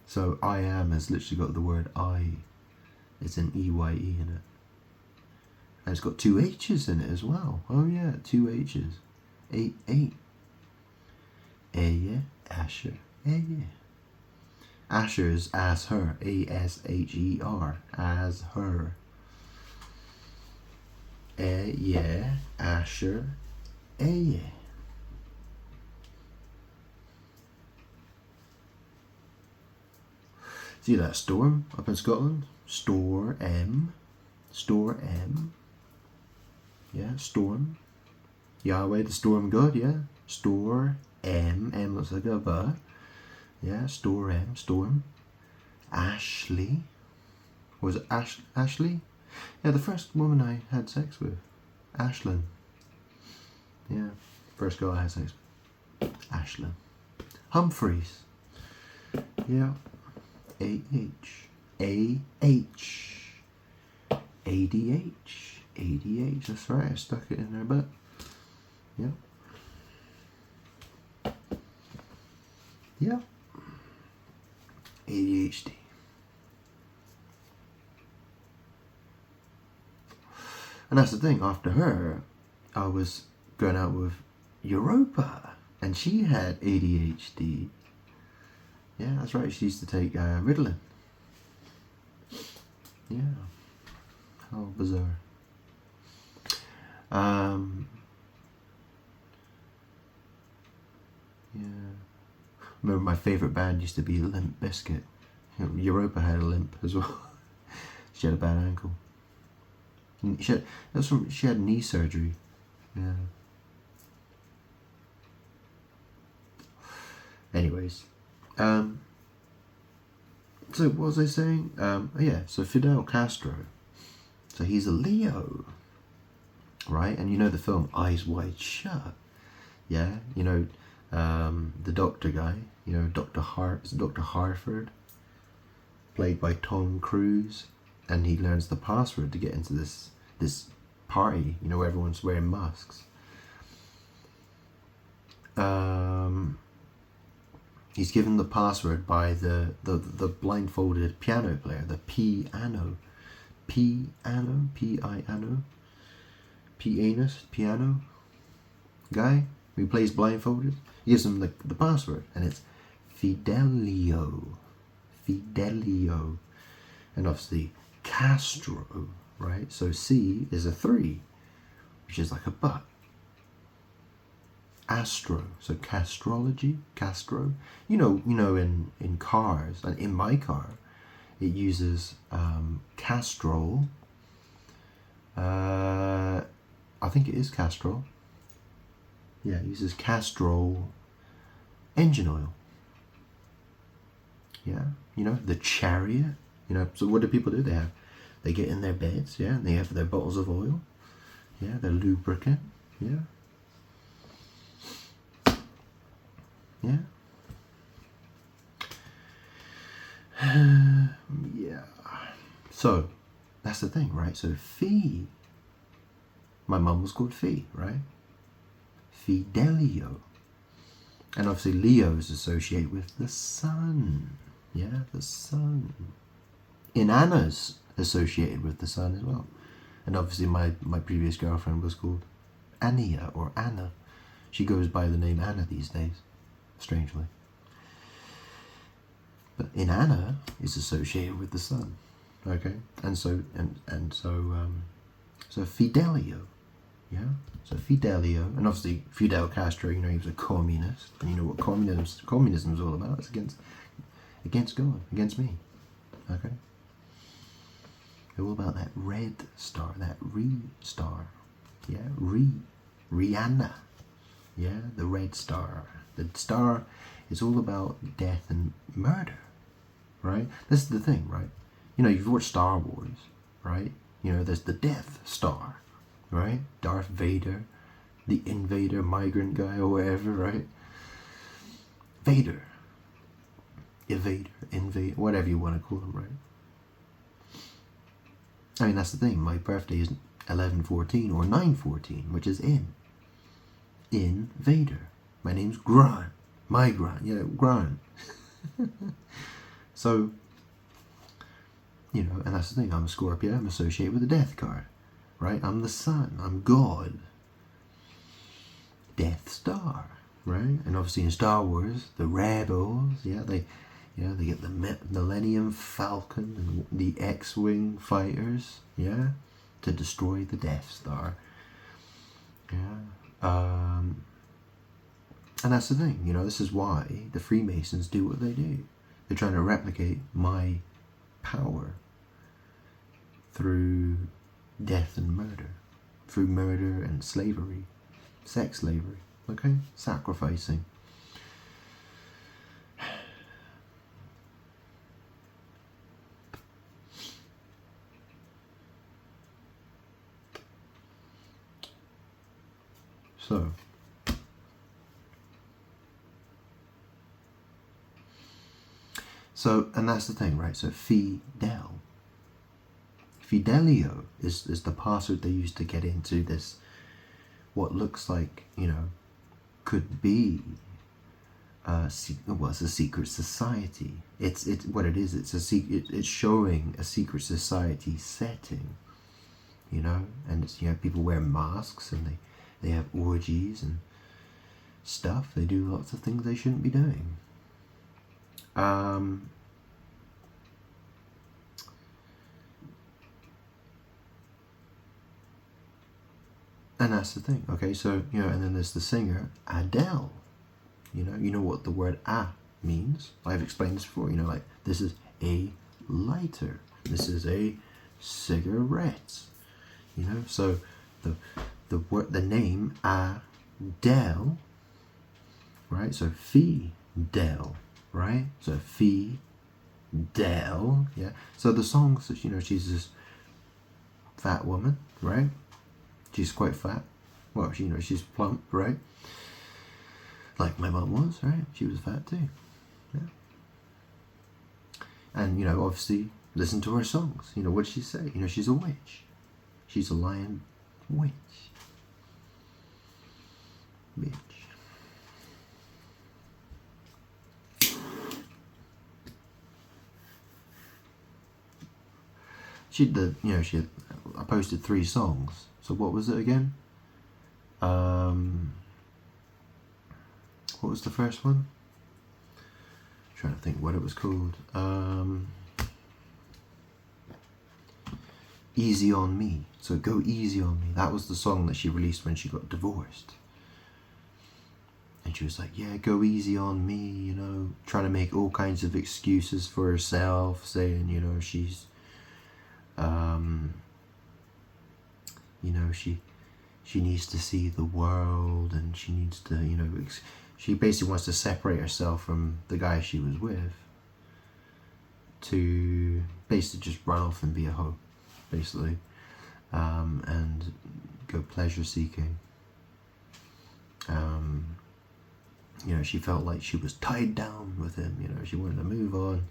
So I am has literally got the word I. It's an E-Y-E in it. And it's got two H's in it as well. Oh yeah, two H's. 8. Eye, Asher, Eye. Asher is as her. A-S-H-E-R. As her. Eye, Asher, Eye. See that storm up in Scotland? Storm. Yeah, storm. Yahweh, the storm god, yeah. Storm. M looks like a B. Yeah, storm. Ashley. Was it Ashley? Yeah, the first woman I had sex with. Ashlyn. Yeah, first girl I had sex with. Ashlyn. Humphreys. Yeah. A-H. A-H. A-D-H. A-D-H. That's right, I stuck it in their butt. Yep. Yeah. ADHD. And that's the thing, after her, I was going out with Europa, and she had ADHD. Yeah, that's right, she used to take Ritalin. Yeah. How bizarre. Yeah. Remember my favourite band used to be Limp Bizkit. Europa had a limp as well. She had a bad ankle. She had knee surgery. Yeah. Anyways, so what was I saying? Yeah. So Fidel Castro. So he's a Leo, right? And you know the film Eyes Wide Shut. Yeah. You know, the doctor guy. You know, Dr. Harford, played by Tom Cruise, and he learns the password to get into this party, you know, where everyone's wearing masks. He's given the password by the blindfolded piano player, the piano guy who plays blindfolded. He gives him the password, and it's Fidelio, and obviously Castro, right? So C is a 3, which is like a butt. Astro, so castrology, Castro. You know, in cars, and in my car, it uses Castrol. I think it is Castrol. Yeah, it uses Castrol engine oil. Yeah, you know, the Chariot. You know, so what do people do? They get in their beds, yeah, and they have their bottles of oil, yeah, their lubricant, yeah. Yeah. Yeah. So, that's the thing, right? So, Fee. My mum was called Fee, right? Fidelio. And obviously, Leo is associated with the sun. Yeah, the sun. Inanna's associated with the sun as well. And obviously, my previous girlfriend was called Ania or Anna. She goes by the name Anna these days, strangely. But Inanna is associated with the sun. Okay, and so Fidelio, yeah. So Fidelio, and obviously Fidel Castro. You know, he was a communist, and you know what communism is all about. It's against God, against me. Okay, it's all about that red star, that star, yeah, Rihanna, yeah, the red star. The star is all about death and murder, right? This is the thing, right? You know, you've watched Star Wars, right? You know, there's the Death Star, right? Darth Vader, the invader, migrant guy, or whatever, right? Vader, evader, invader, whatever you want to call him, right? I mean, that's the thing. My birthday is 11/14 or 9/14, which is in Vader. My name's Grant. My Grant, yeah, Grant. So, you know, and that's the thing. I'm a Scorpio. I'm associated with the death card, right? I'm the sun. I'm God. Death Star, right? And obviously in Star Wars, the rebels, yeah, they get the Millennium Falcon and the X-wing fighters, yeah, to destroy the Death Star. Yeah. And that's the thing, you know, this is why the Freemasons do what they do. They're trying to replicate my power through death and murder, through murder and slavery, sex slavery, okay? Sacrificing. So, and that's the thing, right? So Fidelio is the password they use to get into this, what looks like, you know, could be well, it's a secret society. It's what it is. It's a secret. It's showing a secret society setting, you know, and it's, you know, people wear masks and they have orgies and stuff. They do lots of things they shouldn't be doing. And that's the thing. Okay, so, you know, and then there's the singer Adele. You know what the word "a" means. I've explained this before. You know, like, this is a lighter. This is a cigarette. You know, so the name Adele, right? So Fidel, right? So Fidel, yeah. So the songs, you know, she's this fat woman, right? She's quite fat. Well, you know, she's plump, right? Like my mum was, right? She was fat too. Yeah. And, you know, obviously, listen to her songs. You know, what did she say? You know, she's a witch. She's a lion witch. Bitch. I posted 3 songs. So what was it again? What was the first one? I'm trying to think what it was called. Easy on Me. So Go Easy on Me. That was the song that she released when she got divorced. And she was like, yeah, go easy on me, you know, trying to make all kinds of excuses for herself, saying, you know, she's, you know, she needs to see the world, and she needs to, you know, she basically wants to separate herself from the guy she was with to basically just run off and be a hoe, basically, and go pleasure seeking. You know, she felt like she was tied down with him. You know, she wanted to move on,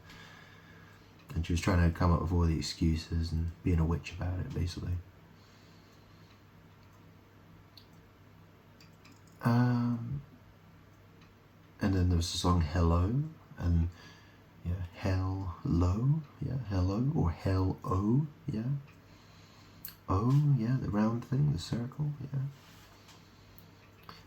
and she was trying to come up with all the excuses and being a witch about it, basically. And then there was the song Hello, and yeah, Hello, yeah, hello, or Hell-O, yeah. Oh, yeah, the round thing, the circle, yeah.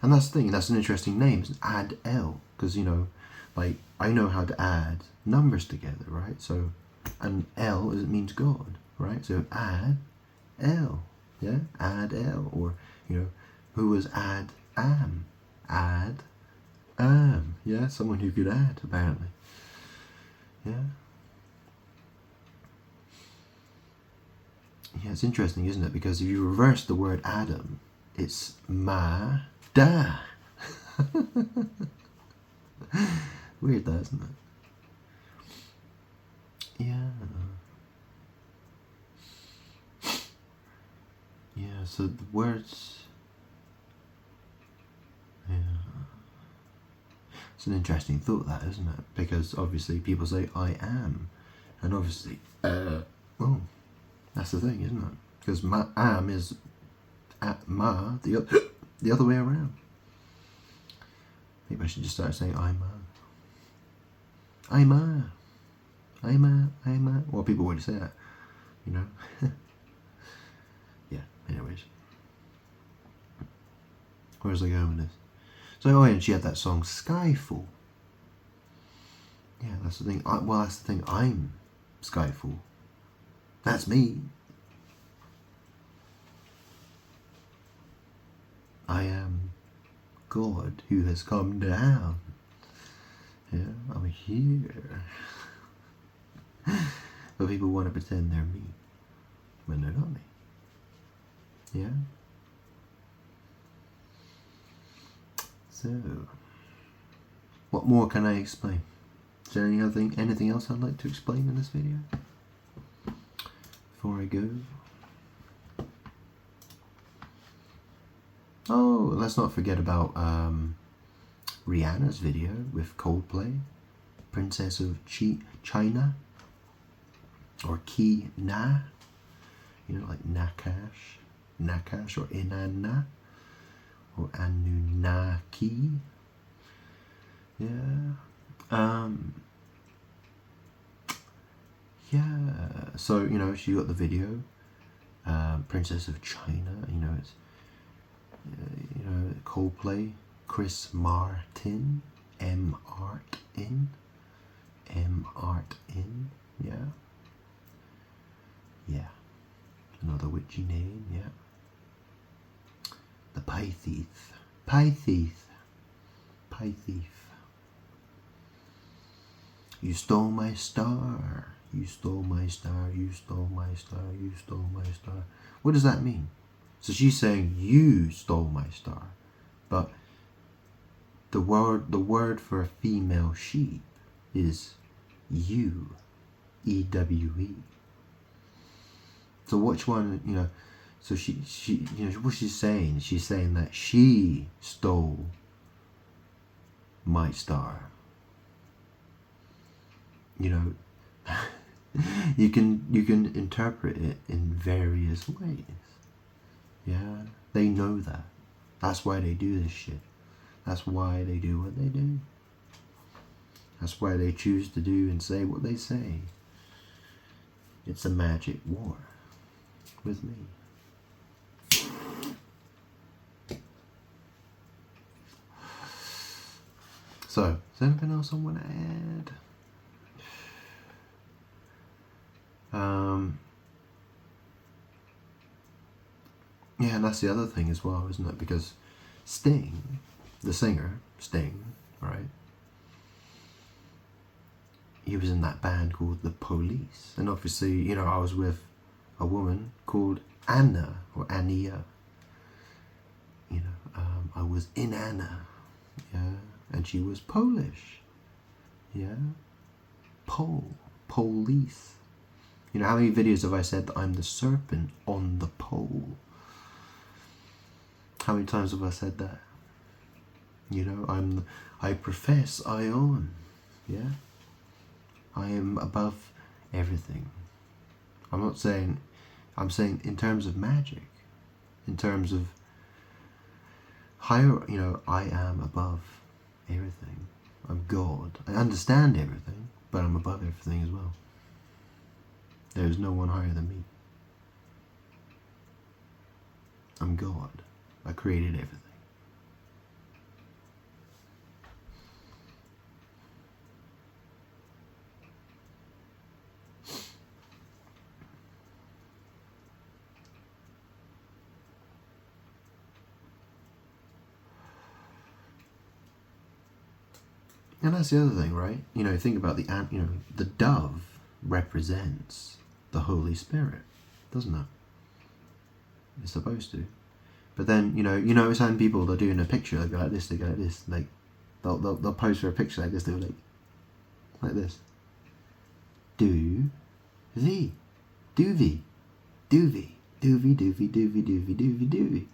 And that's the thing, that's an interesting name, it's Adele, because, you know, like, I know how to add numbers together, right? So, and L is, it means God, right? So, Ad-El, yeah, Adele, or, you know, who was Ad-Am? Ad-Am, yeah, someone who could add, apparently, yeah. Yeah, it's interesting, isn't it? Because if you reverse the word Adam, it's Ma-Da. Weird that, isn't it? Yeah. Yeah, so the words... Yeah. It's an interesting thought, that, isn't it? Because obviously people say, I am. And obviously, well, that's the thing, isn't it? Because am is at ma, the other way around. Maybe I should just start saying I'm a. Well, people would say that, you know. Yeah, anyways. Where's I going with this? So, oh, and she had that song Skyfall. Yeah, that's the thing. Well, that's the thing. I'm Skyfall. That's me. I am God who has come down. Yeah, I'm here. But people want to pretend they're me when they're not me. Yeah? So, what more can I explain? Is there anything else I'd like to explain in this video? Before I go? Oh, let's not forget about Rihanna's video with Coldplay, Princess of China, or Ki Na, you know, like Nakash, or Inanna, or Anunnaki. Yeah. Yeah. So, you know, she got the video. Princess of China, you know, it's Coldplay, Chris Martin, M. Martin, yeah, yeah, another witchy name, yeah. The Pytheth, Pytheth. You stole my star. You stole my star. You stole my star. You stole my star. What does that mean? So she's saying you stole my star, but the word for a female sheep is ewe, E-W-E. So which one, you know? So she, you know, what she's saying that she stole my star. You know, you can interpret it in various ways. Yeah, they know that. That's why they do this shit. That's why they do what they do. That's why they choose to do and say what they say. It's a magic war with me. So, is there anything else I want to add? Yeah, and that's the other thing as well, isn't it? Because Sting, the singer, Sting, right? He was in that band called The Police. And obviously, you know, I was with a woman called Anna, or Ania. You know, I was in Anna, yeah? And she was Polish, yeah? Police. You know, how many videos have I said that I'm the serpent on the pole? How many times have I said that? You know, I profess Ion, yeah? I am above everything. I'm saying in terms of magic, in terms of higher, you know, I am above everything. I'm God. I understand everything, but I'm above everything as well. There is no one higher than me. I'm God. I created everything. And that's the other thing, right? You know, think about the dove represents the Holy Spirit, doesn't it? It's supposed to. But then, you know, some people, they're doing a picture, they go like this, like, they'll pose for a picture like this, they'll like this. Do-thee, doovie, doovie, doovie, doovie, doovie, doovie, doovie, doovie.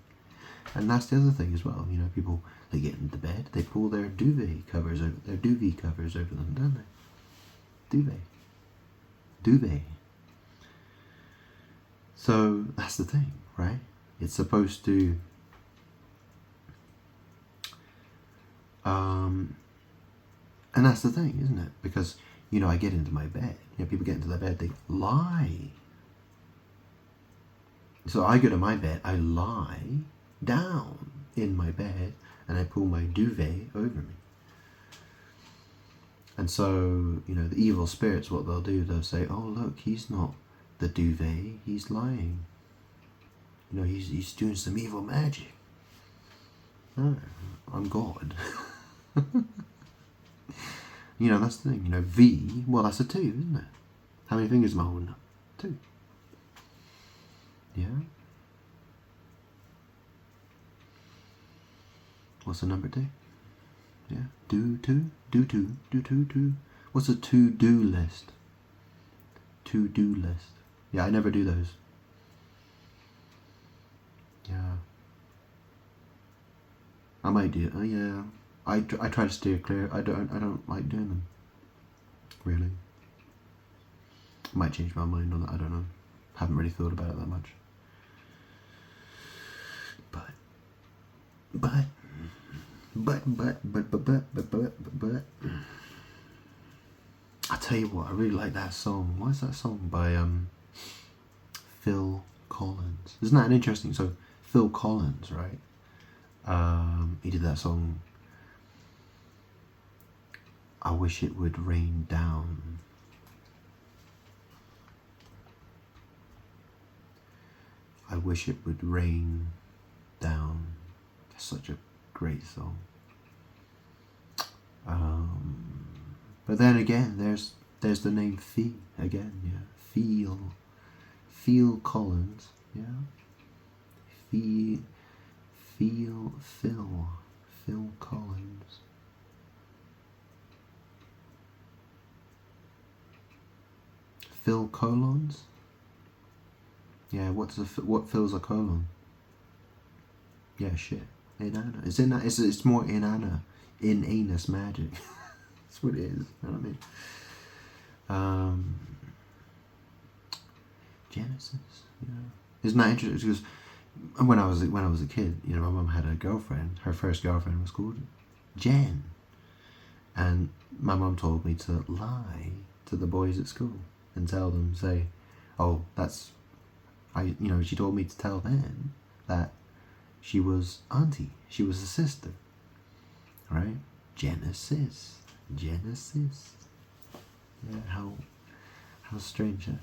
And that's the other thing as well, you know, people, they get into bed, they pull their duvet covers over them, don't they? Duvet. So that's the thing, right? It's supposed to and that's the thing, isn't it? Because, you know, I get into my bed. You know, people get into their bed, they lie. So I go to my bed, I lie down in my bed, and I pull my duvet over me. And so, you know, the evil spirits, what they'll do, they'll say, oh, look, he's not the duvet, he's lying. You know, he's doing some evil magic. No, I'm God. You know, that's the thing. You know, V, well, that's a 2, isn't it? How many fingers am I holding up? 2. Yeah. What's the number 2? Yeah. Do 2. What's a to-do list? To-do list. Yeah, I never do those. Yeah. I might do it. Oh yeah. I try to steer clear. I don't like doing them. Really. I might change my mind on that. I don't know. Haven't really thought about it that much. But I tell you what, I really like that song. What is that song by Phil Collins? Isn't that an interesting? So Phil Collins, right? He did that song. I wish it would rain down. I wish it would rain down. That's such a great song. But then again, there's the name Phil again. Yeah, Phil Collins. Yeah, Phil Collins. Phil colons. Yeah, what fills a colon? Yeah, shit. Inanna. It's in that. It's more inanna. In anus magic. That's what it is. You know what I mean? Genesis. Yeah. Isn't that interesting? Because when I was a kid, you know, my mum had a girlfriend. Her first girlfriend was called Jen, and my mum told me to lie to the boys at school and tell them, say, oh, that's. She told me to tell them that she was auntie. She was a sister. Right? Genesis. Yeah, how strange, huh?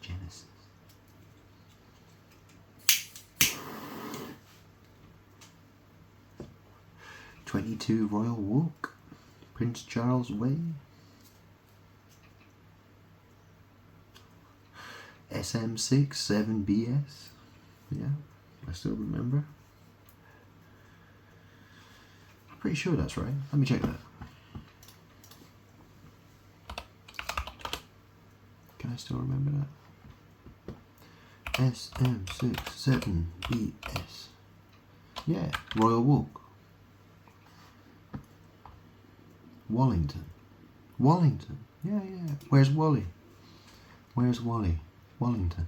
Genesis. (22) Royal Walk, Prince Charles Way. SM6 7BS. Yeah, I still remember. I'm pretty sure that's right. Let me check that. Can I still remember that? SM6 7BS. Yeah, Royal Walk. Wallington. Yeah. Where's Wally? Wallington.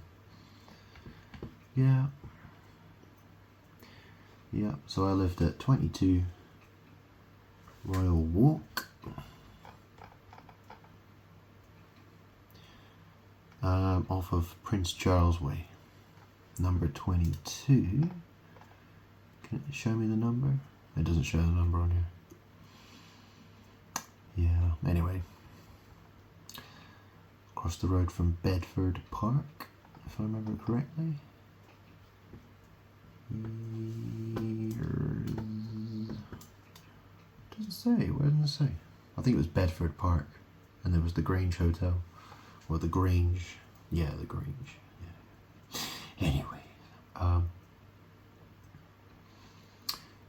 Yeah. So I lived at 22 Royal Walk. Off of Prince Charles Way. Number 22. Can it show me the number? It doesn't show the number on here. Yeah, anyway. Across the road from Bedford Park, if I remember correctly. Doesn't say. Where does it say? I think it was Bedford Park, and there was the Grange Hotel, or the Grange. Yeah, the Grange. Yeah. Anyway,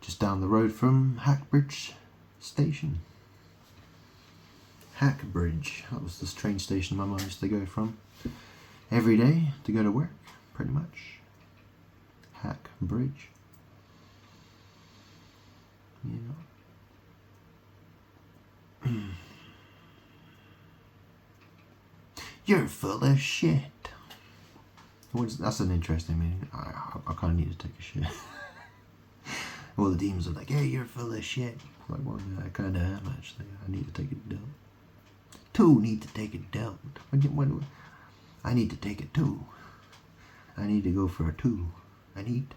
just down the road from Hackbridge Station. Hackbridge. That was the train station my mum used to go from every day to go to work, pretty much. Hackbridge. Yeah. You're full of shit. That's an interesting meaning. I kind of need to take a shit. All the demons are like, hey, you're full of shit. I'm like, well, yeah, I kind of am, actually. I need to take a dump. Two need to take a dump. I need to take a two. I need to go for a two. I need.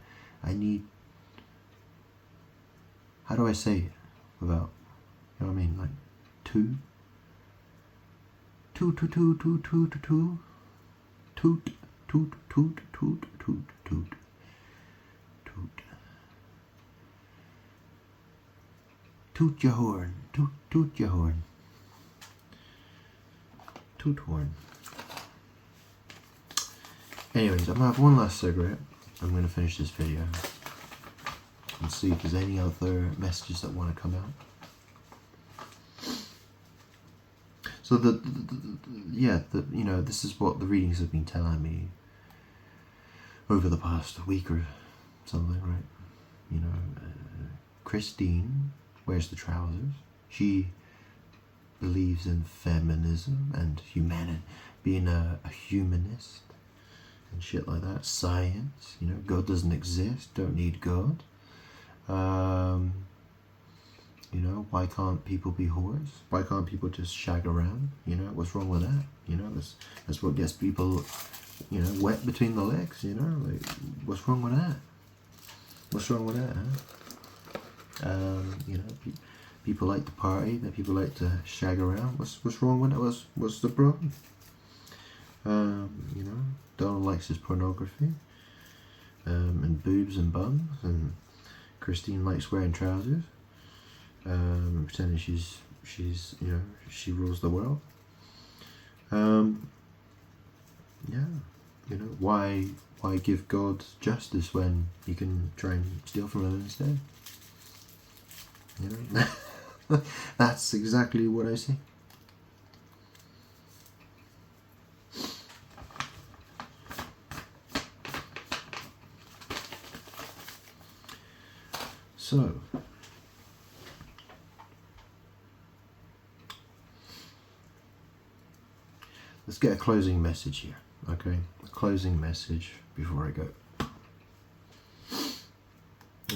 How do I say it without, you know what I mean? Like, two. Toot. Toot. Toot your horn. Toot your horn. Toot horn. Anyways, I'm gonna have one last cigarette. I'm gonna finish this video and see if there's any other messages that want to come out. So this is what the readings have been telling me over the past week or something, right? You know, Christine wears the trousers. She believes in feminism and humanity, being a humanist and shit like that. Science, you know, God doesn't exist, don't need God. You know, why can't people be whores? Why can't people just shag around? You know, what's wrong with that? You know, that's what gets people, you know, wet between the legs. You know, like, what's wrong with that? What's wrong with that? Huh? You know, people like to party. That people like to shag around. What's wrong with that? What's the problem? You know, Donald likes his pornography, and boobs and bums, and Christine likes wearing trousers. Pretending she's you know, she rules the world. Yeah, you know, why give God justice when you can try and steal from him instead? You know, that's exactly what I see. So. Let's get a closing message here, okay? A closing message before I go.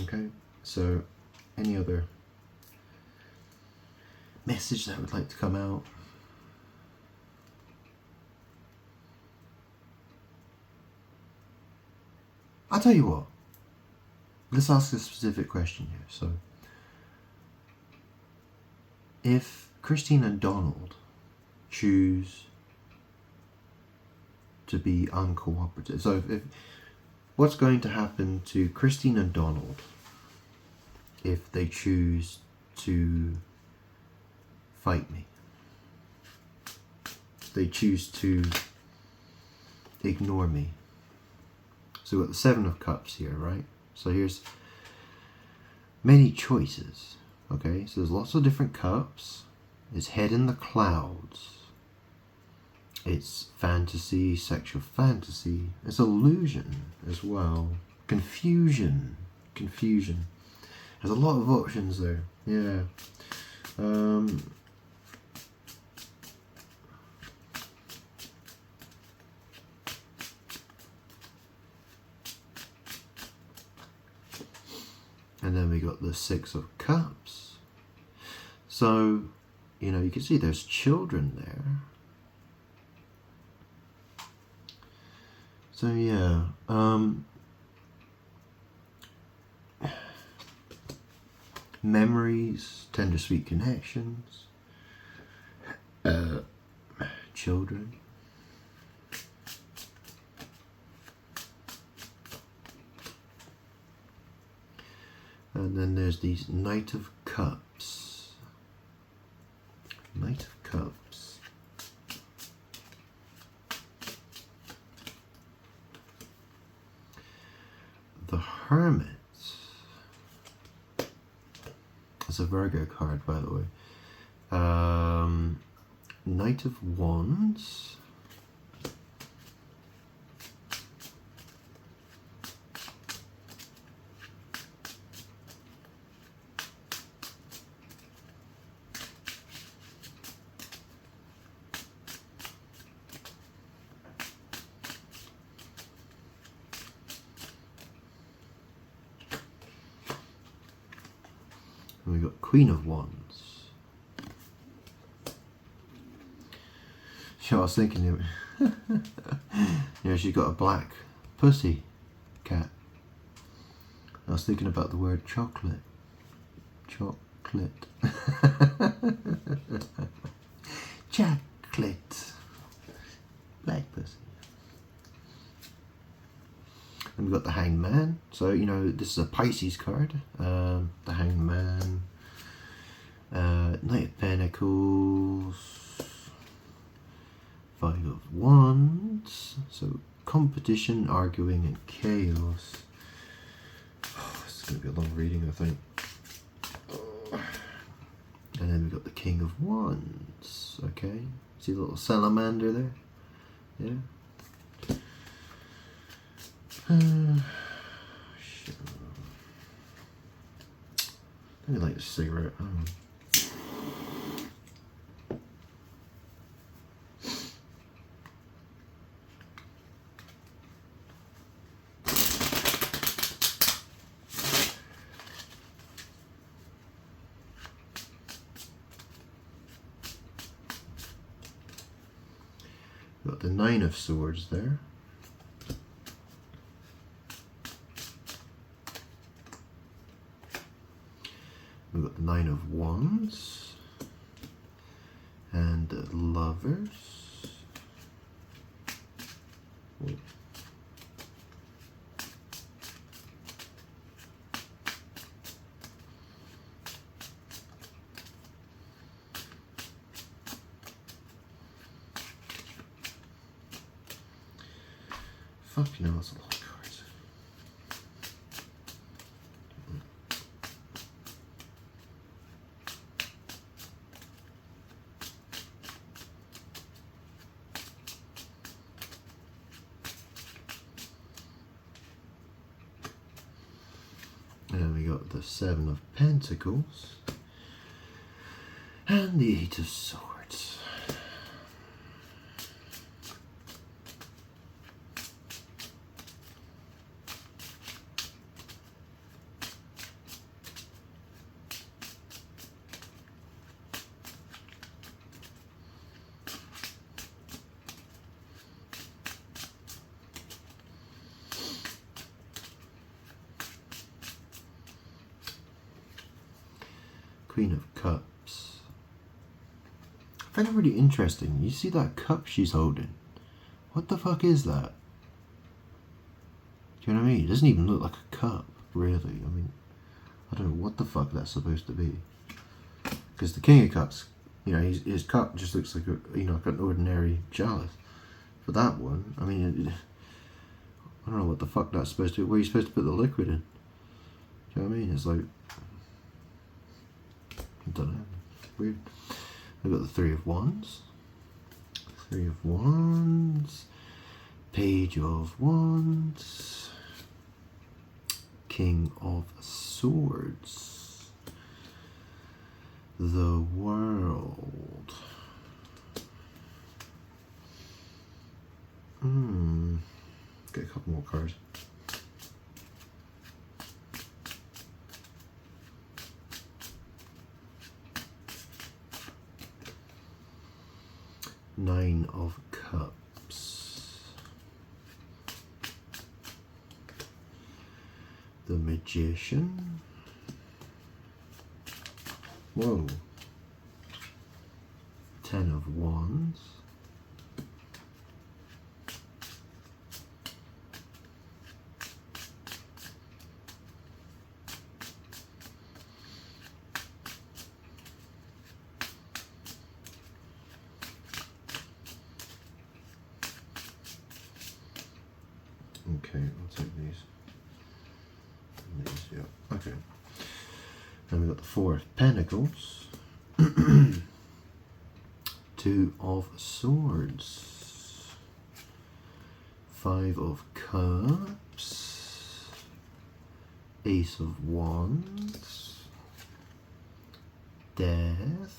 Okay, so any other message that would like to come out? I'll tell you what. Let's ask a specific question here. So, if Christine and Donald choose to be uncooperative. So if what's going to happen to Christine and Donald if they choose to fight me? If they choose to ignore me? So we've got the Seven of Cups here, right? So here's many choices, okay? So there's lots of different cups. It's head in the clouds. It's fantasy, sexual fantasy. It's illusion as well. Confusion. There's a lot of options there. Yeah. And then we got the Six of Cups. So, you know, you can see there's children there. So yeah, memories, tender sweet connections, children. And then there's these Knight of Cups. Knight of Cups. The Hermit. It's a Virgo card, by the way. Knight of Wands. And we've got Queen of Wands. So I was thinking, you know, she's got a black pussy cat. I was thinking about the word chocolate. Chocolate. Chocolate. Black pussy. And we've got the Hanged Man. So, you know, this is a Pisces card. The Hanged Man. Knight of Pentacles. Five of Wands. So, competition, arguing, and chaos. Oh, this is going to be a long reading, I think. And then we've got the King of Wands. Okay. See the little salamander there? Yeah. Sure. Let me light a cigarette. got the Nine of Swords there. We've got the Nine of Wands and the Lovers. Whoa. Fucking hell, that's a lot of cards. And we got the Seven of Pentacles and the Eight of Swords. Queen of Cups. I find it really interesting. You see that cup she's holding? What the fuck is that? Do you know what I mean? It doesn't even look like a cup, really. I mean, I don't know what the fuck that's supposed to be. Because the King of Cups, you know, his cup just looks like a, you know, like an ordinary chalice. But that one, I mean, I don't know what the fuck that's supposed to be. Where are you supposed to put the liquid in? Do you know what I mean? It's like, I don't know. Weird. We've got the Three of Wands. Three of Wands. Page of Wands. King of Swords. The World. Get a couple more cards. Nine of Cups. The Magician. Whoa. Ten of Wands. Okay, I'll take these. And these, yeah. Okay. Then we've got the Four of Pentacles. Two of Swords. Five of Cups. Ace of Wands. Death.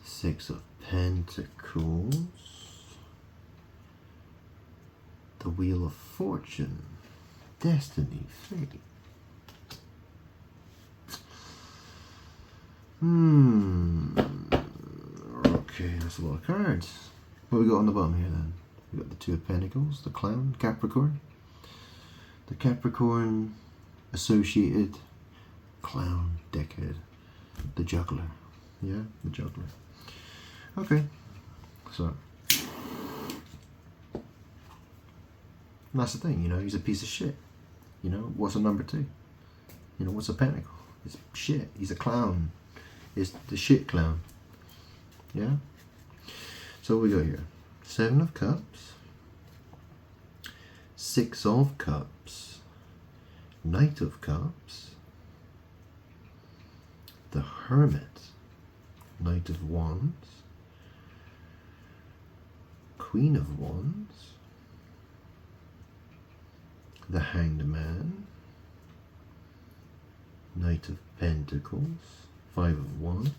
Six of Pentacles. The Wheel of Fortune. Destiny. Fate. Okay, that's a lot of cards. What we got on the bottom here then? We got the Two of Pentacles, the Clown, Capricorn. The Capricorn associated Clown, Dickhead. The Juggler. Yeah, the Juggler. Okay. So that's the thing, you know, he's a piece of shit. You know, what's a number two? You know, what's a pentacle? It's shit. He's a clown. It's the shit clown. Yeah? So what we got here? Seven of Cups. Six of Cups. Knight of Cups. The Hermit. Knight of Wands. Queen of Wands. The Hanged Man. Knight of Pentacles. Five of Wands.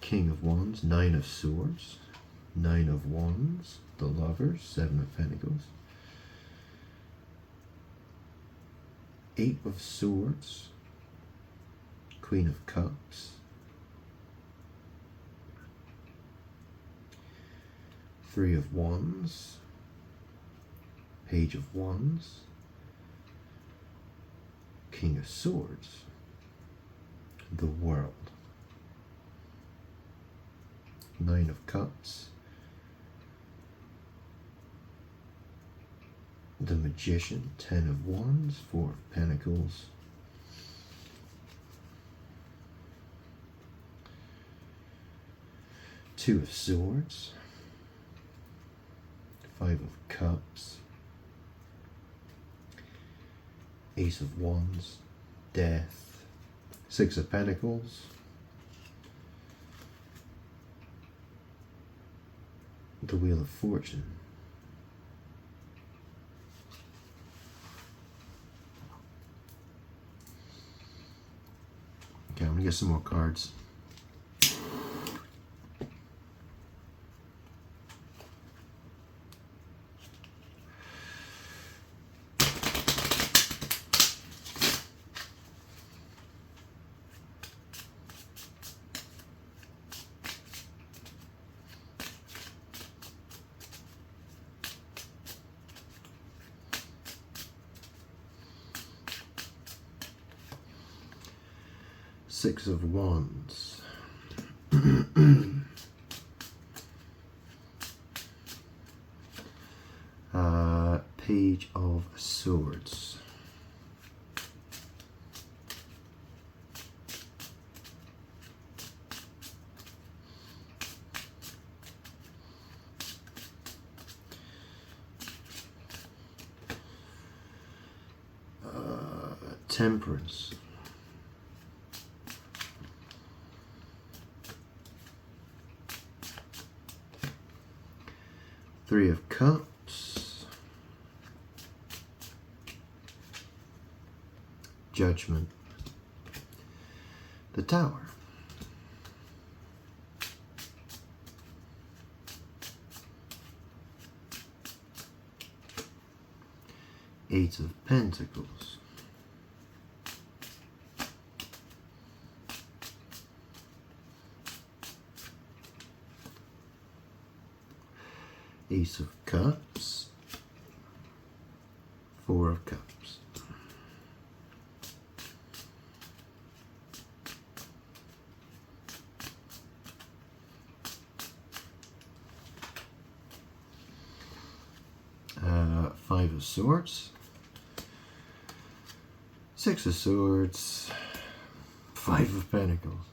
King of Wands. Nine of Swords. Nine of Wands. The Lovers. Seven of Pentacles. Eight of Swords. Queen of Cups. Three of Wands, Page of Wands, King of Swords, the World, Nine of Cups, the Magician, Ten of Wands, Four of Pentacles, Two of Swords, Five of Cups, Ace of Wands, Death, Six of Pentacles, the Wheel of Fortune, okay, I'm gonna get some more cards. Six of Wands, Page of Swords, Temperance, Three of Cups, Judgment, the Tower, Eight of Pentacles, Ace of Cups, Four of Cups, Five of Swords, Six of Swords, Five of Pentacles.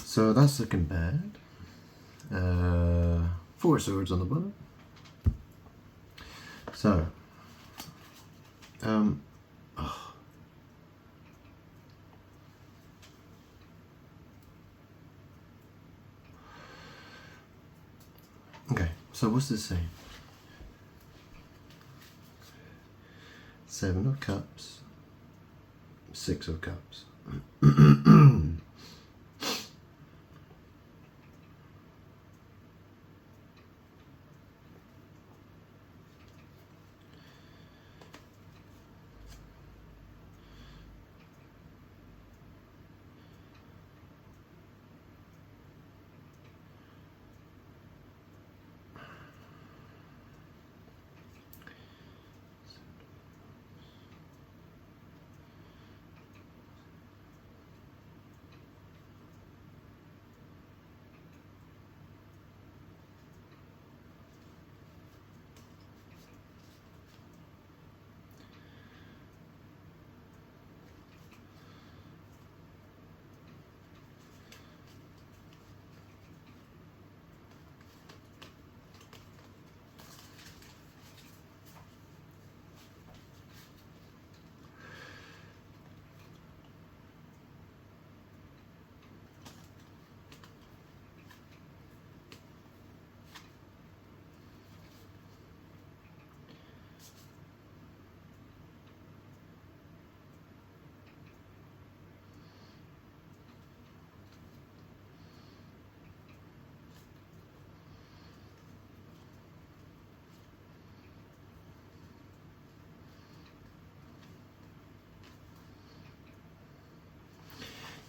So that's looking bad. Four Swords on the bottom. So, okay, so what's this saying? Seven of Cups, Six of Cups.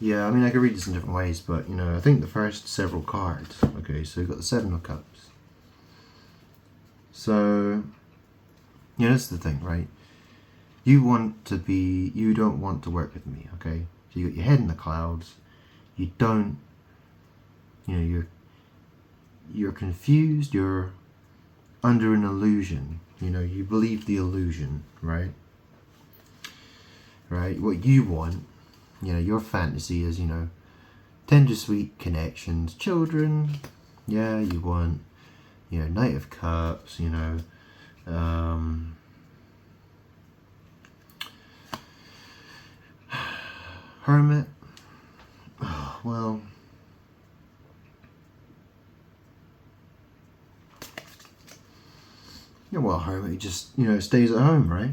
Yeah, I mean, I could read this in different ways, but, you know, I think the first several cards, okay, so you've got the Seven of Cups, So, you know, that's the thing, right? You don't want to work with me, okay? So you got your head in the clouds. You don't, you know, you're confused. You're under an illusion. You know, you believe the illusion, right? Right? What you want, you know, your fantasy is, you know, tender sweet connections, children. Yeah, you want, you know, Knight of Cups, you know, Hermit. Oh, well, yeah, well, Hermit just, you know, stays at home, right?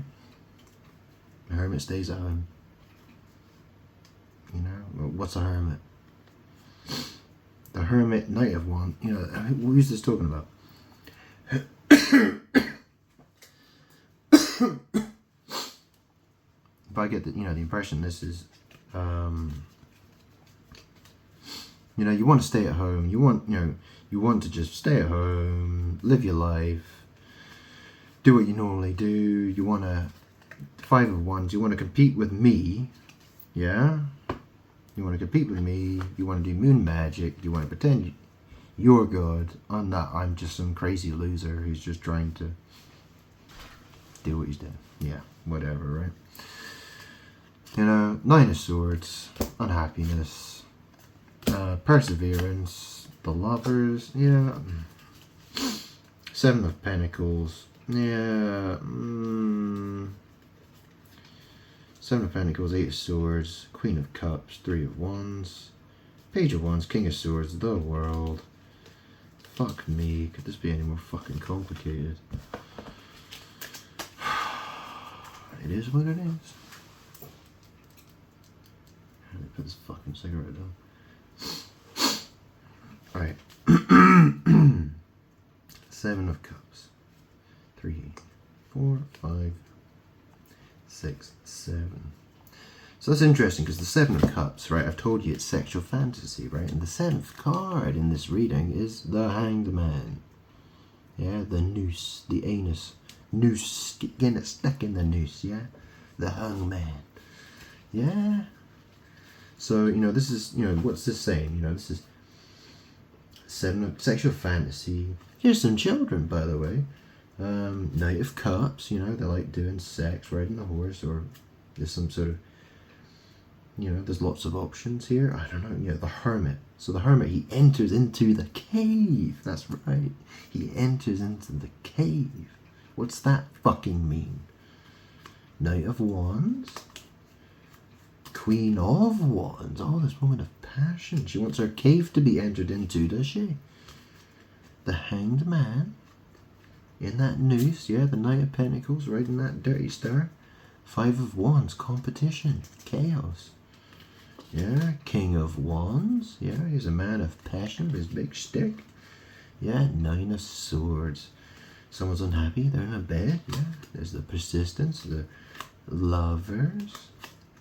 The hermit stays at home. You know, what's a hermit? The Hermit, Knight of Wands. You know, who's this talking about? If I get the, you know, the impression this is, you know, you want to stay at home. You want, you know, you want to just stay at home, live your life, do what you normally do. You want to, Five of Wands, you want to compete with me, yeah? You want to compete with me, you want to do moon magic, you want to pretend you're good. I'm not, I'm just some crazy loser who's just trying to do what he's doing. Yeah, whatever, right? You know, Nine of Swords, unhappiness, perseverance, the Lovers, yeah. Seven of Pentacles, yeah. Seven of Pentacles, Eight of Swords, Queen of Cups, Three of Wands, Page of Wands, King of Swords, the World. Fuck me, could this be any more fucking complicated? It is what it is. Let me put this fucking cigarette down. Alright. Seven of Cups. 3, 4, 5, 6, 7. So that's interesting because the Seven of Cups, right? I've told you it's sexual fantasy, right? And the 7th card in this reading is the Hanged Man. Yeah, the noose, the anus. Noose, getting it stuck in the noose, yeah? The Hung Man. Yeah? So, you know, this is, you know, what's this saying? You know, this is 7 of sexual fantasy. Here's some children, by the way. Knight of Cups, you know, they like doing sex, riding a horse, or there's some sort of, you know, there's lots of options here. I don't know, you know, the Hermit. So the Hermit, he enters into the cave. That's right. He enters into the cave. What's that fucking mean? Knight of Wands. Queen of Wands. Oh, this woman of passion. She wants her cave to be entered into, does she? The Hanged Man. In that noose, yeah, the Knight of Pentacles, riding that dirty star. Five of Wands, competition, chaos. Yeah, King of Wands, yeah, he's a man of passion with his big stick. Yeah, Nine of Swords. Someone's unhappy, they're in a bed, yeah. There's the persistence, the Lovers,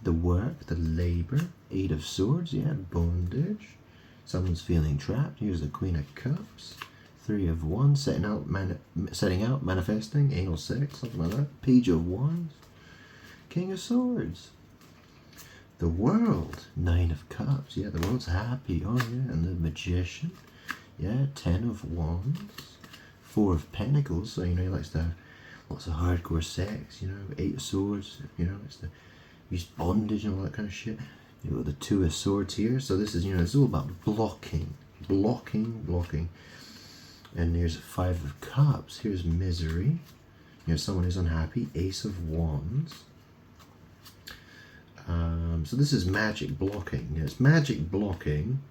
the work, the labor. Eight of Swords, yeah, bondage. Someone's feeling trapped. Here's the Queen of Cups. Three of Wands, setting out, manifesting, anal sex, something like that. Page of Wands, King of Swords. The World, Nine of Cups, yeah, the world's happy, oh yeah, and the Magician, yeah, Ten of Wands, Four of Pentacles, so you know he likes to have lots of hardcore sex, you know, Eight of Swords, you know, it's the use bondage and all that kind of shit. You got the Two of Swords here, so this is, you know, it's all about blocking. And here's Five of Cups. Here's misery. You know, someone who's unhappy. Ace of Wands. So this is magic blocking. You know, it's magic blocking.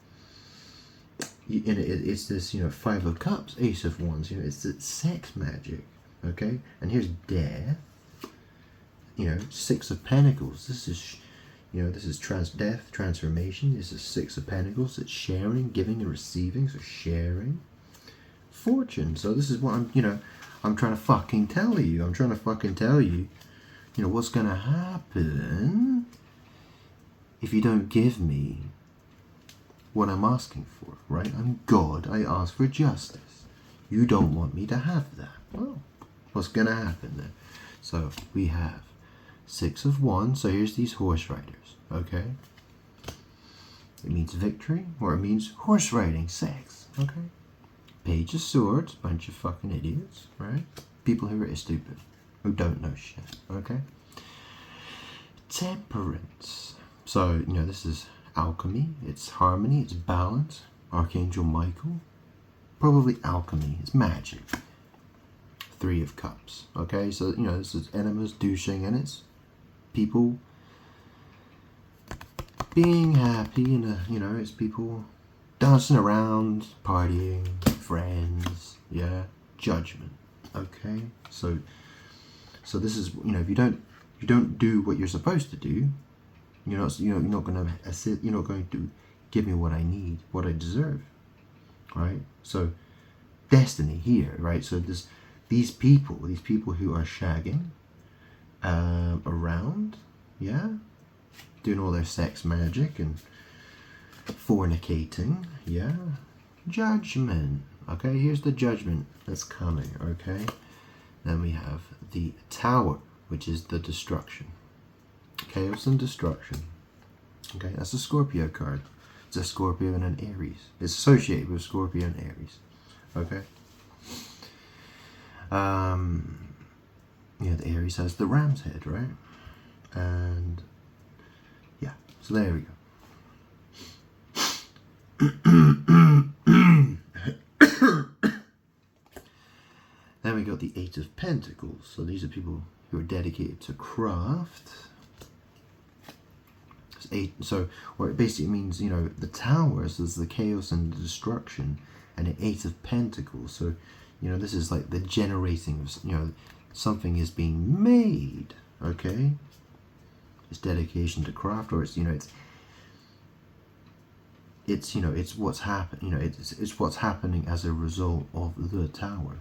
And it's this, you know, Five of Cups, Ace of Wands. You know, it's sex magic. Okay? And here's death. You know, Six of Pentacles. This is, you know, this is death, transformation. This is Six of Pentacles. It's sharing, giving and receiving. So sharing. Fortune. So this is what I'm, you know, I'm trying to fucking tell you. I'm trying to fucking tell you, you know, what's going to happen if you don't give me what I'm asking for, right? I'm God. I ask for justice. You don't want me to have that. Well, what's going to happen then? So we have 6 of Wands. So here's these horse riders, okay? It means victory, or it means horse riding, sex, okay? Page of Swords, bunch of fucking idiots, right? People who are stupid, who don't know shit, okay? Temperance. So, this is alchemy, it's harmony, it's balance. Archangel Michael. Probably alchemy, it's magic. 3 of Cups, okay? So, this is enemas, douching, and it's people being happy, and, it's people dancing around, partying, friends, yeah? Judgment, okay? So this is, if you don't do what you're supposed to do, you're not going to give me what I need, what I deserve, right? So destiny here, right? So these people who are shagging around, yeah, doing all their sex magic and fornicating, yeah, judgment, okay? Here's the judgment that's coming, okay? Then we have the Tower, which is the destruction. Chaos and destruction. Okay, that's a Scorpio card. It's a Scorpio and an Aries. It's associated with Scorpio and Aries. Okay. The Aries has the ram's head, right? And yeah, so there we go. Then we got the 8 of Pentacles. So these are people who are dedicated to craft. It's 8. So what it basically means, the Towers is the chaos and the destruction, and the 8 of Pentacles. So, this is like the generating of, something is being made. Okay, it's dedication to craft, or it's it's what's happening. It's what's happening as a result of the Tower.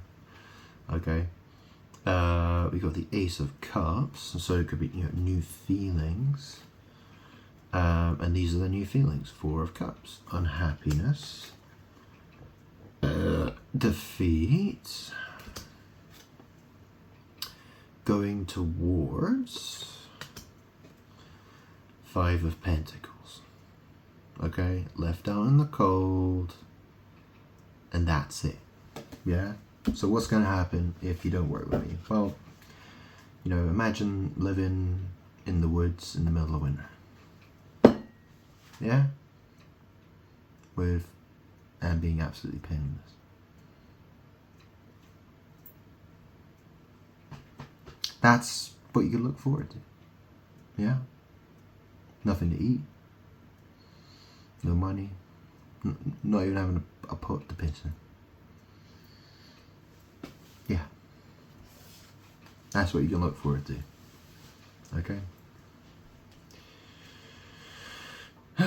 Okay, we got the Ace of Cups, so it could be new feelings, and these are the new feelings. 4 of Cups, unhappiness, defeat, going towards 5 of Pentacles. Okay, left out in the cold, and that's it. Yeah. So what's going to happen if you don't work with me? Well, imagine living in the woods in the middle of winter. Yeah? And being absolutely penniless. That's what you can look forward to. Yeah? Nothing to eat. No money. Not even having a pot to piss in. Yeah. That's what you can look forward to. Okay? I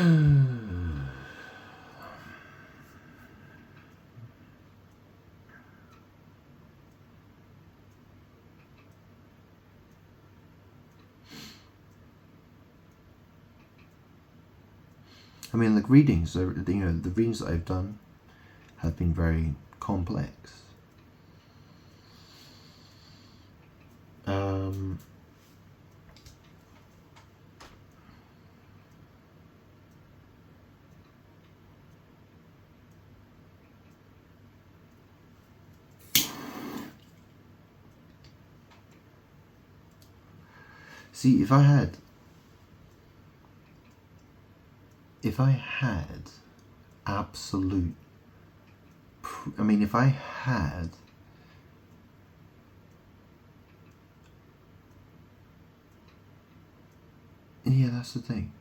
mean, the readings, the readings that I've done have been very complex. See, if I had absolute, if I had yeah, that's the thing.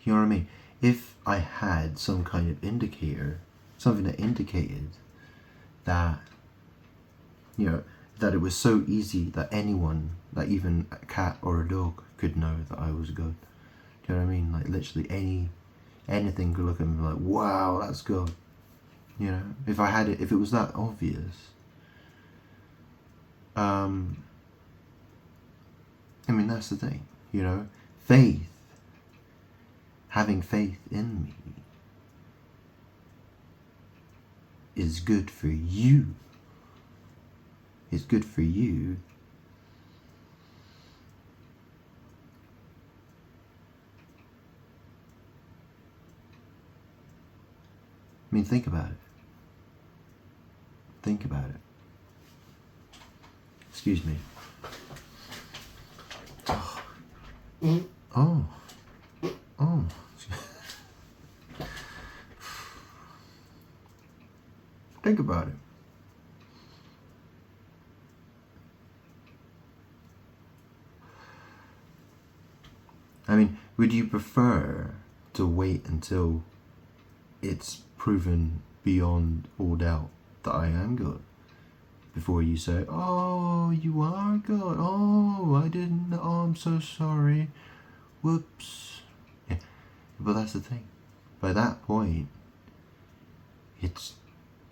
You know what I mean? If I had some kind of indicator, something that indicated that, that it was so easy that anyone, like even a cat or a dog, could know that I was good. Do you know what I mean? Like literally anything could look at me and be like, wow, that's good. If I had it, if it was that obvious. That's the thing, faith, having faith in me is good for you. is good for you, I mean, think about it. Think about it. Excuse me. Oh. Oh. Think about it. I mean, would you prefer to wait until it's proven beyond all doubt that I am God before you say, oh, you are God, oh, I didn't, oh, I'm so sorry, whoops. Yeah. But that's the thing, by that point it's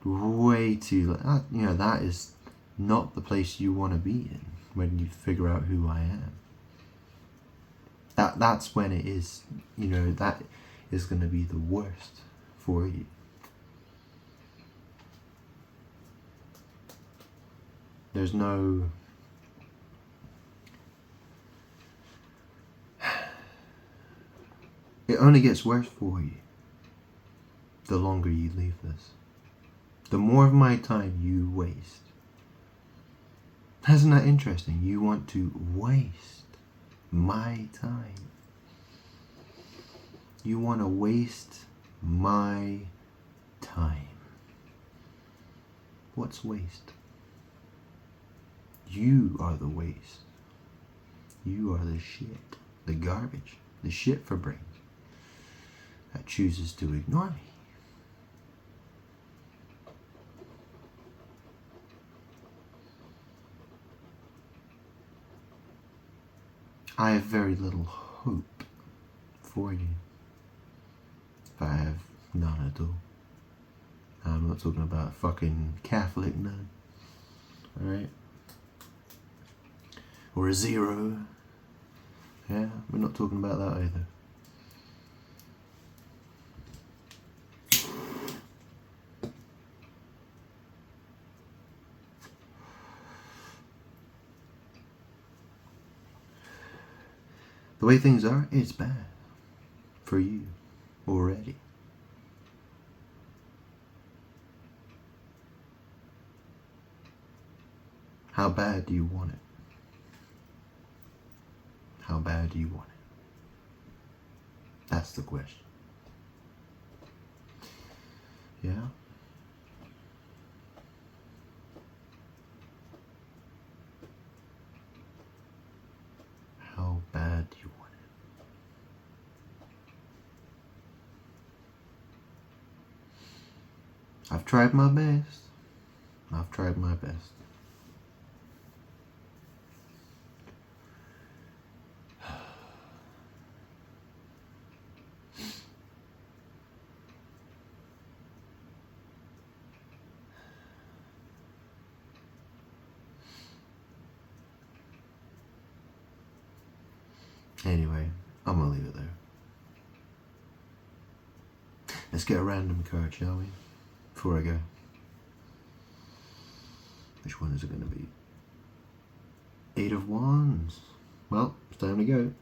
way too, that is not the place you want to be in when you figure out who I am. That's when it is, that is going to be the worst for you. There's no... It only gets worse for you the longer you leave this. The more of my time you waste. Isn't that interesting? You want to waste my time. You want to waste my time. What's waste? You are the waste. You are the shit, the garbage, the shit for brains that chooses to ignore me. I have very little hope for you. I have none at all. I'm not talking about a fucking Catholic nun. Alright? Or a zero. Yeah, we're not talking about that either. The way things are, it's bad for you already. How bad do you want it? How bad do you want it? That's the question. Yeah? How bad do you want it? I've tried my best. I've tried my best. Anyway, I'm gonna leave it there. Let's get a random card, shall we? Before I go. Which one is it gonna be? 8 of Wands. Well, it's time to go.